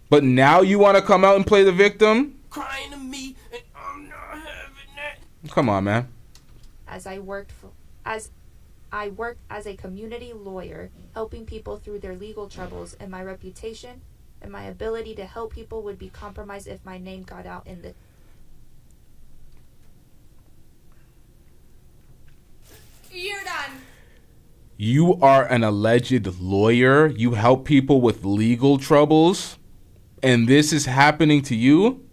But now you want to come out and play the victim? Crying to me, and I'm not having that. Come on, man. As I worked as a community lawyer, helping people through their legal troubles, and my reputation and my ability to help people would be compromised if my name got out in the... You're done. You are an alleged lawyer. You help people with legal troubles, and this is happening to you?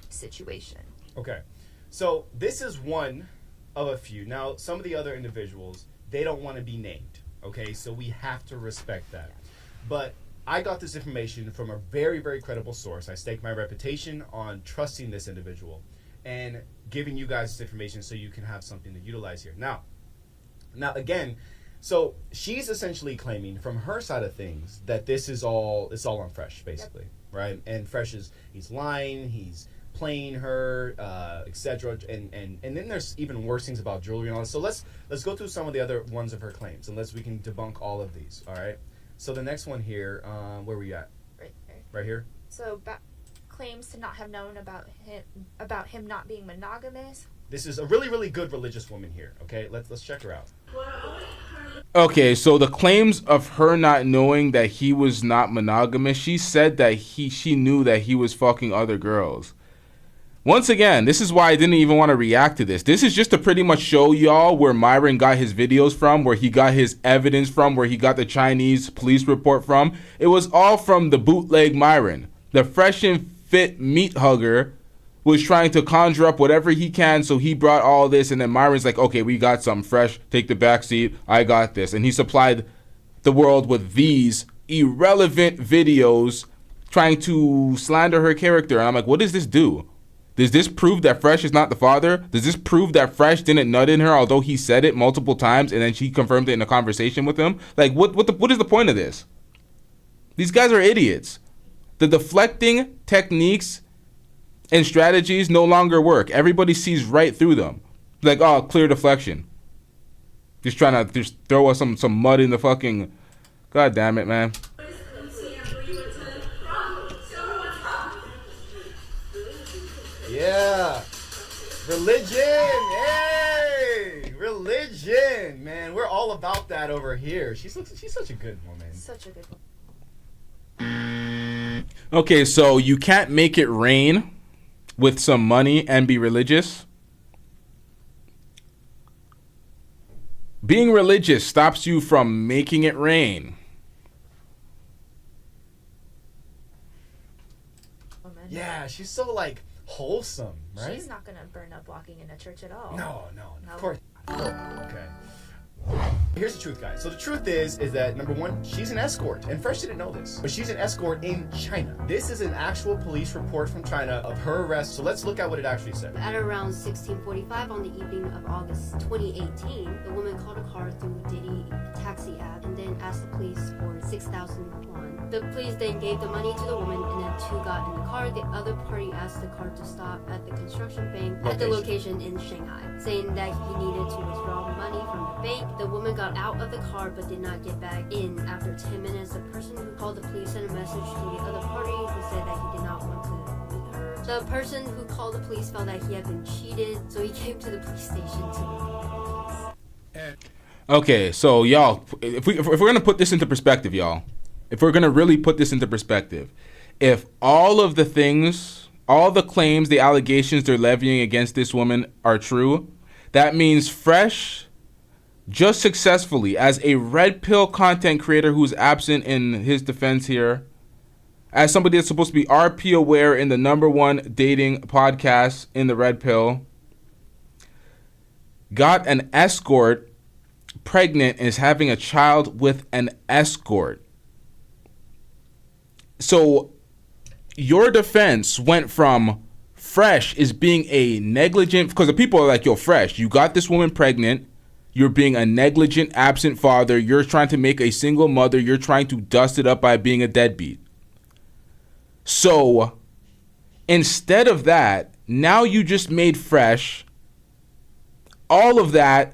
Situation. Okay. So this is one of a few. Now, some of the other individuals, they don't want to be named. Okay, so we have to respect that. But I got this information from a very, very credible source. I staked my reputation on trusting this individual and giving you guys this information so you can have something to utilize here. Now again, so she's essentially claiming from her side of things that this is all on Fresh, basically, right? And Fresh he's lying, he's playing her, etc. And then there's even worse things about jewelry and all this. So let's go through some of the other ones of her claims, unless we can debunk all of these. All right. So the next one here, where were you at? Right here. So claims to not have known about him not being monogamous. This is a really, really good religious woman here. Okay, let's check her out. Okay, so the claims of her not knowing that he was not monogamous, she said that she knew that he was fucking other girls. Once again, this is why I didn't even want to react to this. This is just to pretty much show y'all where Myron got his videos from, where he got his evidence from, where he got the Chinese police report from. It was all from the bootleg Myron. The fresh and fit meat hugger was trying to conjure up whatever he can, so he brought all this, and then Myron's like, okay, we got something fresh, take the back seat, I got this. And he supplied the world with these irrelevant videos trying to slander her character. And I'm like, what does this do? Does this prove that Fresh is not the father? Does this prove that Fresh didn't nut in her, although he said it multiple times and then she confirmed it in a conversation with him? Like, what is the point of this? These guys are idiots. The deflecting techniques and strategies no longer work. Everybody sees right through them. Like, oh, clear deflection. Just trying to just throw us some mud in the fucking... God damn it, man. Yeah. Religion. Hey. Religion. Man, we're all about that over here. She's such a good woman. Such a good woman. Okay, so you can't make it rain with some money and be religious. Being religious stops you from making it rain. Yeah, she's so like wholesome, right? She's not gonna burn up walking in a church at all. No, of course. Okay. Here's the truth, guys. So the truth is that number one, she's an escort. And Fresh didn't know this, but she's an escort in China. This is an actual police report from China of her arrest. So let's look at what it actually said. At around 16:45 on the evening of August 2018, the woman called a car through Diddy taxi app and then asked the police for 6,000 won. The police then gave the money to the woman and then two got in the car. The other party asked the car to stop at the construction bank at the location in Shanghai, saying that he needed to withdraw money from the bank. The woman got out of the car but did not get back in. After 10 minutes, the person who called the police sent a message to the other party who said that he did not want to meet her. The person who called the police felt that he had been cheated, so he came to the police station to report the police. Okay, so y'all, if we're gonna put this into perspective, y'all, if we're gonna really put this into perspective, if all of the things, all the claims, the allegations they're levying against this woman are true, that means Fresh just successfully, as a red pill content creator who's absent in his defense here, as somebody that's supposed to be RP aware in the #1 dating podcast in the red pill, got an escort pregnant and is having a child with an escort. So your defense went from Fresh is being a negligent, because the people are like, yo, Fresh, you got this woman pregnant, you're being a negligent, absent father, you're trying to make a single mother, you're trying to dust it up by being a deadbeat. So instead of that, now you just made Fresh all of that,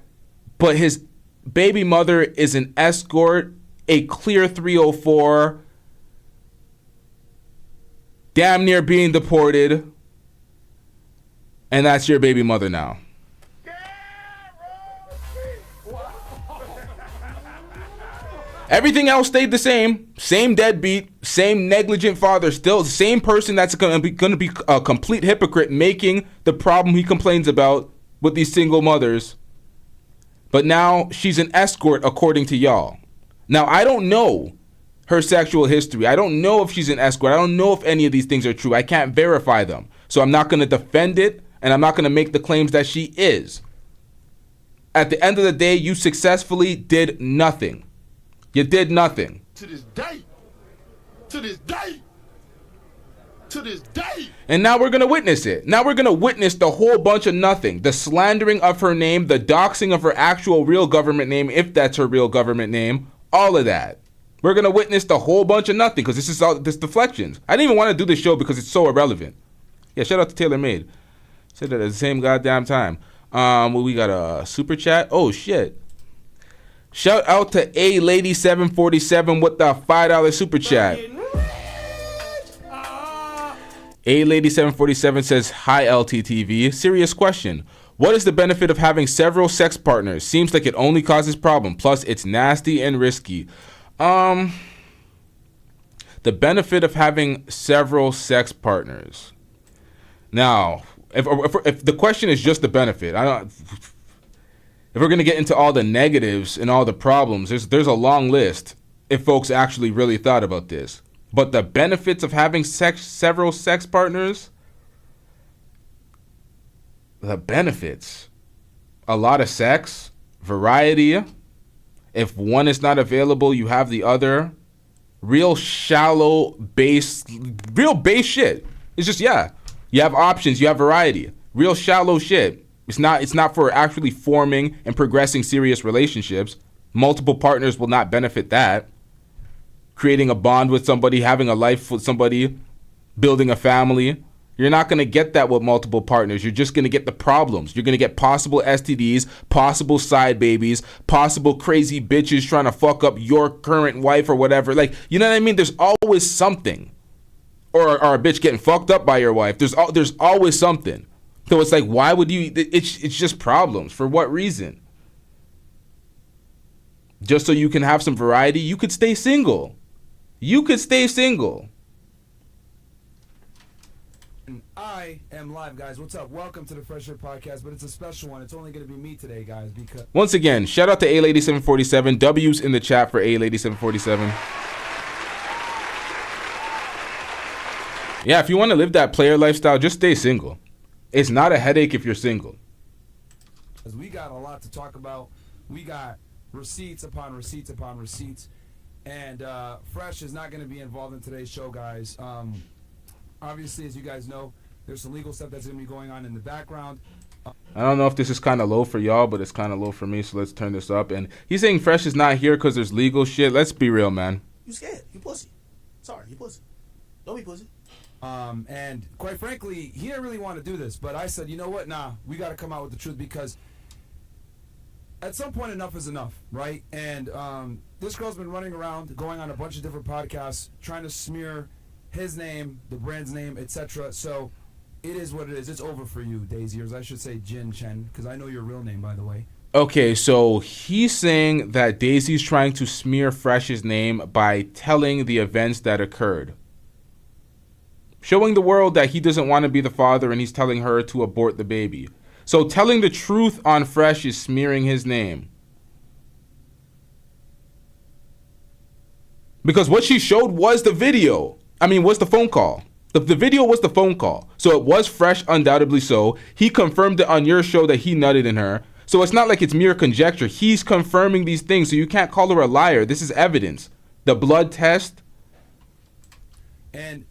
but his baby mother is an escort, a clear 304, damn near being deported, and that's your baby mother now. Everything else stayed the same. Same deadbeat, same negligent father, still the same person that's going to be a complete hypocrite making the problem he complains about with these single mothers. But now she's an escort according to y'all. Now, I don't know her sexual history. I don't know if she's an escort. I don't know if any of these things are true. I can't verify them. So I'm not going to defend it, and I'm not going to make the claims that she is. At the end of the day, you successfully did nothing. You did nothing. To this day. To this day. To this day. And now we're going to witness it. Now we're going to witness the whole bunch of nothing. The slandering of her name, the doxing of her actual real government name, if that's her real government name, all of that. We're going to witness the whole bunch of nothing because this is all this deflections. I didn't even want to do this show because it's so irrelevant. Yeah, shout out to Taylor Made. Said that at the same goddamn time. Well, we got a super chat. Oh, shit. Shout out to A-Lady747 with the $5 super chat. A-Lady747 says, hi, LTTV. Serious question. What is the benefit of having several sex partners? Seems like it only causes problem. Plus, it's nasty and risky. The benefit of having several sex partners. Now, if the question is just the benefit, if we're going to get into all the negatives and all the problems, there's a long list if folks actually really thought about this. But the benefits of having several sex partners, the benefits, a lot of sex, variety. If one is not available, you have the other. Real shallow base shit. It's just, yeah, you have options, you have variety. Real shallow shit. It's not for actually forming and progressing serious relationships. Multiple partners will not benefit that. Creating a bond with somebody, having a life with somebody, building a family. You're not going to get that with multiple partners. You're just going to get the problems. You're going to get possible STDs, possible side babies, possible crazy bitches trying to fuck up your current wife or whatever. Like, you know what I mean? There's always something. Or a bitch getting fucked up by your wife. There's always something. So it's like, why would you? It's just problems. For what reason? Just so you can have some variety, you could stay single. You could stay single. I am live, guys. What's up? Welcome to the Fresh Air Podcast, but it's a special one. It's only going to be me today, guys, because... Once again, shout out to A-Lady747. W's in the chat for A-Lady747. Yeah, if you want to live that player lifestyle, just stay single. It's not a headache if you're single. We got a lot to talk about. We got receipts upon receipts upon receipts. And Fresh is not going to be involved in today's show, guys. Obviously, as you guys know, there's some legal stuff that's going to be going on in the background. I don't know if this is kind of low for y'all, but it's kind of low for me, so let's turn this up. And he's saying Fresh is not here because there's legal shit. Let's be real, man. You scared. You pussy. Sorry, you pussy. Don't be pussy. And quite frankly, he didn't really want to do this, but I said, you know what? Nah, we got to come out with the truth, because at some point enough is enough, right? And this girl's been running around, going on a bunch of different podcasts, trying to smear his name, the brand's name, etc. So it is what it is. It's over for you, Daisy, or I should say Chen, because I know your real name, by the way. Okay, so he's saying that Daisy's trying to smear Fresh's name by telling the events that occurred. Showing the world that he doesn't want to be the father, and he's telling her to abort the baby. So telling the truth on Fresh is smearing his name. Because what she showed was the video. I mean, was the phone call. The video was the phone call. So it was Fresh, undoubtedly so. He confirmed it on your show that he nutted in her. So it's not like it's mere conjecture. He's confirming these things, so you can't call her a liar. This is evidence. The blood test. And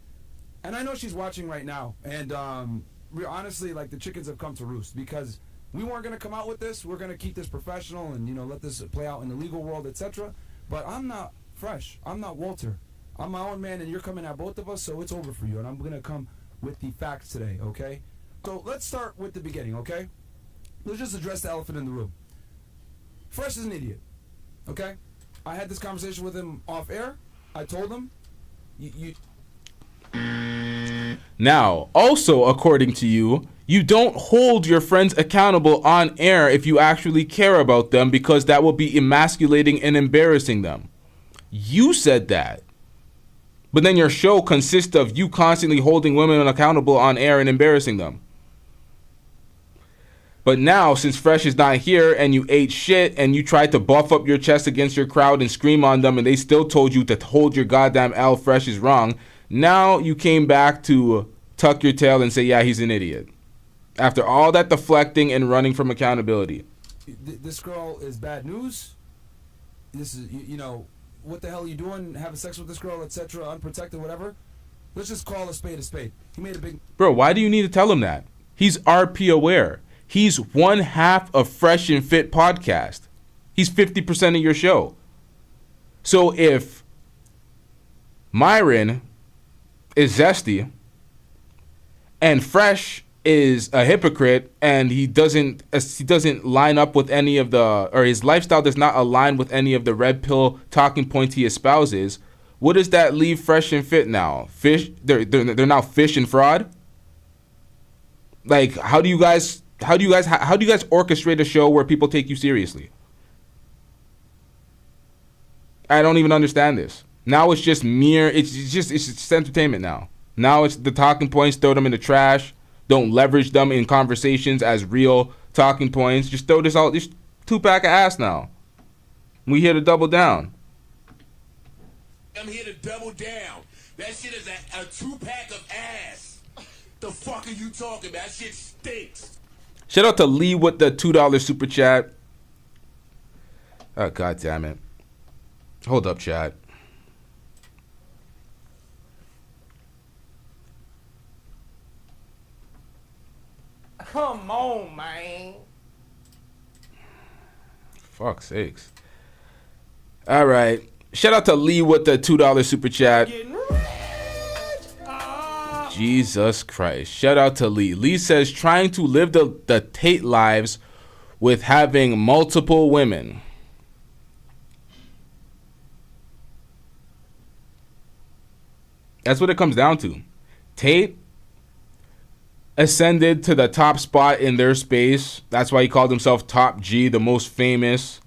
I know she's watching right now. And honestly, like, the chickens have come to roost, because we weren't going to come out with this. We're going to keep this professional and, you know, let this play out in the legal world, etc. But I'm not Fresh. I'm not Walter. I'm my own man, and you're coming at both of us, so it's over for you. And I'm going to come with the facts today, okay? So let's start with the beginning, okay? Let's just address the elephant in the room. Fresh is an idiot, okay? I had this conversation with him off air. I told him, Now, also according to you, you don't hold your friends accountable on air if you actually care about them, because that will be emasculating and embarrassing them. You said that. But then your show consists of you constantly holding women accountable on air and embarrassing them. But now, since Fresh is not here and you ate shit and you tried to buff up your chest against your crowd and scream on them, and they still told you to hold your goddamn L, Fresh is wrong, now you came back to tuck your tail and say, yeah, he's an idiot. After all that deflecting and running from accountability. This girl is bad news. This is, you know, what the hell are you doing? Having sex with this girl, etc., unprotected, whatever. Let's just call a spade a spade. He made a big... Bro, why do you need to tell him that? He's RP aware. He's one half of Fresh and Fit podcast. He's 50% of your show. So if Myron is zesty and Fresh is a hypocrite and he doesn't line up with any of the, or his lifestyle does not align with any of the red pill talking points he espouses, what does that leave Fresh and Fit now? Fish? They're now fish and fraud? Like, how do you guys orchestrate a show where people take you seriously? I don't even understand this. Now it's just it's just entertainment now. Now it's the talking points, throw them in the trash. Don't leverage them in conversations as real talking points. Just throw this out, just 2-pack of ass now. We here to double down. I'm here to double down. That shit is a 2-pack of ass. The fuck are you talking about? That shit stinks. Shout out to Lee with the $2 super chat. Oh, god damn it. Hold up, chat. Come on, man. Fuck's sakes. All right. Shout out to Lee with the $2 super chat. Jesus Christ. Shout out to Lee. Lee says, trying to live the Tate lives with having multiple women. That's what it comes down to. Tate ascended to the top spot in their space. That's why he called himself Top G, the most famous,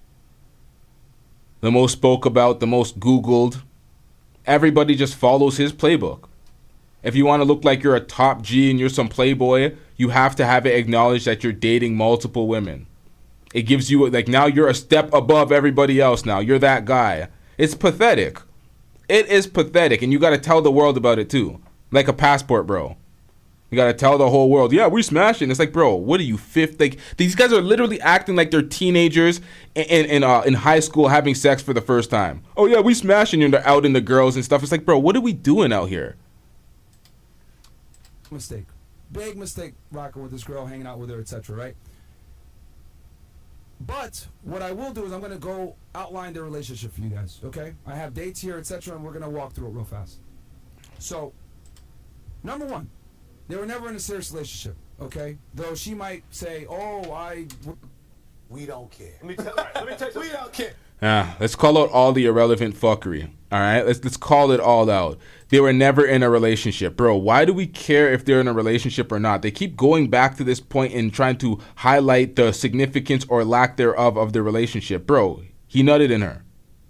the most spoke about, the most Googled. Everybody just follows his playbook. If you want to look like you're a top G and you're some playboy, you have to have it acknowledged that you're dating multiple women. It gives you, like, now you're a step above everybody else now. You're that guy. It's pathetic. It is pathetic, and you got to tell the world about it too. Like a passport, bro. You gotta tell the whole world, yeah, we smashing. It's like, bro, what are you, fifth? Like, these guys are literally acting like they're teenagers in high school having sex for the first time. Oh yeah, we smashing, and they're out in the girls and stuff. It's like, bro, what are we doing out here? Mistake, big mistake, rocking with this girl, hanging out with her, etc. Right? But what I will do is I'm gonna go outline the relationship for you guys. Okay? I have dates here, etc., and we're gonna walk through it real fast. So, number one. They were never in a serious relationship, okay? Though she might say, we don't care. Let me tell you, we don't care. Yeah, let's call out all the irrelevant fuckery. All right, let's call it all out. They were never in a relationship, bro. Why do we care if they're in a relationship or not? They keep going back to this point and trying to highlight the significance or lack thereof of the relationship, bro. He nutted in her.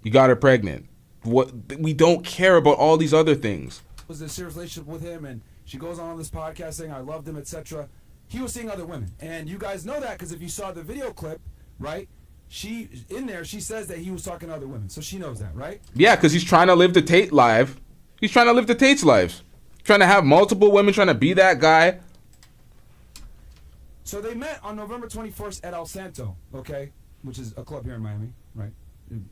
He got her pregnant. What? We don't care about all these other things. Was in a serious relationship with him, and she goes on this podcast saying I loved him, etc. He was seeing other women, and you guys know that because if you saw the video clip, right? She says that he was talking to other women, so she knows that, right? Yeah, because he's trying to live the Tate life. He's trying to live the Tate's lives. Trying to have multiple women, trying to be that guy. So they met on November 21st at El Santo, okay? Which is a club here in Miami, right?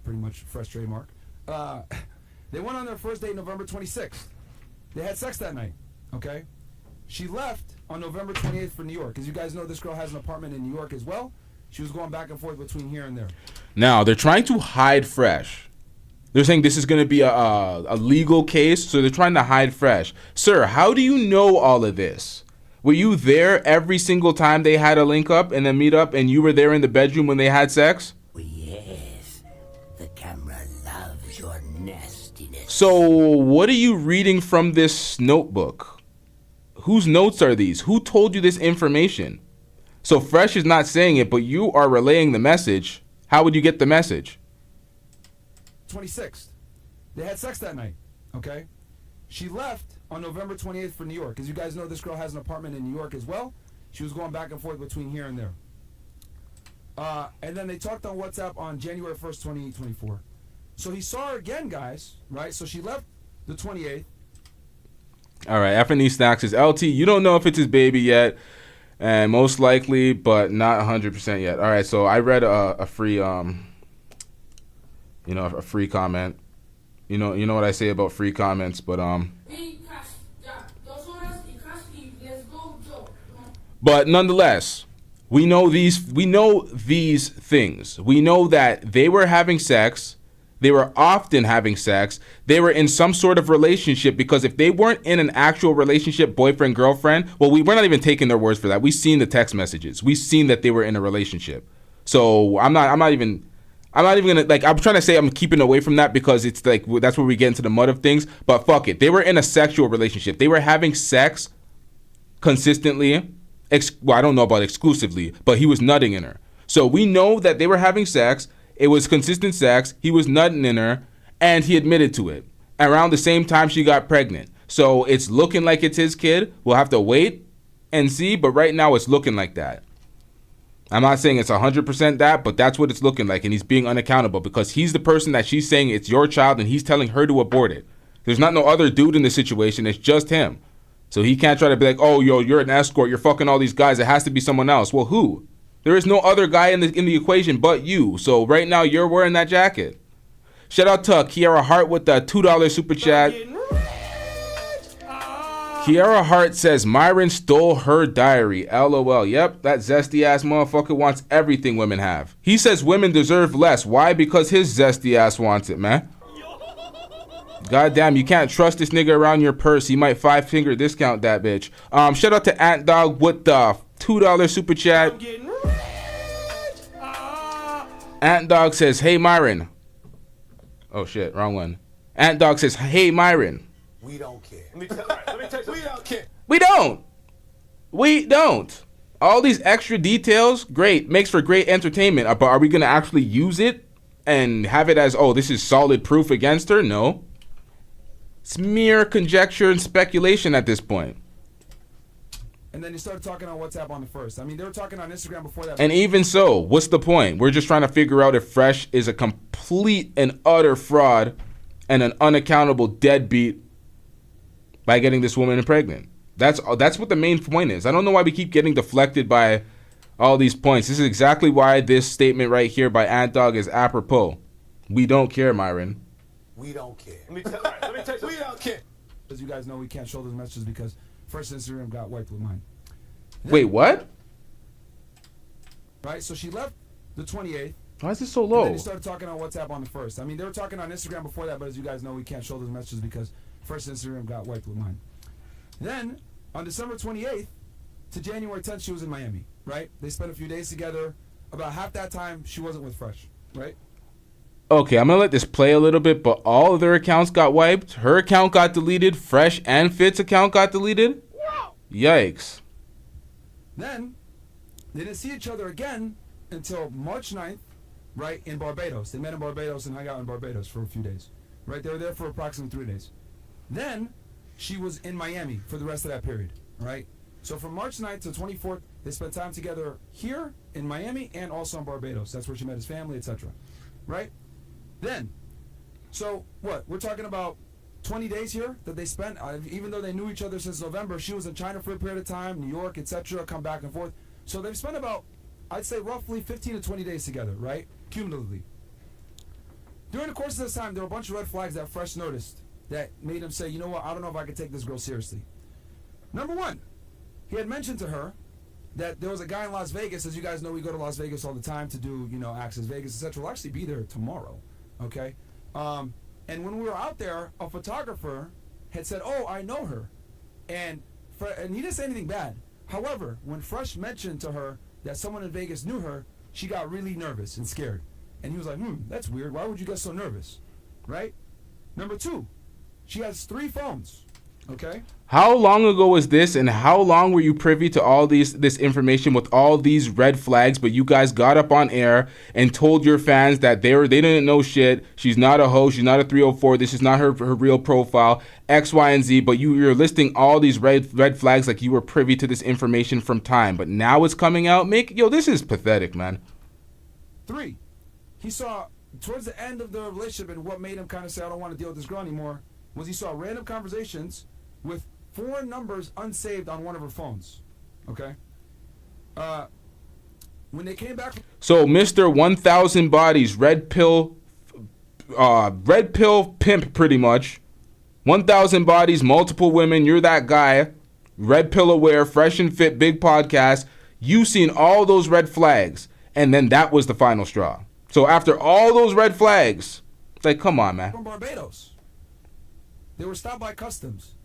Pretty much fresh trademark. They went on their first date November 26th. They had sex that night, okay? She left on November 28th for New York. As you guys know, this girl has an apartment in New York as well. She was going back and forth between here and there. Now, they're trying to hide Fresh. They're saying this is going to be a legal case, so they're trying to hide Fresh. Sir, how do you know all of this? Were you there every single time they had a link up and a meet up, and you were there in the bedroom when they had sex? Yes, the camera loves your nastiness. So, what are you reading from this notebook? Whose notes are these? Who told you this information? So Fresh is not saying it, but you are relaying the message. How would you get the message? 26th. They had sex that night, okay? She left on November 28th for New York. As you guys know, this girl has an apartment in New York as well. She was going back and forth between here and there. And then they talked on WhatsApp on January 1st, 2024. So he saw her again, guys, right? So she left the 28th. All right, F&E Snacks is LT. You don't know if it's his baby yet. And most likely, but not 100% yet. All right, so I read a free, a free comment. You know what I say about free comments, but nonetheless, we know these things. We know that they were having sex. They were often having sex. They were in some sort of relationship, because if they weren't in an actual relationship, boyfriend, girlfriend, well, we're not even taking their words for that. We've seen the text messages. We've seen that they were in a relationship. So I'm not even gonna, like, I'm trying to say I'm keeping away from that because it's like, that's where we get into the mud of things. But fuck it. They were in a sexual relationship. They were having sex consistently. Well, I don't know about exclusively, but he was nutting in her. So we know that they were having sex. It was consistent sex. He was nutting in her, and he admitted to it. Around the same time she got pregnant. So it's looking like it's his kid. We'll have to wait and see, but right now it's looking like that. I'm not saying it's 100% that, but that's what it's looking like, and he's being unaccountable because he's the person that she's saying it's your child, and he's telling her to abort it. There's not no other dude in the situation. It's just him. So he can't try to be like, oh, yo, you're an escort. You're fucking all these guys. It has to be someone else. Well, who? There is no other guy in the equation but you. So right now you're wearing that jacket. Shout out to Kiara Hart with the $2 super chat. Kiara Hart says Myron stole her diary. LOL. Yep, that zesty ass motherfucker wants everything women have. He says women deserve less. Why? Because his zesty ass wants it, man. Goddamn, you can't trust this nigga around your purse. He might 5-finger discount that bitch. Shout out to Ant Dog with the $2 super chat. Ant Dog says, hey Myron. Oh shit, wrong one. Ant Dog says, hey Myron. We don't care. Let me tell you, we don't care. We don't. All these extra details, great, makes for great entertainment. But are we gonna actually use it and have it as, oh, this is solid proof against her? No. It's mere conjecture and speculation at this point. And then he started talking on WhatsApp on the first. I mean, they were talking on Instagram before that. And even so, what's the point? We're just trying to figure out if Fresh is a complete and utter fraud and an unaccountable deadbeat by getting this woman pregnant. That's what the main point is. I don't know why we keep getting deflected by all these points. This is exactly why this statement right here by Ant-Dog is apropos. We don't care, Myron. We don't care. Let me tell you, we don't care. As you guys know, we can't show those messages because first Instagram got wiped with mine. Wait, what? Right, so she left the 28th. Why is this so And low? then they started talking on WhatsApp on the 1st. I mean, they were talking on Instagram before that, but as you guys know, we can't show those messages because first Instagram got wiped with mine. Then, on December 28th to January 10th, she was in Miami, right? They spent a few days together. About half that time, she wasn't with Fresh, right? Okay, I'm gonna let this play a little bit, but all of their accounts got wiped. Her account got deleted. Fresh and Fit's account got deleted. Yikes. Then, they didn't see each other again until March 9th, right, in Barbados. They met in Barbados and hung out in Barbados for a few days, right? They were there for approximately 3 days. Then, she was in Miami for the rest of that period, right? So from March 9th to 24th, they spent time together here in Miami and also in Barbados. That's where she met his family, etc. Right? Then, so what? We're talking about 20 days here that they spent. Even though they knew each other since November, she was in China for a period of time, New York, etc., come back and forth. So they've spent about, I'd say, roughly 15 to 20 days together, right? Cumulatively. During the course of this time, there were a bunch of red flags that Fresh noticed that made him say, you know what, I don't know if I can take this girl seriously. Number one, he had mentioned to her that there was a guy in Las Vegas. As you guys know, we go to Las Vegas all the time to do, Access Vegas, etc. We'll actually be there tomorrow, okay? And when we were out there, a photographer had said, oh, I know her. And he didn't say anything bad. However, when Fresh mentioned to her that someone in Vegas knew her, she got really nervous and scared. And he was like, that's weird. Why would you get so nervous? Right? Number two, she has 3 phones. Okay. How long ago was this, and how long were you privy to all this information with all these red flags, but you guys got up on air and told your fans that they didn't know shit, she's not a hoe, she's not a 304, this is not her real profile, X, Y, and Z, but you're listing all these red flags like you were privy to this information from time, but now it's coming out? This is pathetic, man. 3, he saw, towards the end of the relationship, and what made him kind of say, I don't want to deal with this girl anymore, was he saw random conversations with 4 numbers unsaved on one of her phones. Okay? When they came back... So, Mr. 1,000 Bodies, red pill pimp, pretty much. 1,000 Bodies, multiple women, you're that guy. Red pill aware, fresh and fit, big podcast. You seen all those red flags, and then that was the final straw. So, after all those red flags, it's like, come on, man. From Barbados. They were stopped by customs.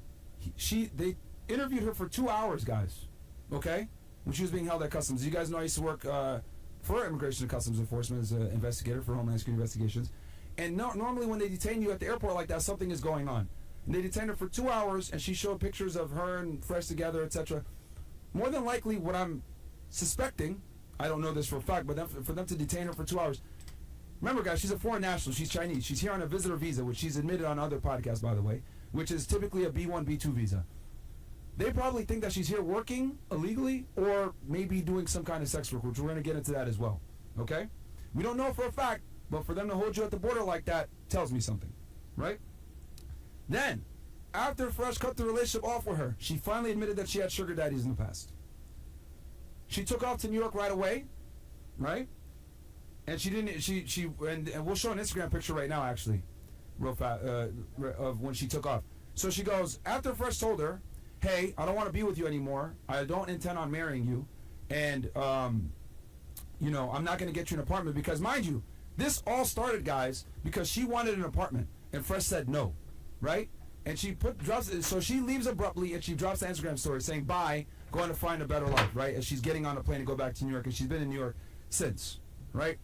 They interviewed her for 2 hours, guys. Okay? When she was being held at customs. You guys know I used to work for Immigration and Customs Enforcement as an investigator for Homeland Security Investigations. And normally when they detain you at the airport like that, something is going on. And they detained her for 2 hours, and she showed pictures of her and Fresh together, etc. More than likely, what I'm suspecting, I don't know this for a fact, but for them to detain her for 2 hours. Remember, guys, she's a foreign national. She's Chinese. She's here on a visitor visa, which she's admitted on other podcasts, by the way, which is typically a B1, B2 visa. They probably think that she's here working illegally or maybe doing some kind of sex work, which we're going to get into that as well. Okay? We don't know for a fact, but for them to hold you at the border like that tells me something. Right? Then, after Fresh cut the relationship off with her, she finally admitted that she had sugar daddies in the past. She took off to New York right away. Right? And she didn't, and we'll show an Instagram picture right now, actually, real fast, of when she took off. So she goes, after Fresh told her, hey, I don't want to be with you anymore. I don't intend on marrying you. And, I'm not going to get you an apartment because, mind you, this all started, guys, because she wanted an apartment. And Fresh said no, right? And she so she leaves abruptly and she drops the Instagram story saying, bye, going to find a better life, right? As she's getting on a plane to go back to New York. And she's been in New York since, right?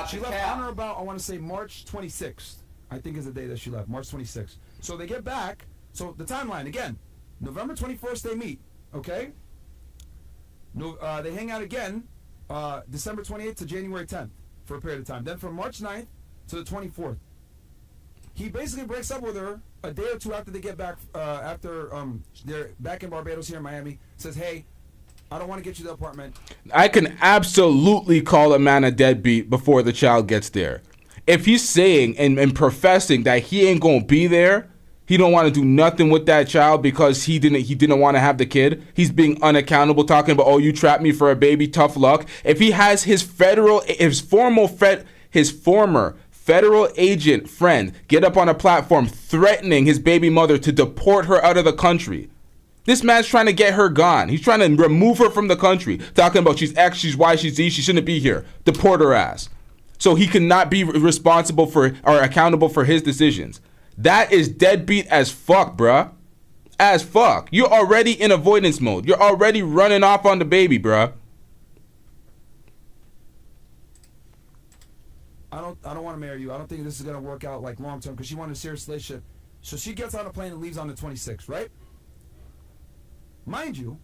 She left on or about, I want to say, March 26th. I think is the day that she left, March 26th. So they get back. So the timeline, again, November 21st they meet, okay? They hang out again December 28th to January 10th for a period of time. Then from March 9th to the 24th. He basically breaks up with her a day or two after they get back, after they're back in Barbados here in Miami, says, hey, I don't want to get you the apartment. I can absolutely call a man a deadbeat before the child gets there. If he's saying and professing that he ain't going to be there, He don't want to do nothing with that child because he didn't want to have the kid. He's being unaccountable, talking about, oh, you trapped me for a baby, tough luck. If he has his former federal agent friend get up on a platform threatening his baby mother to deport her out of the country. This man's trying to get her gone. He's trying to remove her from the country, talking about she's X, she's Y, she's Z, she shouldn't be here. Deport her ass. So he cannot be responsible for or accountable for his decisions. That is deadbeat as fuck, bruh. As fuck. You're already in avoidance mode. You're already running off on the baby, bruh. I don't want to marry you. I don't think this is gonna work out like long term because she wanted a serious relationship. So she gets on a plane and leaves on the 26th, right? Mind you,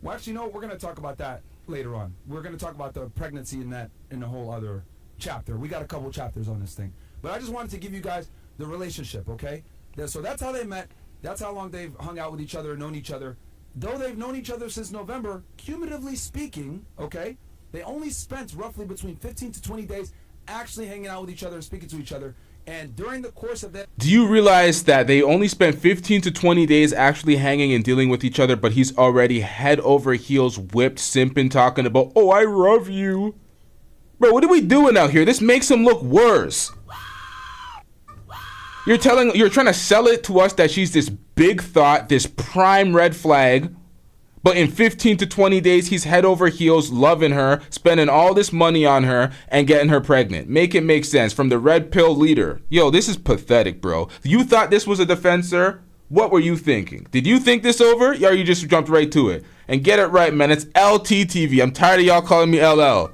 well, actually, no, we're gonna talk about that later on. We're gonna talk about the pregnancy in a whole other chapter. We got a couple chapters on this thing, but I just wanted to give you guys the relationship, okay? So that's how they met. That's how long they've hung out with each other and known each other. Though they've known each other since November, cumulatively speaking, okay, they only spent roughly between 15 to 20 days actually hanging out with each other, speaking to each other. And during the course of that... Do you realize that they only spent 15 to 20 days actually hanging and dealing with each other, but he's already head over heels whipped, simping, talking about, oh, I love you. Bro, what are we doing out here? This makes him look worse. You're trying to sell it to us that she's this big thought, this prime red flag, but in 15 to 20 days, he's head over heels, loving her, spending all this money on her, and getting her pregnant. Make it make sense from the red pill leader. Yo, this is pathetic, bro. You thought this was a defense, sir? What were you thinking? Did you think this over, or you just jumped right to it? And get it right, man. It's LTTV. I'm tired of y'all calling me LL.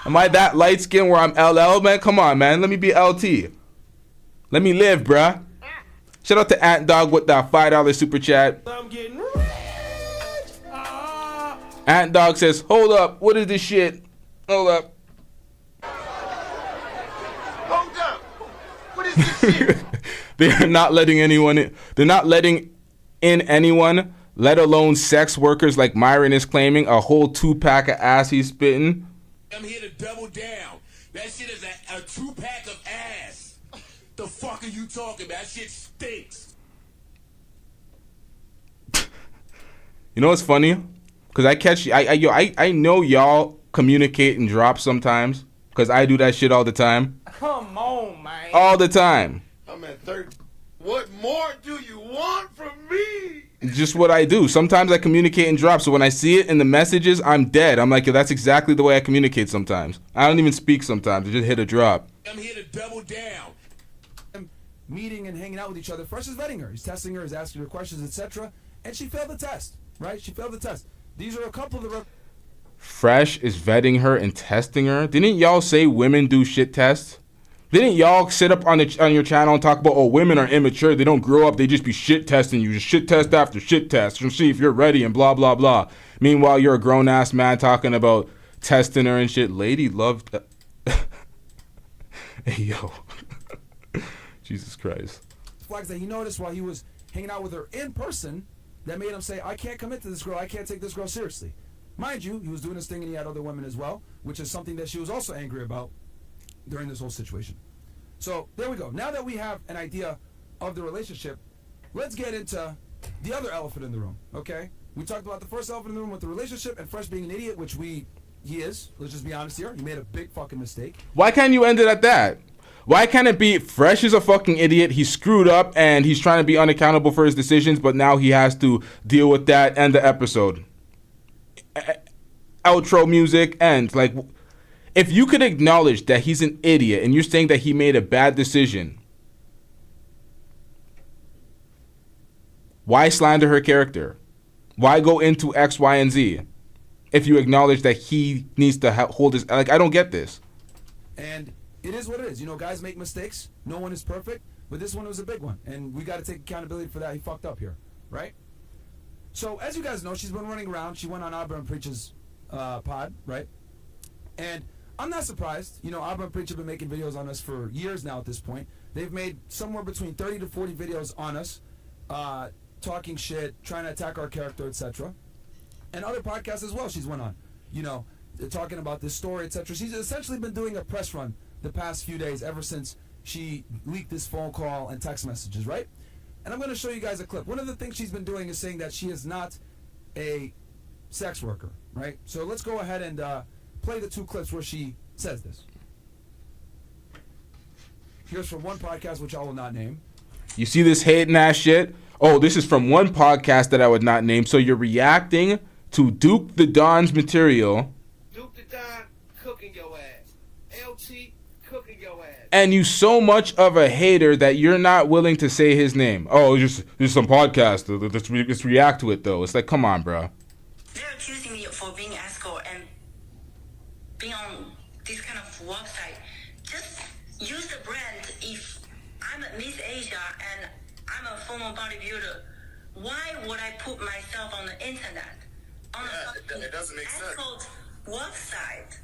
Am I that light skin where I'm LL, man? Come on, man. Let me be LT. Let me live, bruh. Shout out to Ant Dog with that $5 super chat. I'm getting rich. Ant Dog says, hold up. What is this shit? Hold up. Hold up. What is this shit? They're not letting anyone in. They're not letting in anyone, let alone sex workers like Myron is claiming. A whole 2-pack of ass he's spitting. I'm here to double down. That shit is a 2-pack of ass. The fuck are you talking about? That shit stinks. You know what's funny? Because I catch I know y'all communicate and drop sometimes. Because I do that shit all the time. Come on, man. All the time. I'm at 30. What more do you want from me? Just what I do. Sometimes I communicate and drop. So when I see it in the messages, I'm dead. I'm like, yo, that's exactly the way I communicate sometimes. I don't even speak sometimes. I just hit a drop. I'm here to double down. Meeting and hanging out with each other. Fresh is vetting her. He's testing her. He's asking her questions, etc. And she failed the test, right? She failed the test. These are a couple of the... Fresh is vetting her and testing her. Didn't y'all say women do shit tests? Didn't y'all sit up on your channel and talk about, oh, women are immature, they don't grow up, they just be shit testing you, just shit test after shit test to see if you're ready and blah, blah, blah. Meanwhile, you're a grown-ass man talking about testing her and shit. Lady loved... Hey, yo. Jesus Christ. Flags that he noticed while he was hanging out with her in person that made him say, I can't commit to this girl, I can't take this girl seriously. Mind you, he was doing this thing and he had other women as well, which is something that she was also angry about during this whole situation. So there we go. Now that we have an idea of the relationship, let's get into the other elephant in the room, okay? We talked about the first elephant in the room with the relationship and Fresh being an idiot, which he is. Let's just be honest here. He made a big fucking mistake. Why can't you end it at that? Why can't it be Fresh is a fucking idiot, he screwed up and he's trying to be unaccountable for his decisions, but now he has to deal with that, end the episode. Outro music, end. Like, if you could acknowledge that he's an idiot and you're saying that he made a bad decision, why slander her character? Why go into X, Y, and Z if you acknowledge that he needs to hold his... Like, I don't get this. And it is what it is. You know, guys make mistakes. No one is perfect. But this one was a big one. And we got to take accountability for that. He fucked up here, right? So, as you guys know, she's been running around. She went on Abra and Preach's pod, right? And I'm not surprised. You know, Abra and Preach have been making videos on us for years now at this point. They've made somewhere between 30 to 40 videos on us, talking shit, trying to attack our character, etc. And other podcasts as well she's went on, you know, talking about this story, etc. She's essentially been doing a press run the past few days ever since she leaked this phone call and text messages, right? And I'm going to show you guys a clip. One of the things she's been doing is saying that she is not a sex worker, right? So let's go ahead and play the 2 clips where she says this. Here's from one podcast, which I will not name. You see this hating ass shit? Oh, this is from one podcast that I would not name. So you're reacting to Duke the Don's material. Duke the Don cooking your ass. LT cooking your ass. And you so much of a hater that you're not willing to say his name. Oh, just some podcast. Let's react to it though. It's like, come on, bro. They're accusing me for being escort and being on this kind of website. Just use the brand. If I'm a Miss Asia and I'm a former bodybuilder, why would I put myself on the internet? On a it doesn't make sense. Escort website.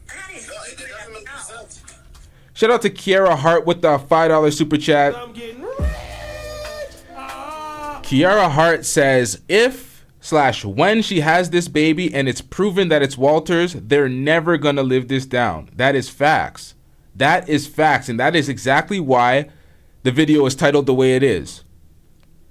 That is it doesn't make sense. Shout out to Kiara Hart with the $5 super chat. I'm getting Kiara Hart says, if/when she has this baby and it's proven that it's Walter's, they're never going to live this down. That is facts. That is facts. And that is exactly why the video is titled the way it is.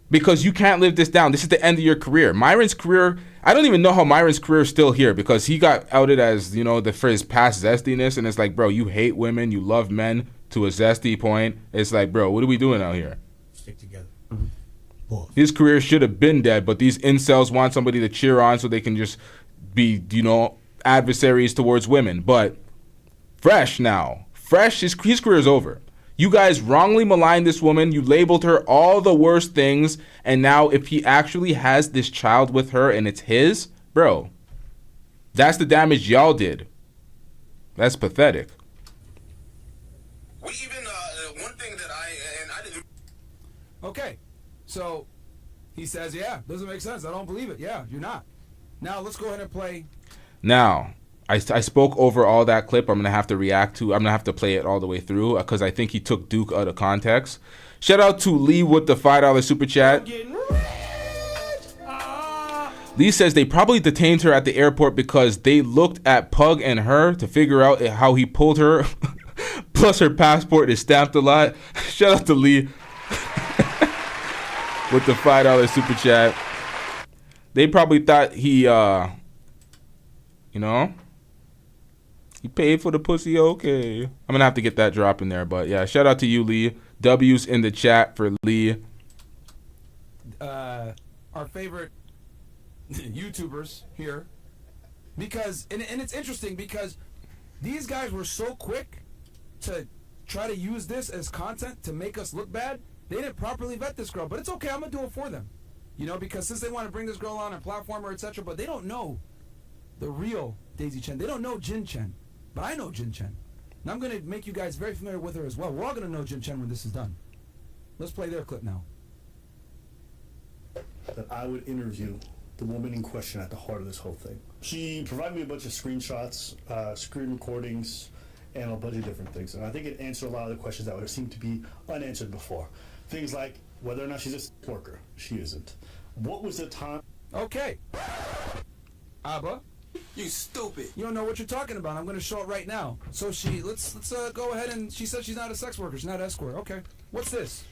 Because you can't live this down. This is the end of your career. Myron's career, I don't even know how Myron's career is still here because he got outed as, you know, for his past zestiness. And it's like, bro, you hate women. You love men to a zesty point. It's like, bro, what are we doing out here? Stick together. His career should have been dead, but these incels want somebody to cheer on so they can just be, you know, adversaries towards women. But Fresh now. Fresh, his career is over. You guys wrongly maligned this woman. You labeled her all the worst things. And now if he actually has this child with her and it's his, bro, that's the damage y'all did. That's pathetic. We even, one thing that I didn't. Okay, so he says, yeah, doesn't make sense. I don't believe it. Yeah, you're not. Now let's go ahead and play. Now, I spoke over all that clip. I'm going to have to react to. I'm going to have to play it all the way through because I think he took Duke out of context. Shout out to Lee with the $5 super chat. Lee says they probably detained her at the airport because they looked at Pug and her to figure out how he pulled her. Plus her passport is stamped a lot. Shout out to Lee with the $5 super chat. They probably thought he, you know, he paid for the pussy. Okay. I'm going to have to get that drop in there. But yeah, shout out to you, Lee. W's in the chat for Lee. Our favorite YouTubers here. Because, and it's interesting because these guys were so quick to try to use this as content to make us look bad. They didn't properly vet this girl. But it's okay. I'm going to do it for them. You know, because since they want to bring this girl on a platform or etc., but they don't know the real Daisy Chen. They don't know Jin Chen. But I know Jin Chen. And I'm going to make you guys very familiar with her as well. We're all going to know Jin Chen when this is done. Let's play their clip now. That I would interview the woman in question at the heart of this whole thing. She provided me a bunch of screenshots, screen recordings, and a bunch of different things. And I think it answered a lot of the questions that would have seemed to be unanswered before. Things like whether or not she's a sex worker. She isn't. What was the time? Okay. Abba. You stupid. You don't know what you're talking about. I'm going to show it right now. So let's go ahead and she said she's not a sex worker. She's not an escort. Okay. What's this?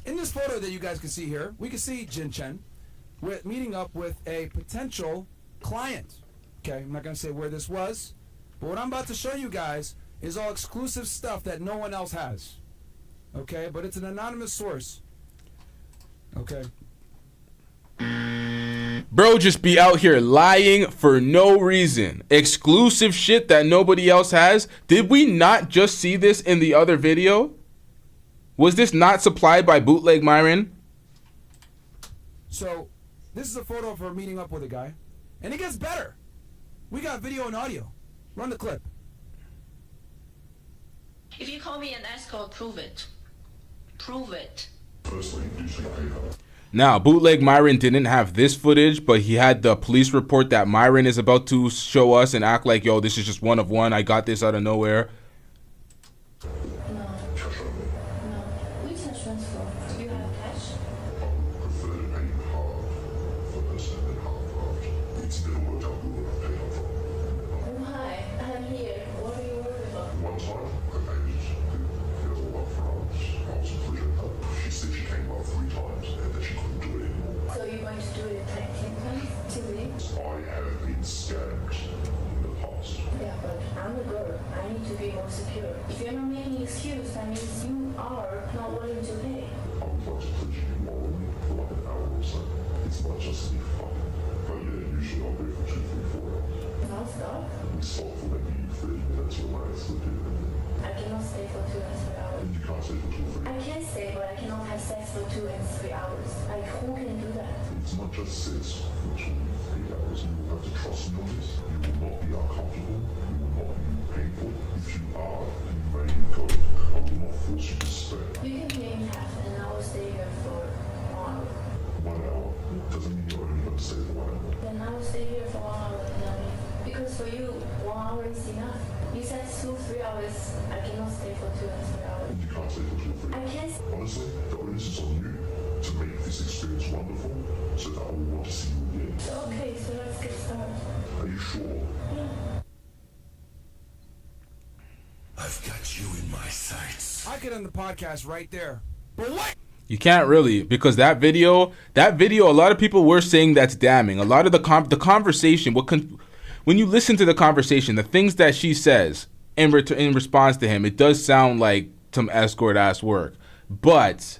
In this photo that you guys can see here, we can see Jin Chen meeting up with a potential client. Okay. I'm not going to say where this was, but what I'm about to show you guys is all exclusive stuff that no one else has. Okay. But it's an anonymous source. Okay. Bro just be out here lying for no reason. Exclusive shit that nobody else has. Did we not just see this in the other video? Was this not supplied by Bootleg Myron? So, this is a photo of her meeting up with a guy. And it gets better. We got video and audio. Run the clip. If you call me an escort, prove it. Prove it. Now, Bootleg Myron didn't have this footage, but he had the police report that Myron is about to show us and act like, yo, this is just one of one. I got this out of nowhere. We can transfer. Do you have cash? Why? I'm here. What are you worried about? one time, and they just didn't get all up for hours. I was pushing her. She said she came out 3 times and that she couldn't do it anymore. So you're going to do it 19 times to me? I have been scammed in the past. Yeah, but I'm a girl. I need to be more secure. If you're not making excuse, that means you are not willing to pay. I would like to pleasure you morally for like an hour or so. It's not just me fucking. But yeah, usually I'll be for 2, 3, 4 hours. Non-stop? We stop for maybe 30 minutes, relax, look at it. I cannot stay for 2 and 3 hours. You can't stay for 2 or 3. I can stay, but I cannot have sex for 2 and 3 hours. Like, who can do that? It's not just sex for 2 or 3 hours. You will have to trust me on this. You will not be uncomfortable. You will not be painful. If you are, then you may go. I will not force you to stay. You can pay me half and I will stay here for 1 hour. 1 hour doesn't mean you're only going to stay for 1 hour. Then I will stay here for 1 hour and then leave. Because for you, 1 hour is enough. You said 2, 3 hours. I cannot stay for 2 and 3 hours. You can't stay for 2 or 3 I hours. can't. Honestly, the onus is on you to make this experience wonderful so that I will want to see you again. Okay, so let's get started. Are you sure? I've got you in my sights. I could end the podcast right there. But what? You can't really, because that video, a lot of people were saying that's damning. A lot of the conversation, when you listen to the conversation, the things that she says in response to him, it does sound like some escort ass work. But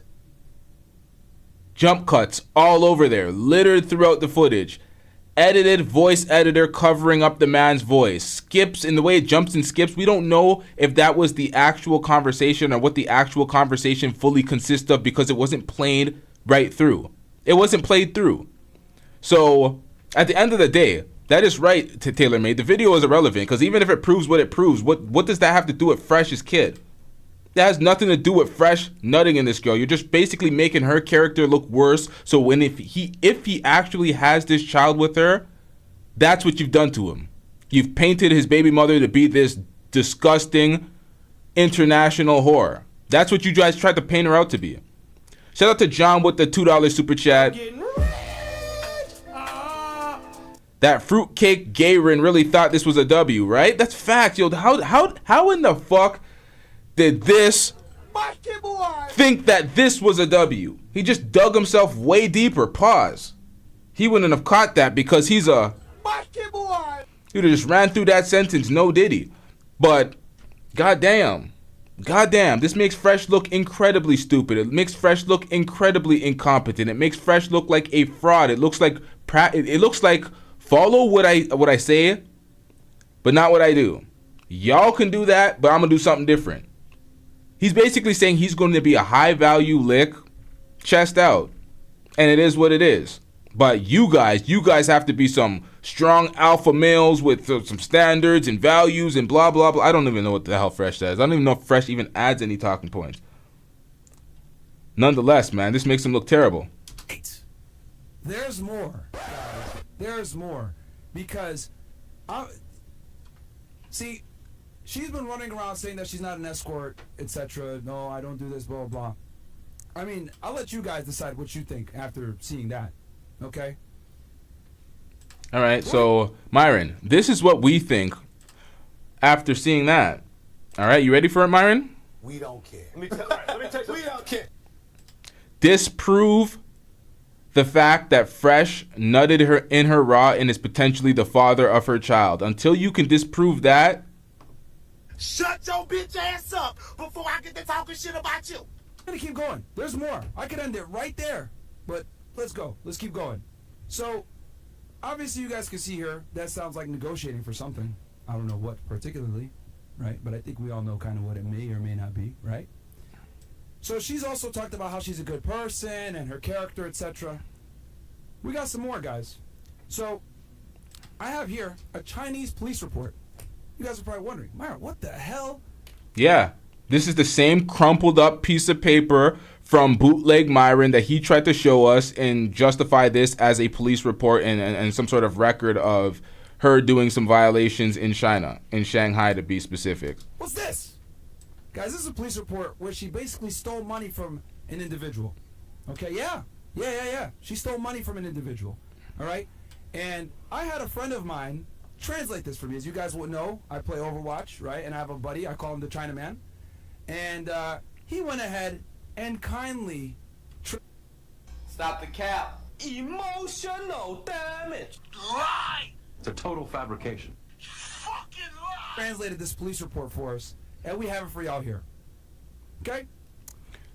jump cuts all over there, littered throughout the footage. Edited voice editor covering up the man's voice. Skips in the way it jumps and skips. We don't know if that was the actual conversation or what the actual conversation fully consists of because it wasn't played right through. It wasn't played through. So at the end of the day, that is right to TaylorMade. The video is irrelevant because even if it proves what it proves, what does that have to do with Fresh's kid? That has nothing to do with Fresh nutting in this girl. You're just basically making her character look worse. So when if he actually has this child with her, that's what you've done to him. You've painted his baby mother to be this disgusting international whore. That's what you guys tried to paint her out to be. Shout out to John with the $2 super chat. That fruitcake Gayron really thought this was a W, right? That's facts, yo. How in the fuck did this think that this was a W? He just dug himself way deeper. Pause. He wouldn't have caught that because he's a... He would have just ran through that sentence, no diddy. But, goddamn, this makes Fresh look incredibly stupid. It makes Fresh look incredibly incompetent. It makes Fresh look like a fraud. It looks like follow what I say, but not what I do. Y'all can do that, but I'm gonna do something different. He's basically saying he's going to be a high-value lick, chest out. And it is what it is. But you guys have to be some strong alpha males with some standards and values and blah, blah, blah. I don't even know what the hell Fresh says. I don't even know if Fresh even adds any talking points. Nonetheless, man, this makes him look terrible. There's more, guys. There's more. Because, see... She's been running around saying that she's not an escort, etc. No, I don't do this, blah, blah, blah. I mean, I'll let you guys decide what you think after seeing that. Okay? All right, so, Myron, this is what we think after seeing that. All right, you ready for it, Myron? We don't care. Let me tell you, we don't care. Disprove the fact that Fresh nutted her in her raw and is potentially the father of her child. Until you can disprove that, shut your bitch ass up before I get to talking shit about you. I'm gonna keep going. There's more. I could end it right there. But let's go. Let's keep going. So, obviously you guys can see here, that sounds like negotiating for something. I don't know what particularly, right? But I think we all know kind of what it may or may not be, right? So she's also talked about how she's a good person and her character, etc. We got some more, guys. So, I have here a Chinese police report. You guys are probably wondering, Myron, what the hell? Yeah, this is the same crumpled up piece of paper from bootleg Myron that he tried to show us and justify this as a police report and some sort of record of her doing some violations in China, in Shanghai to be specific. What's this? Guys, this is a police report where she basically stole money from an individual. Okay, yeah. She stole money from an individual, all right? And I had a friend of mine translate this for me. As you guys will know, I play Overwatch, right? And I have a buddy, I call him the Chinaman. And he went ahead and kindly... Stop the cap. Emotional damage. Right! It's a total fabrication. Translated this police report for us, and we have it for y'all here. Okay?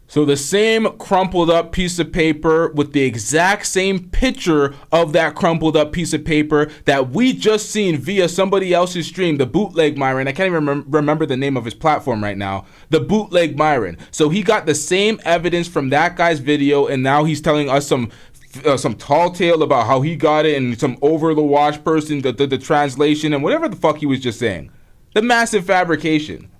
So the same crumpled up piece of paper with the exact same picture of that crumpled up piece of paper that we just seen via somebody else's stream, the bootleg Myron. I can't even remember the name of his platform right now. The bootleg Myron. So he got the same evidence from that guy's video, and now he's telling us some tall tale about how he got it and some over the wash person, the translation and whatever the fuck he was just saying. The massive fabrication.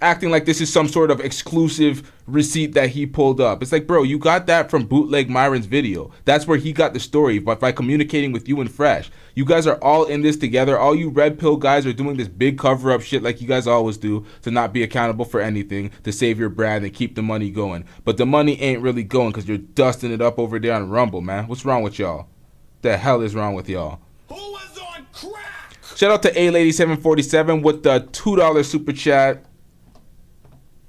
Acting like this is some sort of exclusive receipt that he pulled up. It's like, bro, you got that from bootleg Myron's video. That's where he got the story by communicating with you and Fresh. You guys are all in this together. All you red pill guys are doing this big cover up shit like you guys always do to not be accountable for anything, to save your brand and keep the money going. But the money ain't really going because you're dusting it up over there on Rumble, man. What's wrong with y'all? The hell is wrong with y'all? Who was on crack? Shout out to A-Lady747 with the $2 super chat.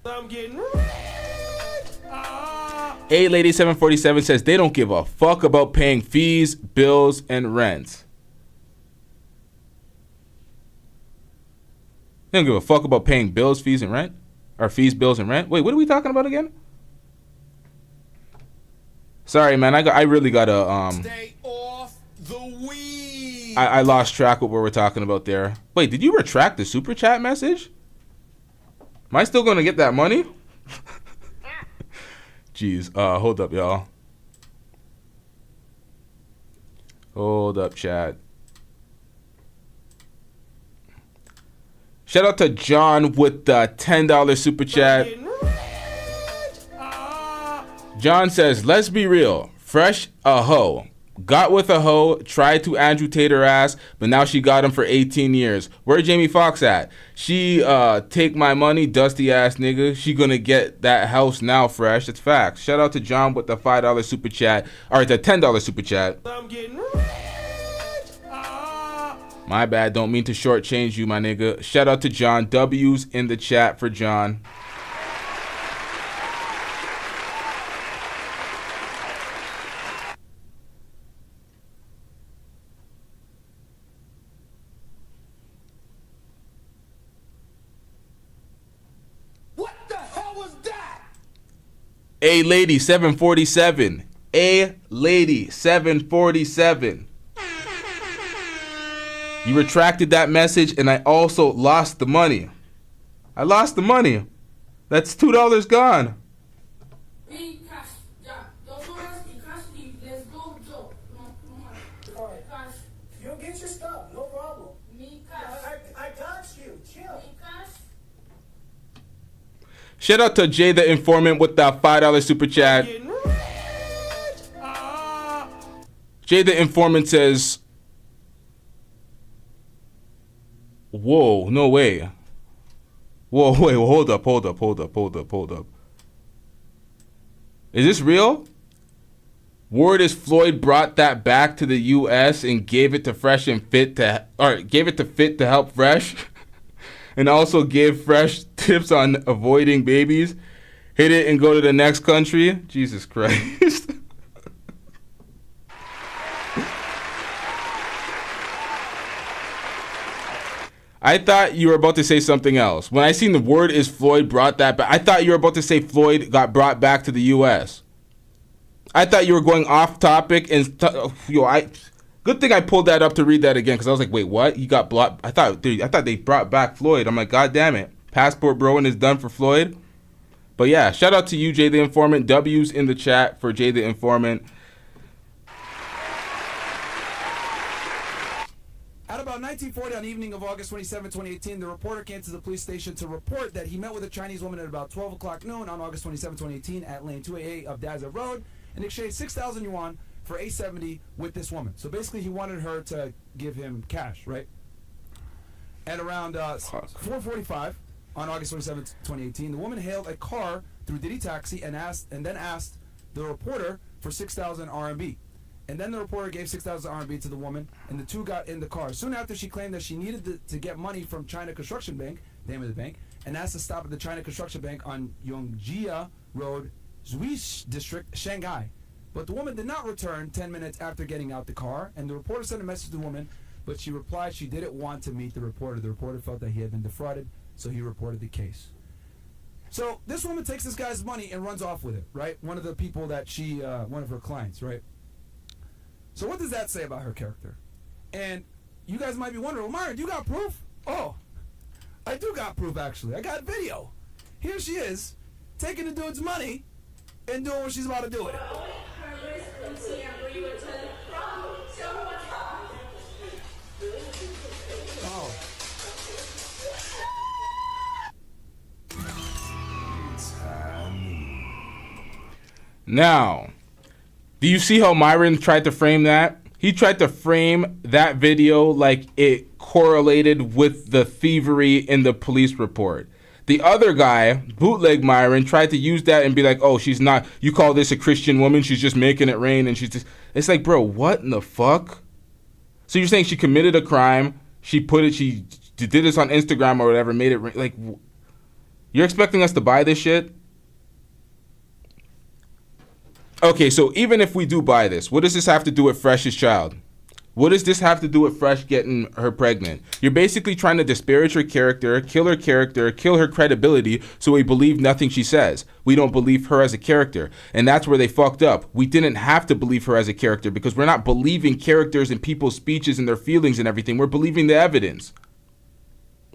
I'm getting A-Lady747 says they don't give a fuck about paying fees, bills, and rent. They don't give a fuck about paying bills, fees, and rent? Or fees, bills, and rent? Wait, what are we talking about again? Sorry, man. I really gotta Stay off the weed. I lost track of what we're talking about there. Wait, did you retract the super chat message? Am I still gonna get that money? Jeez, hold up, y'all. Hold up, chat. Shout out to John with the $10 super chat. John says, let's be real. Fresh a hoe. Got with a hoe, tried to Andrew Tate her ass, but now she got him for 18 years. Where Jamie Foxx at? She take my money, dusty ass nigga. She gonna get that house now, Fresh. It's facts. Shout out to John with the $5 super chat. Alright, the $10 super chat. I'm getting My bad, don't mean to shortchange you, my nigga. Shout out to John. W's in the chat for John. A-Lady747. A-Lady747. You retracted that message, and I also lost the money. I lost the money. That's $2 gone. You'll get your stuff, no problem. I got you. Chill. Shout out to Jay the Informant with that $5 super chat. Jay the Informant says, whoa, no way. Whoa, wait, hold up. Is this real? Word is Floyd brought that back to the U.S. and gave it to Fresh and Fit to, or gave it to Fit to help Fresh, and also gave Fresh tips on avoiding babies. Hit it and go to the next country. Jesus Christ. I thought you were about to say something else. When I seen the word is Floyd brought that back, I thought you were about to say Floyd got brought back to the U.S. I thought you were going off topic and good thing I pulled that up to read that again because I was like, wait, what? You got blocked? I thought they brought back Floyd. I'm like, God damn it, passport broing is done for Floyd. But yeah, shout out to you, Jay the Informant. W's in the chat for Jay the Informant. At about 1940 on the evening of August 27, 2018, the reporter came to the police station to report that he met with a Chinese woman at about 12 o'clock noon on August 27, 2018 at lane 288 of Daza Road and exchanged 6,000 yuan for 870 with this woman. So basically he wanted her to give him cash, right? At around 4:45 on August 27, 2018, the woman hailed a car through Didi Taxi and then asked the reporter for 6,000 RMB. And then the reporter gave 6,000 RMB to the woman, and the two got in the car. Soon after, she claimed that she needed to get money from China Construction Bank, name of the bank, and asked to stop at the China Construction Bank on Yongjia Road, Zhuish District, Shanghai. But the woman did not return 10 minutes after getting out the car, and the reporter sent a message to the woman, but she replied she didn't want to meet the reporter. The reporter felt that he had been defrauded, so he reported the case. So this woman takes this guy's money and runs off with it, right? One of the people that one of her clients, right? So what does that say about her character? And you guys might be wondering, well, Myron, do you got proof? Oh, I do got proof, actually. I got video. Here she is, taking the dude's money and doing what she's about to do with it. Oh. Now, do you see how Myron tried to frame that? He tried to frame that video like it correlated with the thievery in the police report. The other guy, Bootleg Myron, tried to use that and be like, oh, she's not, you call this a Christian woman, she's just making it rain, and she's just, it's like, bro, what in the fuck? So you're saying she committed a crime, she did this on Instagram or whatever, made it rain, like, you're expecting us to buy this shit? Okay, so even if we do buy this, what does this have to do with Fresh's child? What does this have to do with Fresh getting her pregnant? You're basically trying to disparage her character, kill her credibility, so we believe nothing she says. We don't believe her as a character. And that's where they fucked up. We didn't have to believe her as a character because we're not believing characters and people's speeches and their feelings and everything. We're believing the evidence.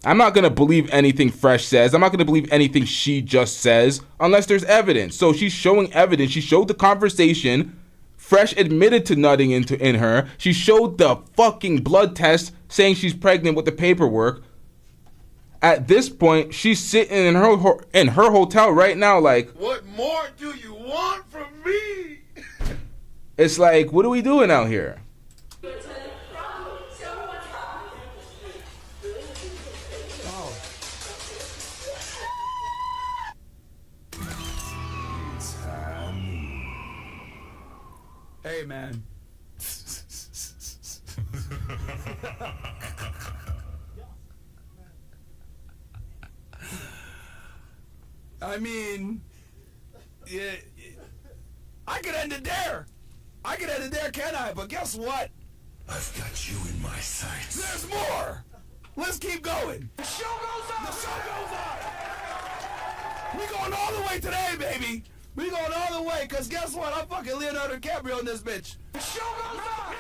I'm not going to believe anything Fresh says. I'm not going to believe anything she just says unless there's evidence. So she's showing evidence. She showed the conversation. Fresh admitted to nutting in her. She showed the fucking blood test saying she's pregnant with the paperwork. At this point, she's sitting in her hotel right now like, what more do you want from me? It's like, what are we doing out here? Hey, man. I mean, yeah, I could end it there. I could end it there, can I? But guess what? I've got you in my sights. There's more. Let's keep going. The show goes on. The show goes on. We going all the way today, baby. We going all the way, because guess what? I'm fucking Leonardo DiCaprio in this bitch. The show goes on.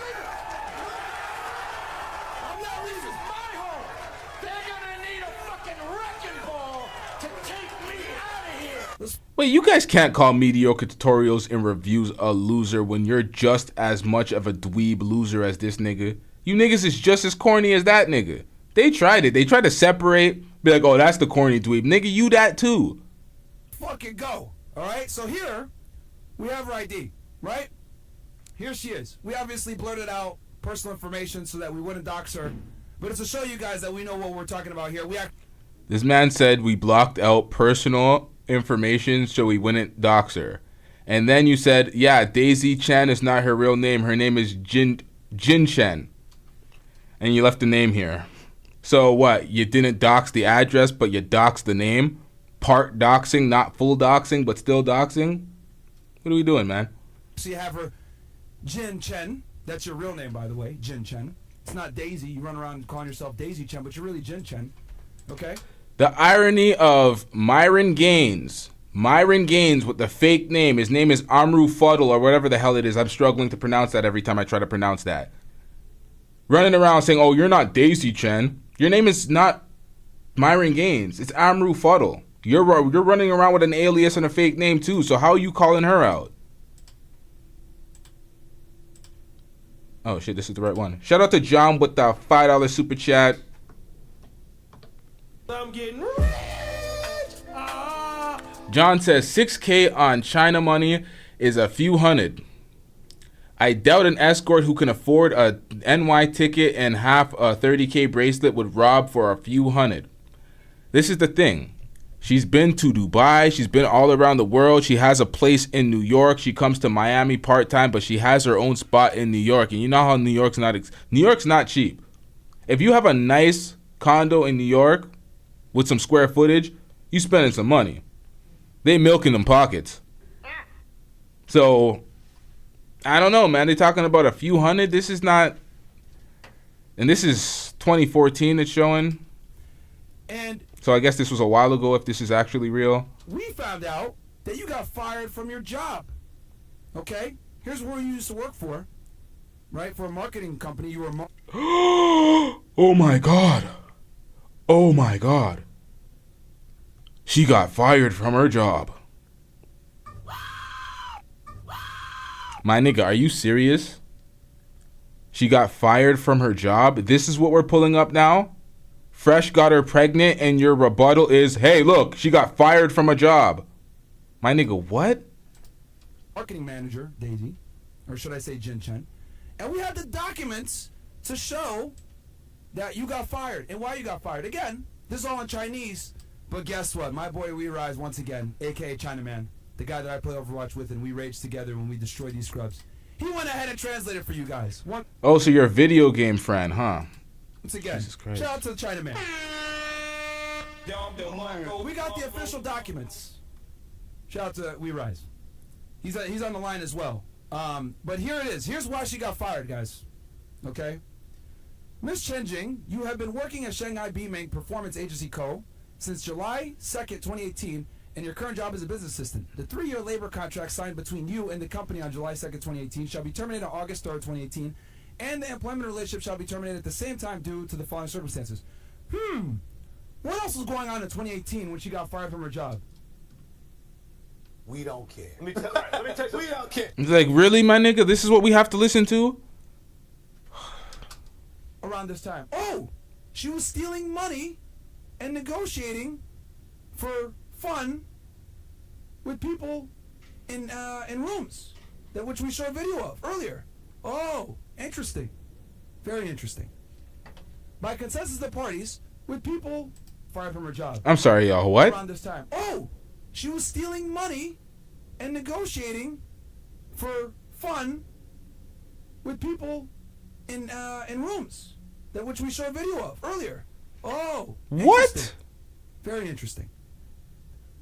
I'm not leaving. This is my home. They're going to need a fucking wrecking ball to take me out of here. Wait, you guys can't call mediocre tutorials and reviews a loser when you're just as much of a dweeb loser as this nigga. You niggas is just as corny as that nigga. They tried it. They tried to separate, be like, oh, that's the corny dweeb. Nigga, you that too. Fucking go. All right, so here we have her ID, right? Here she is. We obviously blurted out personal information so that we wouldn't dox her, but it's to show you guys that we know what we're talking about here. This man said we blocked out personal information so we wouldn't dox her. And then you said, yeah, Daisy Chen is not her real name. Her name is Jin Chen. And you left the name here. So what? You didn't dox the address, but you doxed the name? Part doxing, not full doxing, but still doxing? What are we doing, man? So you have her Jin Chen. That's your real name, by the way, Jin Chen. It's not Daisy. You run around calling yourself Daisy Chen, but you're really Jin Chen. Okay? The irony of Myron Gaines. Myron Gaines with the fake name. His name is Amru Fuddle or whatever the hell it is. I'm struggling to pronounce that every time I try to pronounce that. Running around saying, oh, you're not Daisy Chen. Your name is not Myron Gaines. It's Amru Fuddle. You're running around with an alias and a fake name too, so how are you calling her out? Oh shit, this is the right one. Shout out to John with the $5 super chat. I'm getting rich. John says 6K on China money is a few hundred. I doubt an escort who can afford a NY ticket and half a 30K bracelet would rob for a few hundred. This is the thing. She's been to Dubai. She's been all around the world. She has a place in New York. She comes to Miami part-time, but she has her own spot in New York. And you know how New York's not cheap. If you have a nice condo in New York with some square footage, you spending some money. They milking them pockets. So, I don't know, man. They're talking about a few hundred. This is not... And this is 2014 it's showing. And so I guess this was a while ago if this is actually real. We found out that you got fired from your job. Okay? Here's where you used to work for. Right? For a marketing company. You were Oh my God. Oh my God. She got fired from her job. My nigga, are you serious? She got fired from her job? This is what we're pulling up now? Fresh got her pregnant and your rebuttal is, hey, look, she got fired from a job. My nigga, what? Marketing manager, Daisy. Or should I say Chen. And we have the documents to show that you got fired and why you got fired. Again, this is all in Chinese. But guess what? My boy We Rise once again, a.k.a. Chinaman, the guy that I play Overwatch with and we rage together when we destroy these scrubs. He went ahead and translated for you guys. Oh, so you're a video game friend, huh? Once again, shout out to the Chinaman. We got the official documents. Shout out to We Rise. He's on the line as well. But here it is. Here's why she got fired, guys. Okay? Miss Chen Jing, you have been working at Shanghai Beiming Performance Agency Co. since July 2nd, 2018, and your current job is a business assistant. The 3-year labor contract signed between you and the company on July 2nd, 2018 shall be terminated on August 3rd, 2018, and the employment relationship shall be terminated at the same time due to the following circumstances. What else was going on in 2018 when she got fired from her job? We don't care. Let me tell you, we don't care. It's like, really, my nigga? This is what we have to listen to? Around this time. Oh! She was stealing money and negotiating for fun with people in rooms, which we saw a video of earlier. Oh, interesting. Very interesting. By consensus of the parties, with people fired from her job. I'm sorry, y'all. What? Around this time. Oh! She was stealing money and negotiating for fun with people in rooms, which we saw a video of earlier. Oh, what? Very interesting.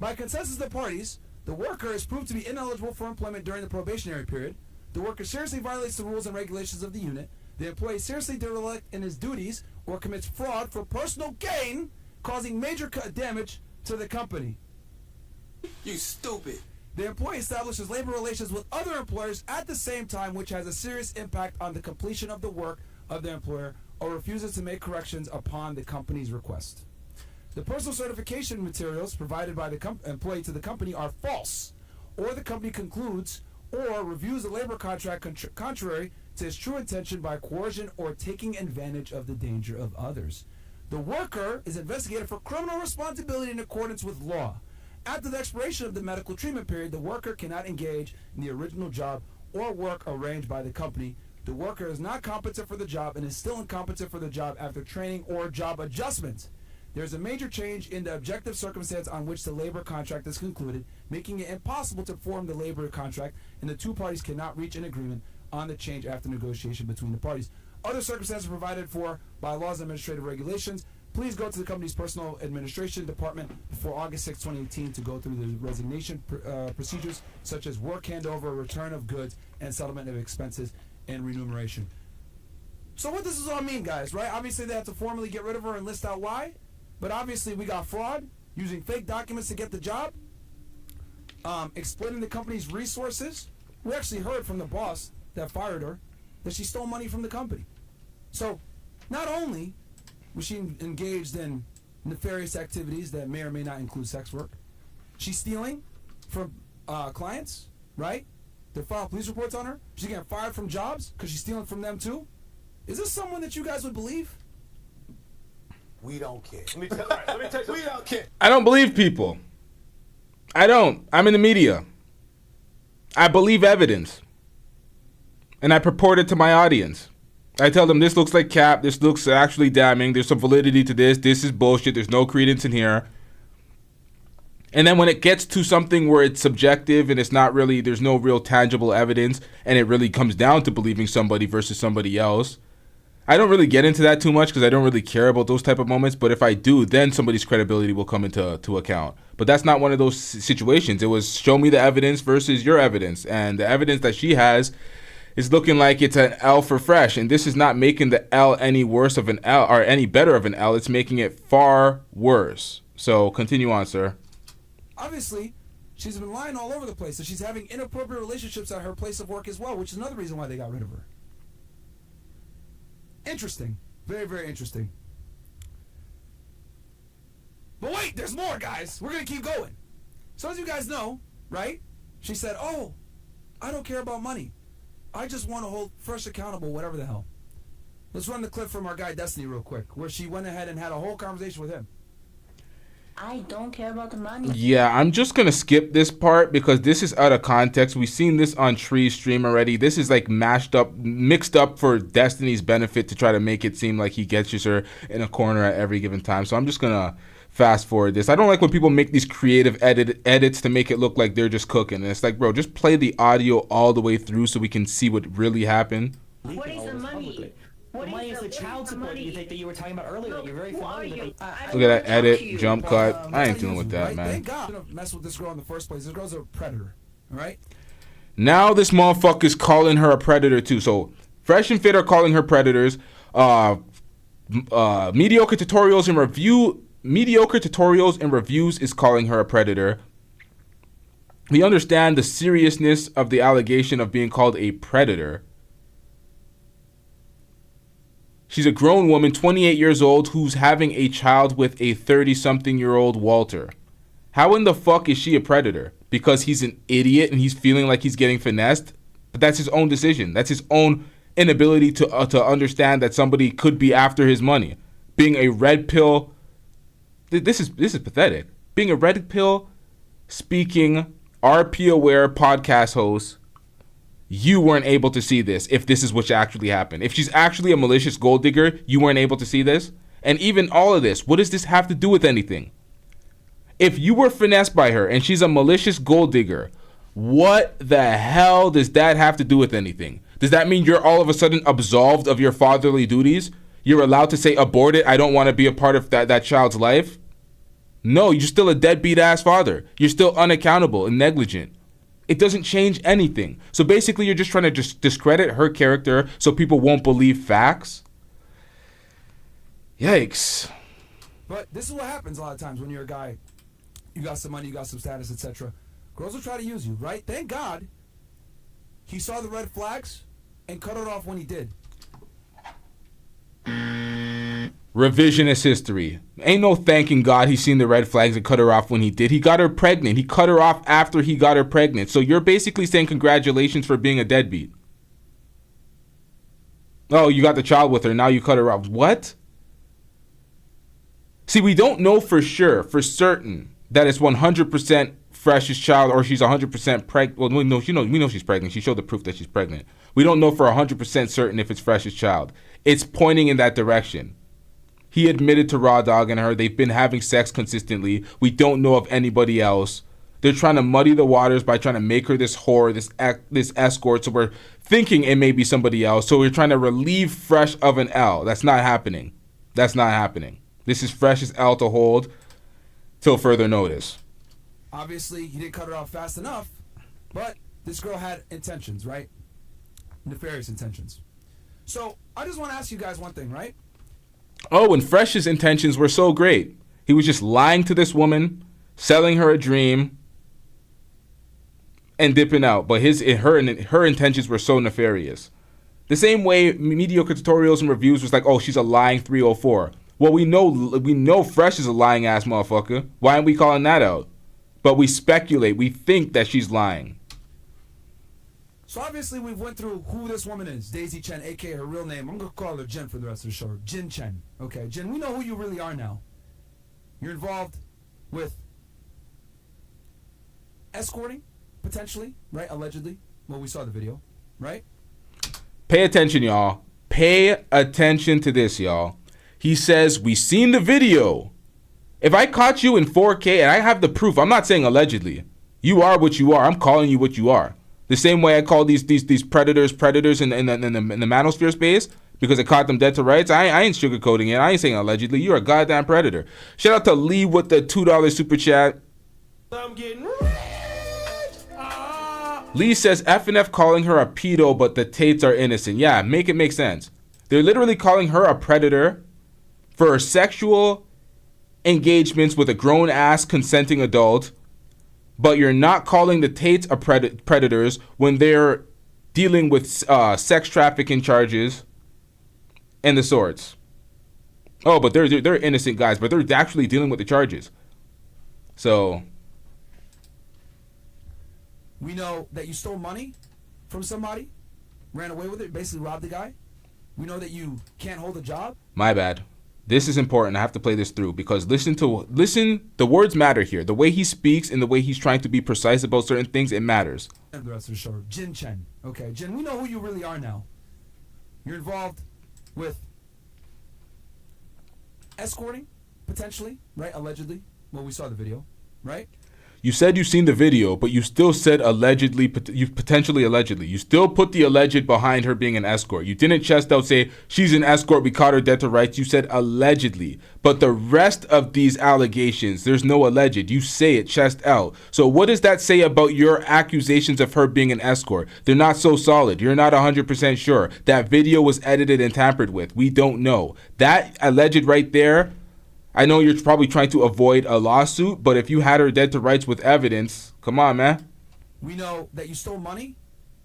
By consensus of the parties, the worker is proved to be ineligible for employment during the probationary period. The worker seriously violates the rules and regulations of the unit. The employee seriously derelict in his duties or commits fraud for personal gain, causing major damage to the company. You stupid. The employee establishes labor relations with other employers at the same time, which has a serious impact on the completion of the work of the employer, or refuses to make corrections upon the company's request. The personal certification materials provided by the employee to the company are false, or the company concludes or reviews the labor contract contrary to its true intention by coercion or taking advantage of the danger of others. The worker is investigated for criminal responsibility in accordance with law. After the expiration of the medical treatment period, the worker cannot engage in the original job or work arranged by the company. The worker is not competent for the job and is still incompetent for the job after training or job adjustment. There is a major change in the objective circumstance on which the labor contract is concluded, making it impossible to form the labor contract, and the two parties cannot reach an agreement on the change after negotiation between the parties. Other circumstances provided for by laws and administrative regulations. Please go to the company's personal administration department before August 6, 2018 to go through the resignation procedures such as work handover, return of goods, and settlement of expenses and remuneration. So what does this all mean, guys, right? Obviously they have to formally get rid of her and list out why, but obviously we got fraud, using fake documents to get the job, exploiting the company's resources. We actually heard from the boss that fired her that she stole money from the company. So not only was she engaged in nefarious activities that may or may not include sex work, she's stealing from clients, right? They file police reports on her. She's getting fired from jobs because she's stealing from them too. Is this someone that you guys would believe? We don't care. Let me tell you, we don't care. I don't believe people. I don't. I'm in the media. I believe evidence. And I purport it to my audience. I tell them this looks like cap, this looks actually damning, there's some validity to this is bullshit, there's no credence in here. And then when it gets to something where it's subjective and it's not really, there's no real tangible evidence, and it really comes down to believing somebody versus somebody else, I don't really get into that too much because I don't really care about those type of moments. But if I do, then somebody's credibility will come into account. But that's not one of those situations. It was show me the evidence versus your evidence. And the evidence that she has is looking like it's an L for Fresh. And this is not making the L any worse of an L or any better of an L. It's making it far worse. So continue on, sir. Obviously, she's been lying all over the place, and she's having inappropriate relationships at her place of work as well, which is another reason why they got rid of her. Interesting. Very, very interesting. But wait, there's more, guys. We're going to keep going. So as you guys know, right, she said, oh, I don't care about money. I just want to hold Fresh accountable, whatever the hell. Let's run the clip from our guy Destiny real quick, where she went ahead and had a whole conversation with him. I don't care about the money. Yeah, I'm just going to skip this part because this is out of context. We've seen this on Tree's stream already. This is like mixed up for Destiny's benefit to try to make it seem like he gets her in a corner at every given time. So I'm just going to fast forward this. I don't like when people make these creative edits to make it look like they're just cooking. And it's like, bro, just play the audio all the way through so we can see what really happened. What is the money? The money is the child support you think that you were talking about earlier. You're very familiar with Look at that edit, jump cut. I ain't dealing with that, man. Thank God. Don't mess with this girl in the first place. This girl's a predator. All right? Now this motherfucker's calling her a predator too. So Fresh and Fit are calling her predators. Mediocre tutorials and reviews is calling her a predator. We understand the seriousness of the allegation of being called a predator. She's a grown woman, 28 years old, who's having a child with a 30-something-year-old Walter. How in the fuck is she a predator? Because he's an idiot and he's feeling like he's getting finessed? But that's his own decision. That's his own inability to understand that somebody could be after his money. Being a red pill... This is pathetic. Being a red pill speaking RP-aware podcast host, you weren't able to see this if this is what actually happened. If she's actually a malicious gold digger, you weren't able to see this. And even all of this, what does this have to do with anything? If you were finessed by her and she's a malicious gold digger, what the hell does that have to do with anything? Does that mean you're all of a sudden absolved of your fatherly duties? You're allowed to say, abort it, I don't want to be a part of that child's life? No, you're still a deadbeat ass father. You're still unaccountable and negligent. It doesn't change anything. So basically you're just trying to just discredit her character so people won't believe facts? Yikes. But this is what happens a lot of times when you're a guy. You got some money, you got some status, etc. Girls will try to use you, right? Thank God he saw the red flags and cut it off when he did. Revisionist history. Ain't no thanking God he seen the red flags and cut her off when he did. He got her pregnant. He cut her off after he got her pregnant. So you're basically saying congratulations for being a deadbeat. Oh, you got the child with her. Now you cut her off. What? See, we don't know for sure, for certain, that it's 100% Fresh's child or she's 100% pregnant. Well, we know she's pregnant. She showed the proof that she's pregnant. We don't know for 100% certain if it's Fresh's child. It's pointing in that direction. He admitted to raw dogging her. They've been having sex consistently. We don't know of anybody else. They're trying to muddy the waters by trying to make her this whore, this escort. So we're thinking it may be somebody else. So we're trying to relieve Fresh of an L. That's not happening. That's not happening. This is Fresh's L to hold till further notice. Obviously, he didn't cut her off fast enough, but this girl had intentions, right? Nefarious intentions. So I just want to ask you guys one thing, right? Oh, and Fresh's intentions were so great. He was just lying to this woman, selling her a dream, and dipping out. But her intentions were so nefarious. The same way mediocre tutorials and reviews was like, oh, she's a lying 304. Well, we know Fresh is a lying ass motherfucker. Why aren't we calling that out? But we speculate. We think that she's lying. So obviously we went through who this woman is, Daisy Chen, a.k.a. her real name. I'm going to call her Jen for the rest of the show. Jin Chen. Okay, Jen, we know who you really are now. You're involved with escorting, potentially, right? Allegedly. Well, we saw the video, right? Pay attention, y'all. Pay attention to this, y'all. He says, we seen the video. If I caught you in 4K and I have the proof, I'm not saying allegedly. You are what you are. I'm calling you what you are. The same way I call these predators in the manosphere space because I caught them dead to rights. I ain't sugarcoating it. I ain't saying allegedly. You're a goddamn predator. Shout out to Lee with the $2 super chat. I'm getting Lee says FNF calling her a pedo, but the Tates are innocent. Yeah, make it make sense. They're literally calling her a predator for her sexual engagements with a grown-ass consenting adult, but you're not calling the Tates a predators when they're dealing with sex trafficking charges and the sorts. Oh, but they're innocent guys, but they're actually dealing with the charges. So we know that you stole money from somebody, ran away with it, basically robbed the guy. We know that you can't hold a job. my bad. This is important. I have to play this through because listen, the words matter here. The way he speaks and the way he's trying to be precise about certain things, it matters. And the rest of the show, Chen. Okay, Chen, we know who you really are now. You're involved with escorting, potentially, right? Allegedly. Well, we saw the video, right? You said you've seen the video, but you still said allegedly, you potentially allegedly. You still put the alleged behind her being an escort. You didn't chest out say, she's an escort, we caught her dead to rights. You said allegedly. But the rest of these allegations, there's no alleged. You say it chest out. So what does that say about your accusations of her being an escort? They're not so solid. You're not 100% sure. That video was edited and tampered with. We don't know. That alleged right there, I know you're probably trying to avoid a lawsuit, but if you had her dead to rights with evidence, come on, man. We know that you stole money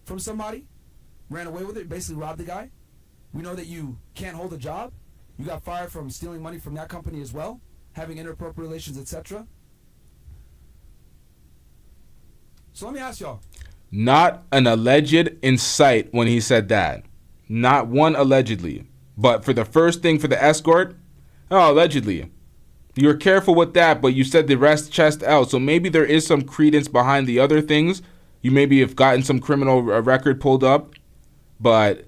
from somebody, ran away with it, basically robbed the guy. We know that you can't hold a job. You got fired from stealing money from that company as well, having inappropriate relations, etc. So let me ask y'all. Not an alleged in sight when he said that. Not one allegedly. But for the first thing for the escort, oh, allegedly. You were careful with that, but you said the rest chest out. So maybe there is some credence behind the other things. You maybe have gotten some criminal record pulled up, but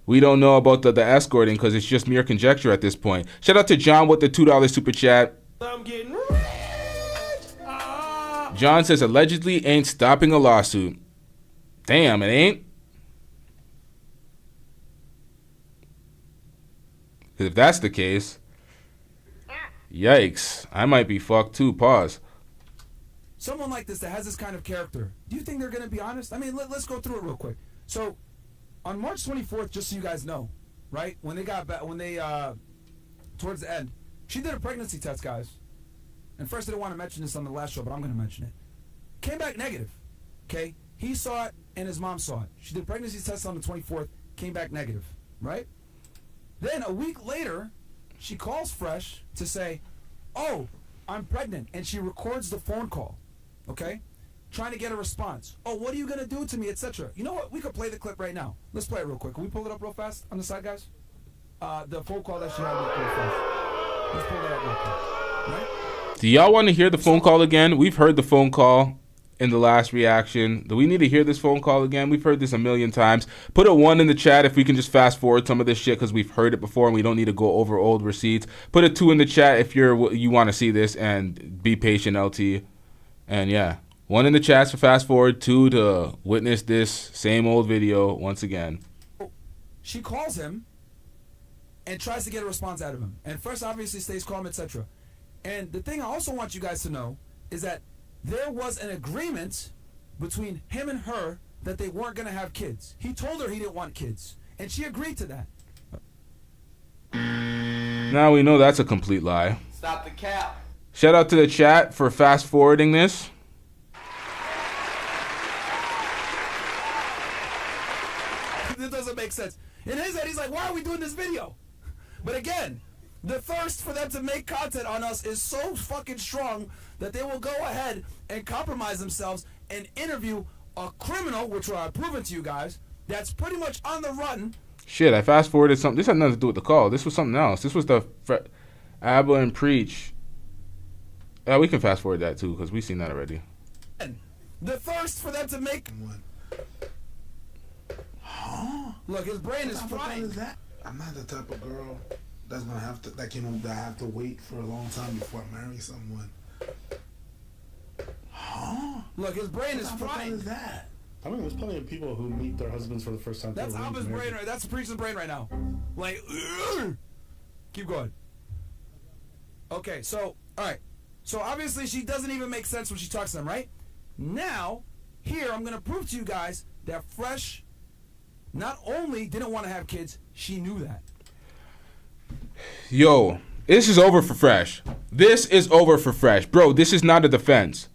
we don't know about the escorting because it's just mere conjecture at this point. Shout out to John with the $2 super chat. I'm getting John says allegedly ain't stopping a lawsuit. Damn, it ain't. Because if that's the case, yikes, I might be fucked too. Pause. Someone like this that has this kind of character, do you think they're going to be honest? I mean, let's go through it real quick. So, on March 24th, just so you guys know, right, when they got back, towards the end, she did a pregnancy test, guys. And first, I didn't want to mention this on the last show, but I'm going to mention it. Came back negative, okay? He saw it and his mom saw it. She did a pregnancy test on the 24th, came back negative, right? Then a week later, she calls Fresh to say, oh, I'm pregnant. And she records the phone call, okay? Trying to get a response. Oh, what are you going to do to me, etc. You know what? We could play the clip right now. Let's play it real quick. Can we pull it up real fast on the side, guys? The phone call that she had with Fresh. Let's pull that up real quick, right? Do y'all want to hear the phone call again? We've heard the phone call in the last reaction. Do we need to hear this phone call again? We've heard this a million times. Put a 1 in the chat if we can just fast forward some of this shit because we've heard it before and we don't need to go over old receipts. Put a 2 in the chat if you want to see this, and be patient, LT. And yeah, 1 in the chat for fast forward, 2 to witness this same old video once again. She calls him and tries to get a response out of him. And first obviously stays calm, etc. And the thing I also want you guys to know is that there was an agreement between him and her that they weren't going to have kids. He told her he didn't want kids, and she agreed to that. Now we know that's a complete lie. Stop the cap. Shout out to the chat for fast forwarding this. This doesn't make sense. In his head, he's like, why are we doing this video? But again, the thirst for them to make content on us is so fucking strong that they will go ahead and compromise themselves and interview a criminal, which I've proven to you guys, that's pretty much on the run. Shit, I fast forwarded something. This had nothing to do with the call. This was something else. This was the Abba and Preach. Yeah, we can fast forward that too because we've seen that already. The thirst for them to make... Look, his brain is frying. I'm not the type of girl that's gonna have to that I have to wait for a long time before I marry someone. Huh? Look, his brain is What frying. is that? I mean, there's plenty of people who meet their husbands for the first time. That's Abba's brain right. That's the preacher's brain right now. Like, keep going. Okay, so all right, so obviously she doesn't even make sense when she talks to them, right? Now, here I'm gonna prove to you guys that Fresh not only didn't want to have kids, she knew that. Yo, this is over for Fresh. This is over for Fresh. Bro, this is not a defense.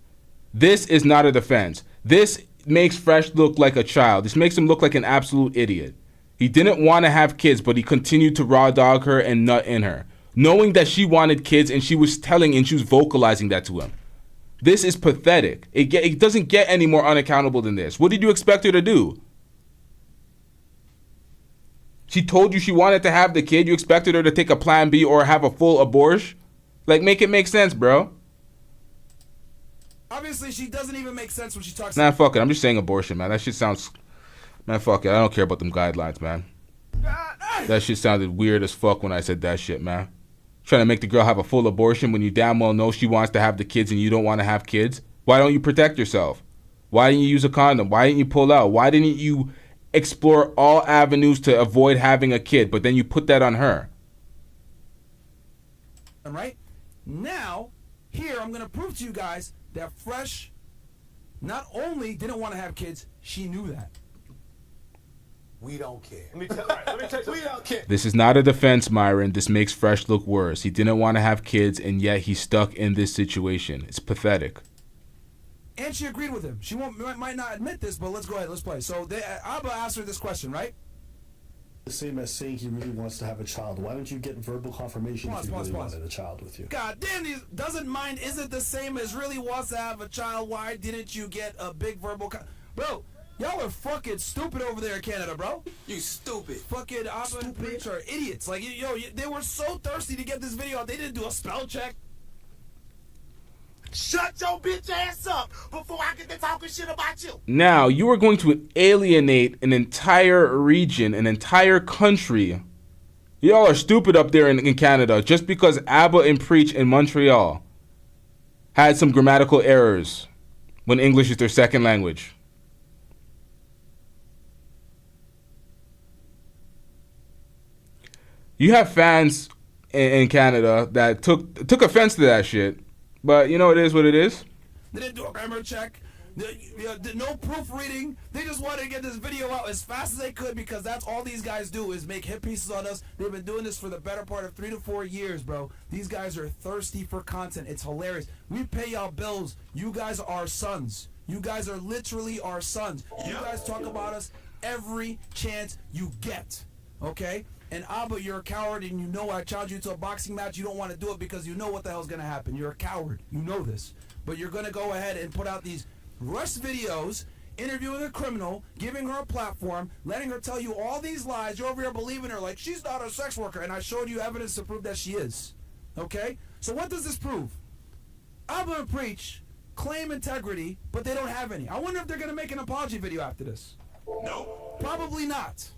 This is not a defense. This makes Fresh look like a child. This makes him look like an absolute idiot. He didn't want to have kids, but he continued to raw dog her and nut in her, knowing that she wanted kids, and she was telling and she was vocalizing that to him. This is pathetic. It doesn't get any more unaccountable than this. What did you expect her to do? She told you she wanted to have the kid. You expected her to take a plan B or have a full abortion? Like, make it make sense, bro. Obviously, she doesn't even make sense when she talks. Nah, fuck it. I'm just saying abortion, man. That shit sounds... Man, fuck it. I don't care about them guidelines, man. That shit sounded weird as fuck when I said that shit, man. Trying to make the girl have a full abortion when you damn well know she wants to have the kids and you don't want to have kids? Why don't you protect yourself? Why didn't you use a condom? Why didn't you pull out? Why didn't you explore all avenues to avoid having a kid, but then you put that on her? Right? Now, here I'm going to prove to you guys that Fresh not only didn't want to have kids, she knew that. We don't care. Let me tell you, we don't care. This is not a defense, Myron. This makes Fresh look worse. He didn't want to have kids, and yet he's stuck in this situation. It's pathetic. And she agreed with him. She might not admit this, but let's go ahead. Let's play. So Abba asked her this question, right? The same as saying he really wants to have a child. Why don't you get verbal confirmation if he really wanted a child with you? God damn, doesn't mind isn't the same as really wants to have a child. Why didn't you get a big verbal Bro, y'all are fucking stupid over there in Canada, bro. You stupid. Fucking Abba and Preach are idiots. Like, yo, they were so thirsty to get this video out. They didn't do a spell check. Shut your bitch ass up before I get to talking shit about you. Now, you are going to alienate an entire region, an entire country. Y'all are stupid up there in Canada just because Abba and Preach in Montreal had some grammatical errors when English is their second language. You have fans in Canada that took offense to that shit. But, you know, it is what it is. They didn't do a grammar check. No proofreading. They just wanted to get this video out as fast as they could because that's all these guys do is make hit pieces on us. They've been doing this for the better part of 3 to 4 years, bro. These guys are thirsty for content. It's hilarious. We pay y'all bills. You guys are our sons. You guys are literally our sons. You guys talk about us every chance you get, okay? And Abba, you're a coward, and you know I challenge you to a boxing match. You don't want to do it because you know what the hell's going to happen. You're a coward. You know this. But you're going to go ahead and put out these rushed videos, interviewing a criminal, giving her a platform, letting her tell you all these lies. You're over here believing her like she's not a sex worker, and I showed you evidence to prove that she is. Okay? So what does this prove? Abba and Preach claim integrity, but they don't have any. I wonder if they're going to make an apology video after this. No. Probably not.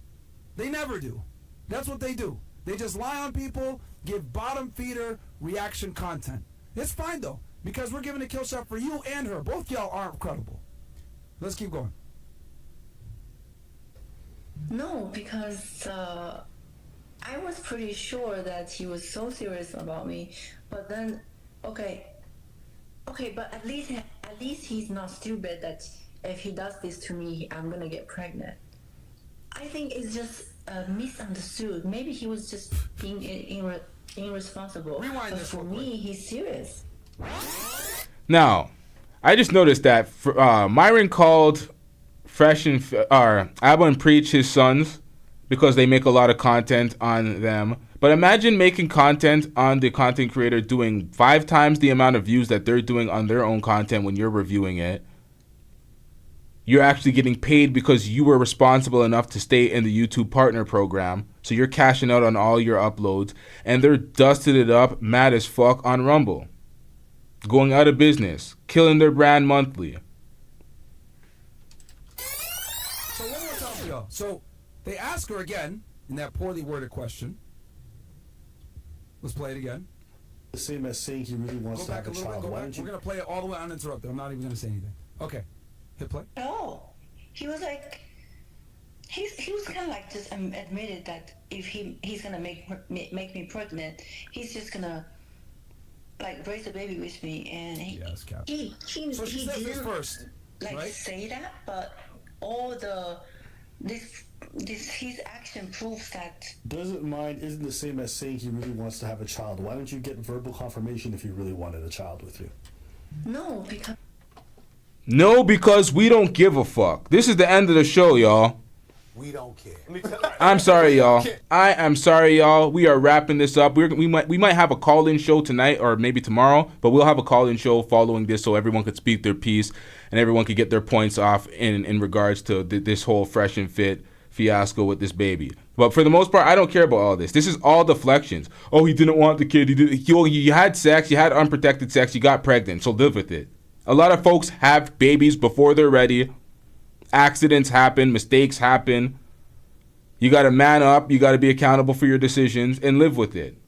They never do. That's what they do. They just lie on people, give bottom feeder reaction content. It's fine though, because we're giving a kill shot for you and her. Both y'all aren't credible. Let's keep going. No, because I was pretty sure that he was so serious about me. But then, okay, but at least he's not stupid that if he does this to me, I'm gonna get pregnant. I think it's just misunderstood. Maybe he was just being irresponsible. Rewind this for me, he's serious. Now, I just noticed that Myron called Fresh and Abba and Preach his sons because they make a lot of content on them. But imagine making content on the content creator doing 5 times the amount of views that they're doing on their own content when you're reviewing it. You're actually getting paid because you were responsible enough to stay in the YouTube partner program. So you're cashing out on all your uploads. And they're dusted it up mad as fuck on Rumble. Going out of business. Killing their brand monthly. So one more time for y'all. So they ask her again in that poorly worded question. Let's play it again. The same as saying he really wants to have a child. Why don't you? We're going to play it all the way uninterrupted. I'm not even going to say anything. Okay. Hit play. No, he was like, he was kind of like just admitted that if he's gonna make me pregnant, he's just gonna like raise a baby with me, and he So she says this first, like right? say that, but all this his action proves that. Doesn't mind isn't the same as saying he really wants to have a child. Why don't you get verbal confirmation if he really wanted a child with you? No, because we don't give a fuck. This is the end of the show, y'all. We don't care. I'm sorry, y'all. I am sorry, y'all. We are wrapping this up. We might have a call-in show tonight or maybe tomorrow, but we'll have a call-in show following this so everyone could speak their piece and everyone could get their points off in regards to this whole fresh and fit fiasco with this baby. But for the most part, I don't care about all this. This is all deflections. Oh, he didn't want the kid. You had sex. You had unprotected sex. You got pregnant. So live with it. A lot of folks have babies before they're ready. Accidents happen. Mistakes happen. You got to man up. You got to be accountable for your decisions and live with it.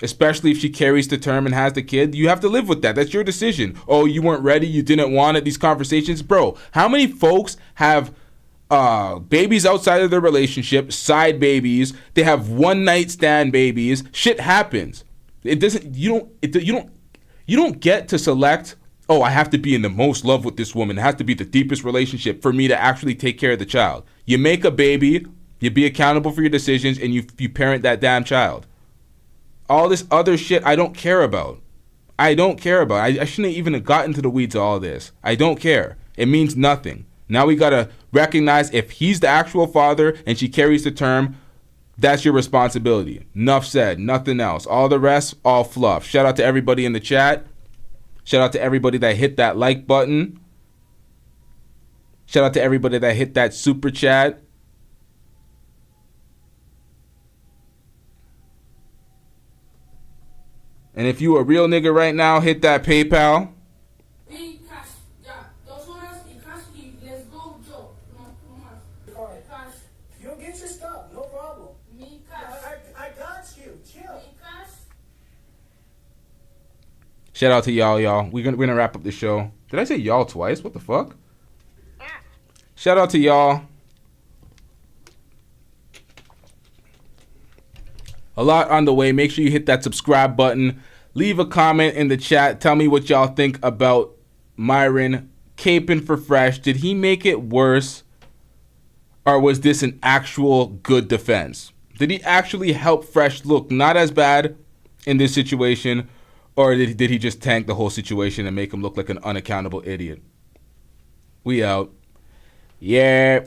Especially if she carries to term and has the kid. You have to live with that. That's your decision. Oh, you weren't ready. You didn't want it. These conversations. Bro, how many folks have babies outside of their relationship, side babies? They have one night stand babies. Shit happens. It doesn't. You don't get to select, oh, I have to be in the most love with this woman. It has to be the deepest relationship for me to actually take care of the child. You make a baby, you be accountable for your decisions, and you parent that damn child. All this other shit I don't care about. I shouldn't even have gotten to the weeds of all this. I don't care. It means nothing. Now we got to recognize if he's the actual father and she carries the term, that's your responsibility. Enough said. Nothing else. All the rest, all fluff. Shout out to everybody in the chat. Shout out to everybody that hit that like button. Shout out to everybody that hit that super chat. And if you a real nigga right now, hit that PayPal. You'll get your stuff, no problem. I got you. Chill. Shout out to y'all. We're gonna wrap up the show. Did I say y'all twice? What the fuck? Shout out to y'all. A lot on the way. Make sure you hit that subscribe button. Leave a comment in the chat. Tell me what y'all think about Myron caping for Fresh. Did he make it worse? Or was this an actual good defense? Did he actually help Fresh look not as bad in this situation? Or did he just tank the whole situation and make him look like an unaccountable idiot? We out. Yeah.